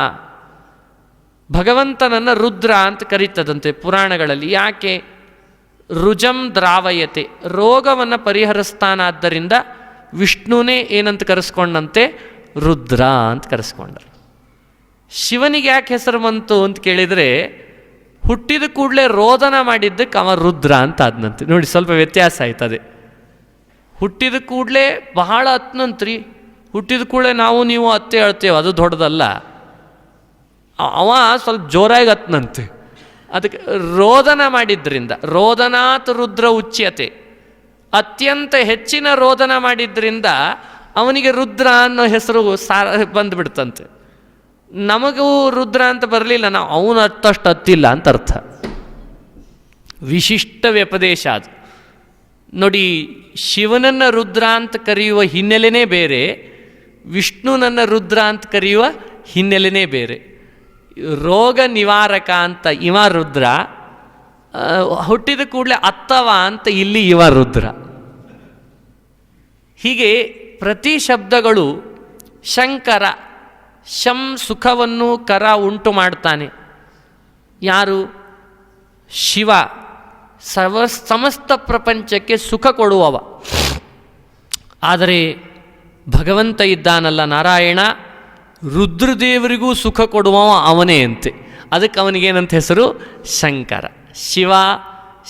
S2: ಭಗವಂತನನ್ನು ರುದ್ರ ಅಂತ ಕರೀತದಂತೆ ಪುರಾಣಗಳಲ್ಲಿ. ಯಾಕೆ? ರುಜಂ ದ್ರಾವಯತೆ, ರೋಗವನ್ನು ಪರಿಹರಿಸ್ತಾನಾದ್ದರಿಂದ ವಿಷ್ಣುನೇ ಏನಂತ ಕರೆಸ್ಕೊಂಡಂತೆ? ರುದ್ರ ಅಂತ ಕರೆಸ್ಕೊಂಡರು. ಶಿವನಿಗೆ ಯಾಕೆ ಹೆಸರು ಬಂತು ಅಂತ ಕೇಳಿದರೆ, ಹುಟ್ಟಿದ ಕೂಡಲೇ ರೋದನ ಮಾಡಿದ್ದಕ್ಕೆ ಅವ ರುದ್ರ ಅಂತ ಆದ್ನಂತೆ. ನೋಡಿ, ಸ್ವಲ್ಪ ವ್ಯತ್ಯಾಸ ಆಯ್ತದೆ. ಹುಟ್ಟಿದ ಕೂಡಲೇ ಬಹಳ ಹತ್ನಂತ್ರಿ, ಹುಟ್ಟಿದ ಕೂಡಲೇ ನಾವು ನೀವು ಅತ್ತೆ ಹೇಳ್ತೇವೆ, ಅದು ದೊಡ್ಡದಲ್ಲ. ಅವ ಸ್ವಲ್ಪ ಜೋರಾಗಿ ಹತ್ನಂತೆ. ಅದಕ್ಕೆ ರೋದನ ಮಾಡಿದ್ರಿಂದ, ರೋದನಾತ್ ರುದ್ರ ಉಚ್ಯತೆ, ಅತ್ಯಂತ ಹೆಚ್ಚಿನ ರೋದನ ಮಾಡಿದ್ರಿಂದ ಅವನಿಗೆ ರುದ್ರ ಅನ್ನೋ ಹೆಸರು ಬಂದುಬಿಡ್ತಂತೆ. ನಮಗೂ ರುದ್ರ ಅಂತ ಬರಲಿಲ್ಲ, ನಾವು ಅವನು ಅತ್ತಷ್ಟು ಹತ್ತಿಲ್ಲ ಅಂತ ಅರ್ಥ. ವಿಶಿಷ್ಟ ವ್ಯಪದೇಶ ಅದು. ನೋಡಿ, ಶಿವನನ್ನು ರುದ್ರ ಅಂತ ಕರೆಯುವ ಹಿನ್ನೆಲೆನೇ ಬೇರೆ, ವಿಷ್ಣುನನ್ನು ರುದ್ರ ಅಂತ ಕರೆಯುವ ಹಿನ್ನೆಲೆನೇ ಬೇರೆ. ರೋಗ ನಿವಾರಕ ಅಂತ ಇವ ರುದ್ರ, ಹುಟ್ಟಿದ ಕೂಡಲೇ ಅತ್ತವ ಅಂತ ಇಲ್ಲಿ ಇವ ರುದ್ರ. ಹೀಗೆ ಪ್ರತಿ ಶಬ್ದಗಳು ಶಂಕರ, ಶಂ ಸುಖವನ್ನು ಕರ ಉಂಟು ಮಾಡ್ತಾನೆ. ಯಾರು? ಶಿವ. ಸಮಸ್ತ ಪ್ರಪಂಚಕ್ಕೆ ಸುಖ ಕೊಡುವವ. ಆದರೆ ಭಗವಂತ ಇದ್ದಾನಲ್ಲ ನಾರಾಯಣ, ರುದ್ರದೇವರಿಗೂ ಸುಖ ಕೊಡುವವ ಅವನೇ ಅಂತೆ. ಅದಕ್ಕೆ ಅವನಿಗೇನಂತ ಹೆಸರು? ಶಂಕರ. ಶಿವ,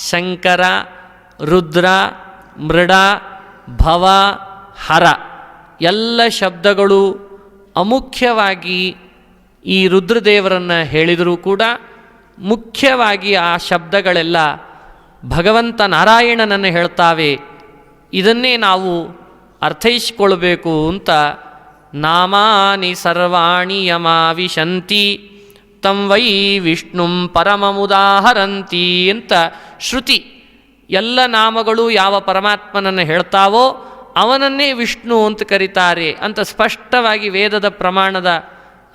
S2: ಶಂಕರ, ರುದ್ರ, ಮೃಡ, ಭವ, ಹರ ಎಲ್ಲ ಶಬ್ದಗಳು ಅಮುಖ್ಯವಾಗಿ ಈ ರುದ್ರದೇವರನ್ನು ಹೇಳಿದರೂ ಕೂಡ ಮುಖ್ಯವಾಗಿ ಆ ಶಬ್ದಗಳೆಲ್ಲ ಭಗವಂತ ನಾರಾಯಣನನ್ನು ಹೇಳ್ತಾವೆ. ಇದನ್ನೇ ನಾವು ಅರ್ಥೈಸಿಕೊಳ್ಬೇಕು ಅಂತ ನಾಮಾನಿ ಸರ್ವಾಣಿ ಯಮಾವಿಶಂತಿ ತಂ ವೈ ವಿಷ್ಣುಂ ಪರಮಮುದಾಹರಂತಿ ಅಂತ ಶ್ರುತಿ ಎಲ್ಲ ನಾಮಗಳು ಯಾವ ಪರಮಾತ್ಮನನ್ನು ಹೇಳ್ತಾವೋ ಅವನನ್ನೇ ವಿಷ್ಣು ಅಂತ ಕರೀತಾರೆ ಅಂತ ಸ್ಪಷ್ಟವಾಗಿ ವೇದದ ಪ್ರಮಾಣದ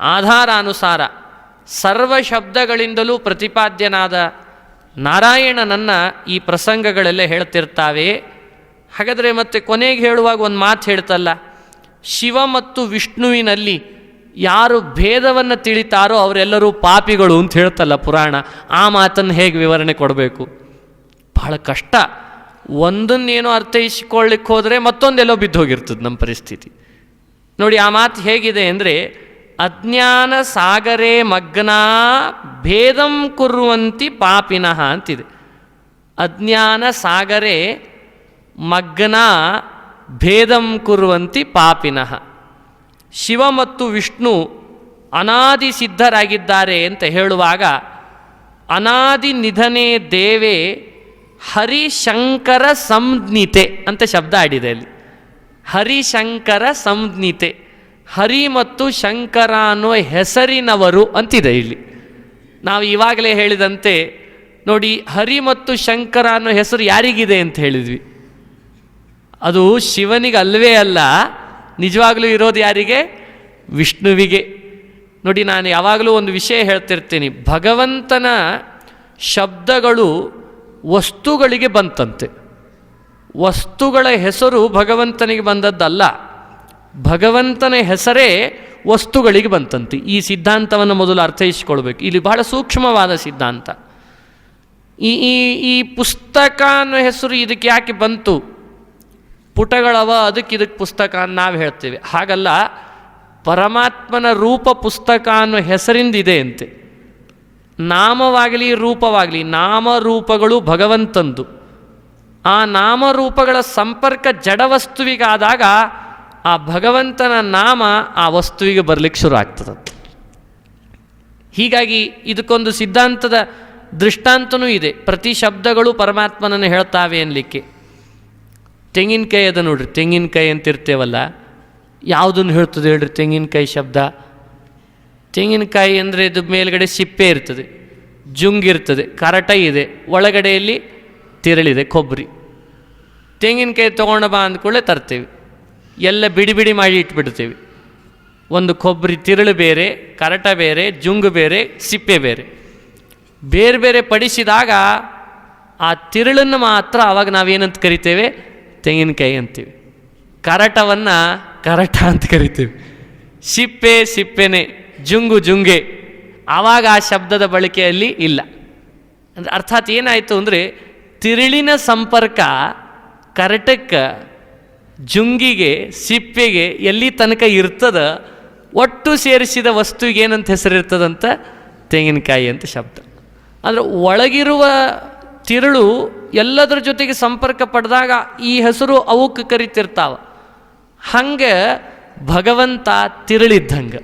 S2: ಆಧಾರಾನುಸಾರ ಸರ್ವ ಶಬ್ದಗಳಿಂದಲೂ ಪ್ರತಿಪಾದ್ಯನಾದ ನಾರಾಯಣನನ್ನು ಈ ಪ್ರಸಂಗಗಳೆಲ್ಲ ಹೇಳ್ತಿರ್ತಾವೆ. ಹಾಗಾದರೆ ಮತ್ತೆ ಕೊನೆಗೆ ಹೇಳುವಾಗ ಒಂದು ಮಾತು ಹೇಳ್ತಲ್ಲ, ಶಿವ ಮತ್ತು ವಿಷ್ಣುವಿನಲ್ಲಿ ಯಾರು ಭೇದವನ್ನು ತಿಳಿತಾರೋ ಅವರೆಲ್ಲರೂ ಪಾಪಿಗಳು ಅಂತ ಹೇಳ್ತಲ್ಲ ಪುರಾಣ. ಆ ಮಾತನ್ನು ಹೇಗೆ ವಿವರಣೆ ಕೊಡಬೇಕು? ಬಹಳ ಕಷ್ಟ. ಒಂದನ್ನೇನೋ ಅರ್ಥೈಸಿಕೊಳ್ಳಿಕ್ಕೆ ಹೋದರೆ ಮತ್ತೊಂದೆಲ್ಲೋ ಬಿದ್ದು ಹೋಗಿರ್ತದೆ ನಮ್ಮ ಪರಿಸ್ಥಿತಿ. ನೋಡಿ, ಆ ಮಾತು ಹೇಗಿದೆ ಅಂದರೆ, ಅಜ್ಞಾನ ಸಾಗರೇ ಮಗ್ನ ಭೇದಂ ಕುರುವಂತಿ ಪಾಪಿನಃ ಅಂತಿದೆ. ಅಜ್ಞಾನ ಸಾಗರೇ ಮಗ್ನ ಭೇದಂ ಕುರುವಂತಿ ಪಾಪಿನಃ. ಶಿವ ಮತ್ತು ವಿಷ್ಣು ಅನಾದಿ ಸಿದ್ಧರಾಗಿದ್ದಾರೆ ಅಂತ ಹೇಳುವಾಗ, ಅನಾದಿ ನಿಧನೆ ದೇವೇ ಹರಿಶಂಕರ ಸಂಜ್ಞಿತೆ ಅಂತ ಶಬ್ದ ಆಡಿದೆ ಅಲ್ಲಿ. ಹರಿಶಂಕರ ಸಂಜ್ಞಿತೆ, ಹರಿ ಮತ್ತು ಶಂಕರ ಅನ್ನುವ ಹೆಸರಿನವರು ಅಂತಿದೆ ಇಲ್ಲಿ. ನಾವು ಇವಾಗಲೇ ಹೇಳಿದಂತೆ ನೋಡಿ, ಹರಿ ಮತ್ತು ಶಂಕರ ಅನ್ನೋ ಹೆಸರು ಯಾರಿಗಿದೆ ಅಂತ ಹೇಳಿದ್ವಿ? ಅದು ಶಿವನಿಗೆ ಅಲ್ವೇ ಅಲ್ಲ, ನಿಜವಾಗಲೂ ಇರೋದು ಯಾರಿಗೆ? ವಿಷ್ಣುವಿಗೆ. ನೋಡಿ, ನಾನು ಯಾವಾಗಲೂ ಒಂದು ವಿಷಯ ಹೇಳ್ತಿರ್ತೀನಿ. ಭಗವಂತನ ಶಬ್ದಗಳು ವಸ್ತುಗಳಿಗೆ ಬಂತಂತೆ. ವಸ್ತುಗಳ ಹೆಸರು ಭಗವಂತನಿಗೆ ಬಂದದ್ದಲ್ಲ, ಭಗವಂತನ ಹೆಸರೇ ವಸ್ತುಗಳಿಗೆ ಬಂತಂತೆ. ಈ ಸಿದ್ಧಾಂತವನ್ನು ಮೊದಲು ಅರ್ಥೈಸಿಕೊಳ್ಬೇಕು. ಇಲ್ಲಿ ಬಹಳ ಸೂಕ್ಷ್ಮವಾದ ಸಿದ್ಧಾಂತ. ಈ ಪುಸ್ತಕ ಅನ್ನೋ ಹೆಸರು ಇದಕ್ಕೆ ಯಾಕೆ ಬಂತು? ಪುಟಗಳವ, ಇದಕ್ಕೆ ಪುಸ್ತಕ ಅಂತ ನಾವು ಹೇಳ್ತೇವೆ. ಹಾಗಲ್ಲ, ಪರಮಾತ್ಮನ ರೂಪ ಪುಸ್ತಕ ಅನ್ನೋ ಹೆಸರಿಂದ ಇದೆ ಅಂತೆ. ನಾಮವಾಗಲಿ ರೂಪವಾಗಲಿ, ನಾಮರೂಪಗಳು ಭಗವಂತಂದು. ಆ ನಾಮರೂಪಗಳ ಸಂಪರ್ಕ ಜಡವಸ್ತುವಿಗಾದಾಗ ಆ ಭಗವಂತನ ನಾಮ ಆ ವಸ್ತುವಿಗೆ ಬರಲಿಕ್ಕೆ ಶುರು ಆಗ್ತದೆ. ಹೀಗಾಗಿ ಇದಕ್ಕೊಂದು ಸಿದ್ಧಾಂತದ ದೃಷ್ಟಾಂತನೂ ಇದೆ. ಪ್ರತಿ ಶಬ್ದಗಳು ಪರಮಾತ್ಮನನ್ನು ಹೇಳ್ತಾವೆ ಅನ್ನಲಿಕ್ಕೆ. ತೆಂಗಿನಕಾಯಿ ಅದ ನೋಡ್ರಿ, ತೆಂಗಿನಕಾಯಿ ಅಂತಿರ್ತೇವಲ್ಲ, ಯಾವುದನ್ನು ಹೇಳ್ತದೆ ಹೇಳ್ರಿ ತೆಂಗಿನಕಾಯಿ ಶಬ್ದ? ತೆಂಗಿನಕಾಯಿ ಅಂದರೆ ಇದು ಮೇಲ್ಗಡೆ ಸಿಪ್ಪೆ ಇರ್ತದೆ, ಜುಂಗಿರ್ತದೆ, ಕರಟ ಇದೆ, ಒಳಗಡೆಯಲ್ಲಿ ತಿರಳಿದೆ ಕೊಬ್ಬರಿ. ತೆಂಗಿನಕಾಯಿ ತೊಗೊಂಡು ಬಾ ಅಂದ್ಕೊಳ್ಳೆ ತರ್ತೇವೆ, ಎಲ್ಲ ಬಿಡಿ ಬಿಡಿ ಮಾಡಿ ಇಟ್ಬಿಡ್ತೇವೆ. ಒಂದು ಕೊಬ್ಬರಿ ತಿರುಳು ಬೇರೆ, ಕರಟ ಬೇರೆ, ಜುಂಗು ಬೇರೆ, ಸಿಪ್ಪೆ ಬೇರೆ. ಬೇರೆ ಬೇರೆ ಪಡಿಸಿದಾಗ ಆ ತಿರುಳನ್ನು ಮಾತ್ರ ಆವಾಗ ನಾವೇನಂತ ಕರಿತೇವೆ? ತೆಂಗಿನಕಾಯಿ ಅಂತೀವಿ. ಕರಟವನ್ನು ಕರಟ ಅಂತ ಕರಿತೀವಿ. ಸಿಪ್ಪೆ ಸಿಪ್ಪೆನೆ, ಜುಂಗು ಜುಂಗೆ. ಆವಾಗ ಆ ಶಬ್ದದ ಬಳಕೆಯಲ್ಲಿ ಇಲ್ಲ. ಅಂದರೆ ಅರ್ಥಾತ್ ಏನಾಯಿತು ಅಂದರೆ, ತಿರುಳಿನ ಸಂಪರ್ಕ ಕರಟಕ್ಕೆ, ಜುಂಗಿಗೆ, ಸಿಪ್ಪೆಗೆ ಎಲ್ಲಿ ತನಕ ಇರ್ತದ, ಒಟ್ಟು ಸೇರಿಸಿದ ವಸ್ತುವಿಗೆ ಏನಂತ ಹೆಸರಿರ್ತದಂತ? ತೆಂಗಿನಕಾಯಿ ಅಂತ ಶಬ್ದ. ಅಂದರೆ ಒಳಗಿರುವ ತಿರುಳು ಎಲ್ಲದರ ಜೊತೆಗೆ ಸಂಪರ್ಕ ಪಡೆದಾಗ ಈ ಹೆಸರು ಅವಕ್ಕೆ ಕರಿತಿರ್ತಾವ. ಹಂಗೆ ಭಗವಂತ ತಿರುಳಿದ್ದಂಗೆ,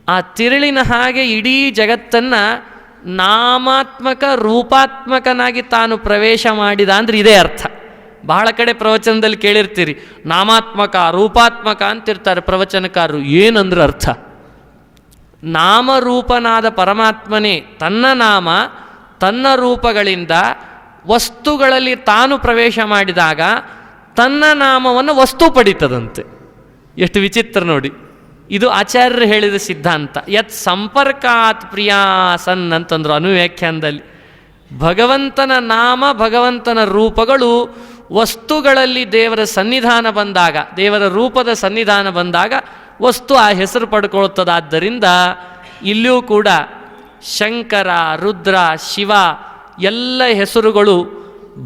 S2: ಆ ತಿರುಳಿನ ಹಾಗೆ ಇಡೀ ಜಗತ್ತನ್ನು ನಾಮಾತ್ಮಕ ರೂಪಾತ್ಮಕನಾಗಿ ತಾನು ಪ್ರವೇಶ ಮಾಡಿದ ಅಂದರೆ ಇದೇ ಅರ್ಥ. ಬಹಳ ಕಡೆ ಪ್ರವಚನದಲ್ಲಿ ಕೇಳಿರ್ತೀರಿ, ನಾಮಾತ್ಮಕ ರೂಪಾತ್ಮಕ ಅಂತಿರ್ತಾರೆ ಪ್ರವಚನಕಾರರು. ಏನಂದ್ರೆ ಅರ್ಥ, ನಾಮರೂಪನಾದ ಪರಮಾತ್ಮನೇ ತನ್ನ ನಾಮ ತನ್ನ ರೂಪಗಳಿಂದ ವಸ್ತುಗಳಲ್ಲಿ ತಾನು ಪ್ರವೇಶ ಮಾಡಿದಾಗ ತನ್ನ ನಾಮವನ್ನು ವಸ್ತು ಪಡೀತದಂತೆ. ಎಷ್ಟು ವಿಚಿತ್ರ ನೋಡಿ. ಇದು ಆಚಾರ್ಯರು ಹೇಳಿದ ಸಿದ್ಧಾಂತ. ಯತ್ ಸಂಪರ್ಕಾತ್ ಪ್ರಿಯಾ ಸನ್ ಅಂತಂದ್ರು ಅನುವ್ಯಾಖ್ಯಾನದಲ್ಲಿ. ಭಗವಂತನ ನಾಮ ಭಗವಂತನ ರೂಪಗಳು ವಸ್ತುಗಳಲ್ಲಿ ದೇವರ ಸನ್ನಿಧಾನ ಬಂದಾಗ, ದೇವರ ರೂಪದ ಸನ್ನಿಧಾನ ಬಂದಾಗ ವಸ್ತು ಆ ಹೆಸರು ಪಡ್ಕೊಳ್ತದಾದ್ದರಿಂದ ಇಲ್ಲಿಯೂ ಕೂಡ ಶಂಕರ, ರುದ್ರ, ಶಿವ ಎಲ್ಲ ಹೆಸರುಗಳು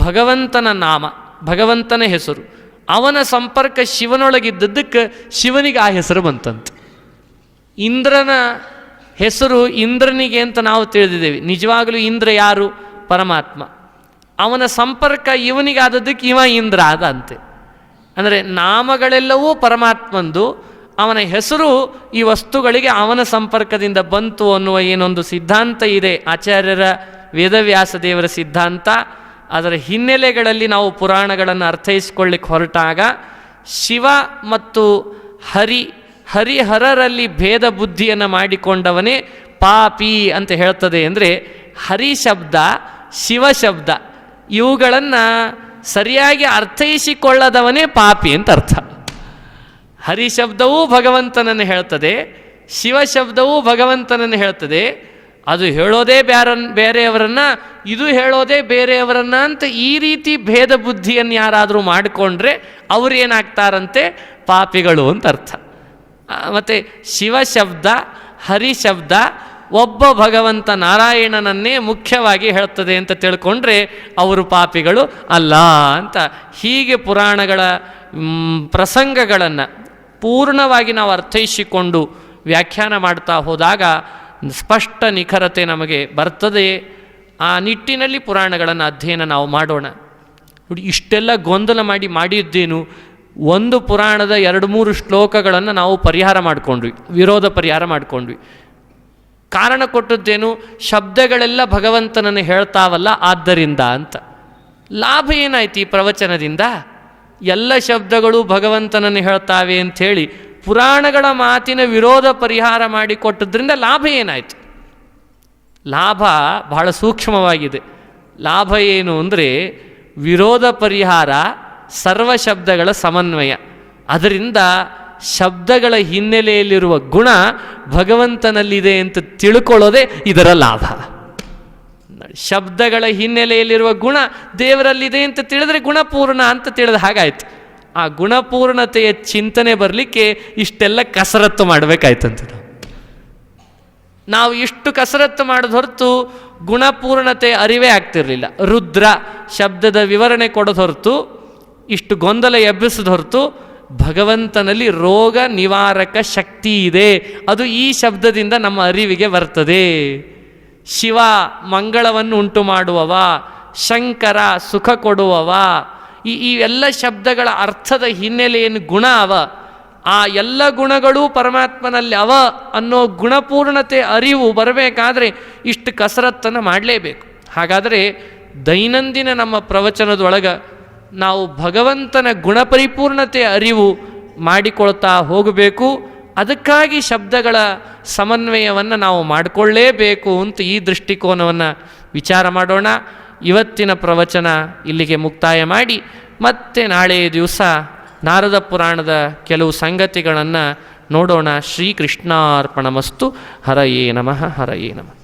S2: ಭಗವಂತನ ನಾಮ, ಭಗವಂತನ ಹೆಸರು. ಅವನ ಸಂಪರ್ಕ ಶಿವನೊಳಗಿದ್ದದ್ದಕ್ಕೆ ಶಿವನಿಗೆ ಆ ಹೆಸರು ಬಂತಂತೆ. ಇಂದ್ರನ ಹೆಸರು ಇಂದ್ರನಿಗೆ ಅಂತ ನಾವು ತಿಳಿದಿದ್ದೇವೆ. ನಿಜವಾಗಲೂ ಇಂದ್ರ ಯಾರು? ಪರಮಾತ್ಮ. ಅವನ ಸಂಪರ್ಕ ಇವನಿಗಾದದ್ದಕ್ಕೆ ಇವ ಇಂದ್ರ ಆದ ಅಂತೆ. ಅಂದರೆ ನಾಮಗಳೆಲ್ಲವೂ ಪರಮಾತ್ಮಂದು, ಅವನ ಹೆಸರು ಈ ವಸ್ತುಗಳಿಗೆ ಅವನ ಸಂಪರ್ಕದಿಂದ ಬಂತು ಅನ್ನುವ ಏನೊಂದು ಸಿದ್ಧಾಂತ ಇದೆ ಆಚಾರ್ಯರ, ವೇದವ್ಯಾಸ ದೇವರ ಸಿದ್ಧಾಂತ. ಅದರ ಹಿನ್ನೆಲೆಗಳಲ್ಲಿ ನಾವು ಪುರಾಣಗಳನ್ನು ಅರ್ಥೈಸಿಕೊಳ್ಳಿಕ್ಕೆ ಹೊರಟಾಗ ಶಿವ ಮತ್ತು ಹರಿಹರರಲ್ಲಿ ಭೇದ ಬುದ್ಧಿಯನ್ನು ಮಾಡಿಕೊಂಡವನೇ ಪಾಪಿ ಅಂತ ಹೇಳ್ತದೆ. ಅಂದರೆ ಹರಿ ಶಬ್ದ, ಶಿವ ಶಬ್ದ ಇವುಗಳನ್ನು ಸರಿಯಾಗಿ ಅರ್ಥೈಸಿಕೊಳ್ಳದವನೇ ಪಾಪಿ ಅಂತ ಅರ್ಥ. ಹರಿ ಶಬ್ದವೂ ಭಗವಂತನನ್ನು ಹೇಳ್ತದೆ, ಶಿವ ಶಬ್ದವೂ ಭಗವಂತನನ್ನು ಹೇಳ್ತದೆ. ಅದು ಹೇಳೋದೇ ಬೇರೆಯವರನ್ನ, ಇದು ಹೇಳೋದೇ ಬೇರೆಯವರನ್ನ ಅಂತ ಈ ರೀತಿ ಭೇದ ಬುದ್ಧಿಯನ್ನು ಯಾರಾದರೂ ಮಾಡಿಕೊಂಡ್ರೆ ಅವರು ಏನಾಗ್ತಾರಂತೆ? ಪಾಪಿಗಳು ಅಂತ ಅರ್ಥ. ಮತ್ತು ಶಿವ ಶಬ್ದ, ಹರಿ ಶಬ್ದ ಒಬ್ಬ ಭಗವಂತ ನಾರಾಯಣನನ್ನೇ ಮುಖ್ಯವಾಗಿ ಹೇಳ್ತದೆ ಅಂತ ತಿಳ್ಕೊಂಡ್ರೆ ಅವರು ಪಾಪಿಗಳು ಅಲ್ಲ ಅಂತ. ಹೀಗೆ ಪುರಾಣಗಳ ಪ್ರಸಂಗಗಳನ್ನು ಪೂರ್ಣವಾಗಿ ನಾವು ಅರ್ಥೈಸಿಕೊಂಡು ವ್ಯಾಖ್ಯಾನ ಮಾಡ್ತಾ ಹೋದಾಗ ಸ್ಪಷ್ಟ ನಿಖರತೆ ನಮಗೆ ಬರ್ತದೆ. ಆ ನಿಟ್ಟಿನಲ್ಲಿ ಪುರಾಣಗಳನ್ನು ಅಧ್ಯಯನ ನಾವು ಮಾಡೋಣ. ನೋಡಿ, ಇಷ್ಟೆಲ್ಲ ಗೊಂದಲ ಮಾಡಿದ್ದೇನು? ಒಂದು ಪುರಾಣದ 2-3 ಶ್ಲೋಕಗಳನ್ನು ನಾವು ಪರಿಹಾರ ಮಾಡಿಕೊಂಡ್ವಿ, ವಿರೋಧ ಪರಿಹಾರ ಮಾಡಿಕೊಂಡ್ವಿ. ಕಾರಣ ಕೊಟ್ಟದ್ದೇನು? ಶಬ್ದಗಳೆಲ್ಲ ಭಗವಂತನನ್ನು ಹೇಳ್ತಾವಲ್ಲ ಆದ್ದರಿಂದ ಅಂತ. ಲಾಭ ಏನಾಯ್ತು ಈ ಪ್ರವಚನದಿಂದ? ಎಲ್ಲ ಶಬ್ದಗಳು ಭಗವಂತನನ್ನು ಹೇಳ್ತಾವೆ ಅಂಥೇಳಿ ಪುರಾಣಗಳ ಮಾತಿನ ವಿರೋಧ ಪರಿಹಾರ ಮಾಡಿಕೊಟ್ಟದ್ರಿಂದ ಲಾಭ ಏನಾಯಿತು? ಲಾಭ ಬಹಳ ಸೂಕ್ಷ್ಮವಾಗಿದೆ. ಲಾಭ ಏನು ಅಂದರೆ ವಿರೋಧ ಪರಿಹಾರ, ಸರ್ವ ಶಬ್ದಗಳ ಸಮನ್ವಯ. ಅದರಿಂದ ಶಬ್ದಗಳ ಹಿನ್ನೆಲೆಯಲ್ಲಿರುವ ಗುಣ ಭಗವಂತನಲ್ಲಿದೆ ಅಂತ ತಿಳ್ಕೊಳ್ಳೋದೇ ಇದರ ಲಾಭ. ಶಬ್ದಗಳ ಹಿನ್ನೆಲೆಯಲ್ಲಿರುವ ಗುಣ ದೇವರಲ್ಲಿದೆ ಅಂತ ತಿಳಿದ್ರೆ ಗುಣಪೂರ್ಣ ಅಂತ ತಿಳಿದ ಹಾಗಾಯ್ತು. ಆ ಗುಣಪೂರ್ಣತೆಯ ಚಿಂತನೆ ಬರಲಿಕ್ಕೆ ಇಷ್ಟೆಲ್ಲ ಕಸರತ್ತು ಮಾಡಬೇಕಾಯ್ತಂತೆ. ನಾವು ಇಷ್ಟು ಕಸರತ್ತು ಮಾಡೋದು ಹೊರತು ಗುಣಪೂರ್ಣತೆ ಅರಿವೇ ಆಗ್ತಿರಲಿಲ್ಲ. ರುದ್ರ ಶಬ್ದದ ವಿವರಣೆ ಕೊಡೋದು ಹೊರತು, ಇಷ್ಟು ಗೊಂದಲ ಎಬ್ಬಿಸೋದು ಹೊರತು, ಭಗವಂತನಲ್ಲಿ ರೋಗ ನಿವಾರಕ ಶಕ್ತಿ ಇದೆ, ಅದು ಈ ಶಬ್ದದಿಂದ ನಮ್ಮ ಅರಿವಿಗೆ ಬರ್ತದೆ. ಶಿವ ಮಂಗಳವನ್ನು ಉಂಟು ಮಾಡುವವ, ಶಂಕರ ಸುಖ ಕೊಡುವವ, ಈ ಎಲ್ಲ ಶಬ್ದಗಳ ಅರ್ಥದ ಹಿನ್ನೆಲೆಯನ್ನು ಗುಣ ಅವ. ಆ ಎಲ್ಲ ಗುಣಗಳೂ ಪರಮಾತ್ಮನಲ್ಲಿ ಅವ ಅನ್ನೋ ಗುಣಪೂರ್ಣತೆ ಅರಿವು ಬರಬೇಕಾದ್ರೆ ಇಷ್ಟು ಕಸರತ್ತನ್ನು ಮಾಡಲೇಬೇಕು. ಹಾಗಾದರೆ ದೈನಂದಿನ ನಮ್ಮ ಪ್ರವಚನದೊಳಗೆ ನಾವು ಭಗವಂತನ ಗುಣಪರಿಪೂರ್ಣತೆ ಅರಿವು ಮಾಡಿಕೊಳ್ತಾ ಹೋಗಬೇಕು. ಅದಕ್ಕಾಗಿ ಶಬ್ದಗಳ ಸಮನ್ವಯವನ್ನು ನಾವು ಮಾಡಿಕೊಳ್ಳೇಬೇಕು ಅಂತ ಈ ದೃಷ್ಟಿಕೋನವನ್ನು ವಿಚಾರ ಮಾಡೋಣ. ಇವತ್ತಿನ ಪ್ರವಚನ ಇಲ್ಲಿಗೆ ಮುಕ್ತಾಯ ಮಾಡಿ ಮತ್ತೆ ನಾಳೆಯ ದಿವಸ ನಾರದ ಪುರಾಣದ ಕೆಲವು ಸಂಗತಿಗಳನ್ನು ನೋಡೋಣ. ಶ್ರೀಕೃಷ್ಣಾರ್ಪಣಮಸ್ತು. ಹರಯೇ ನಮಃ. ಹರಯೇ ನಮಃ.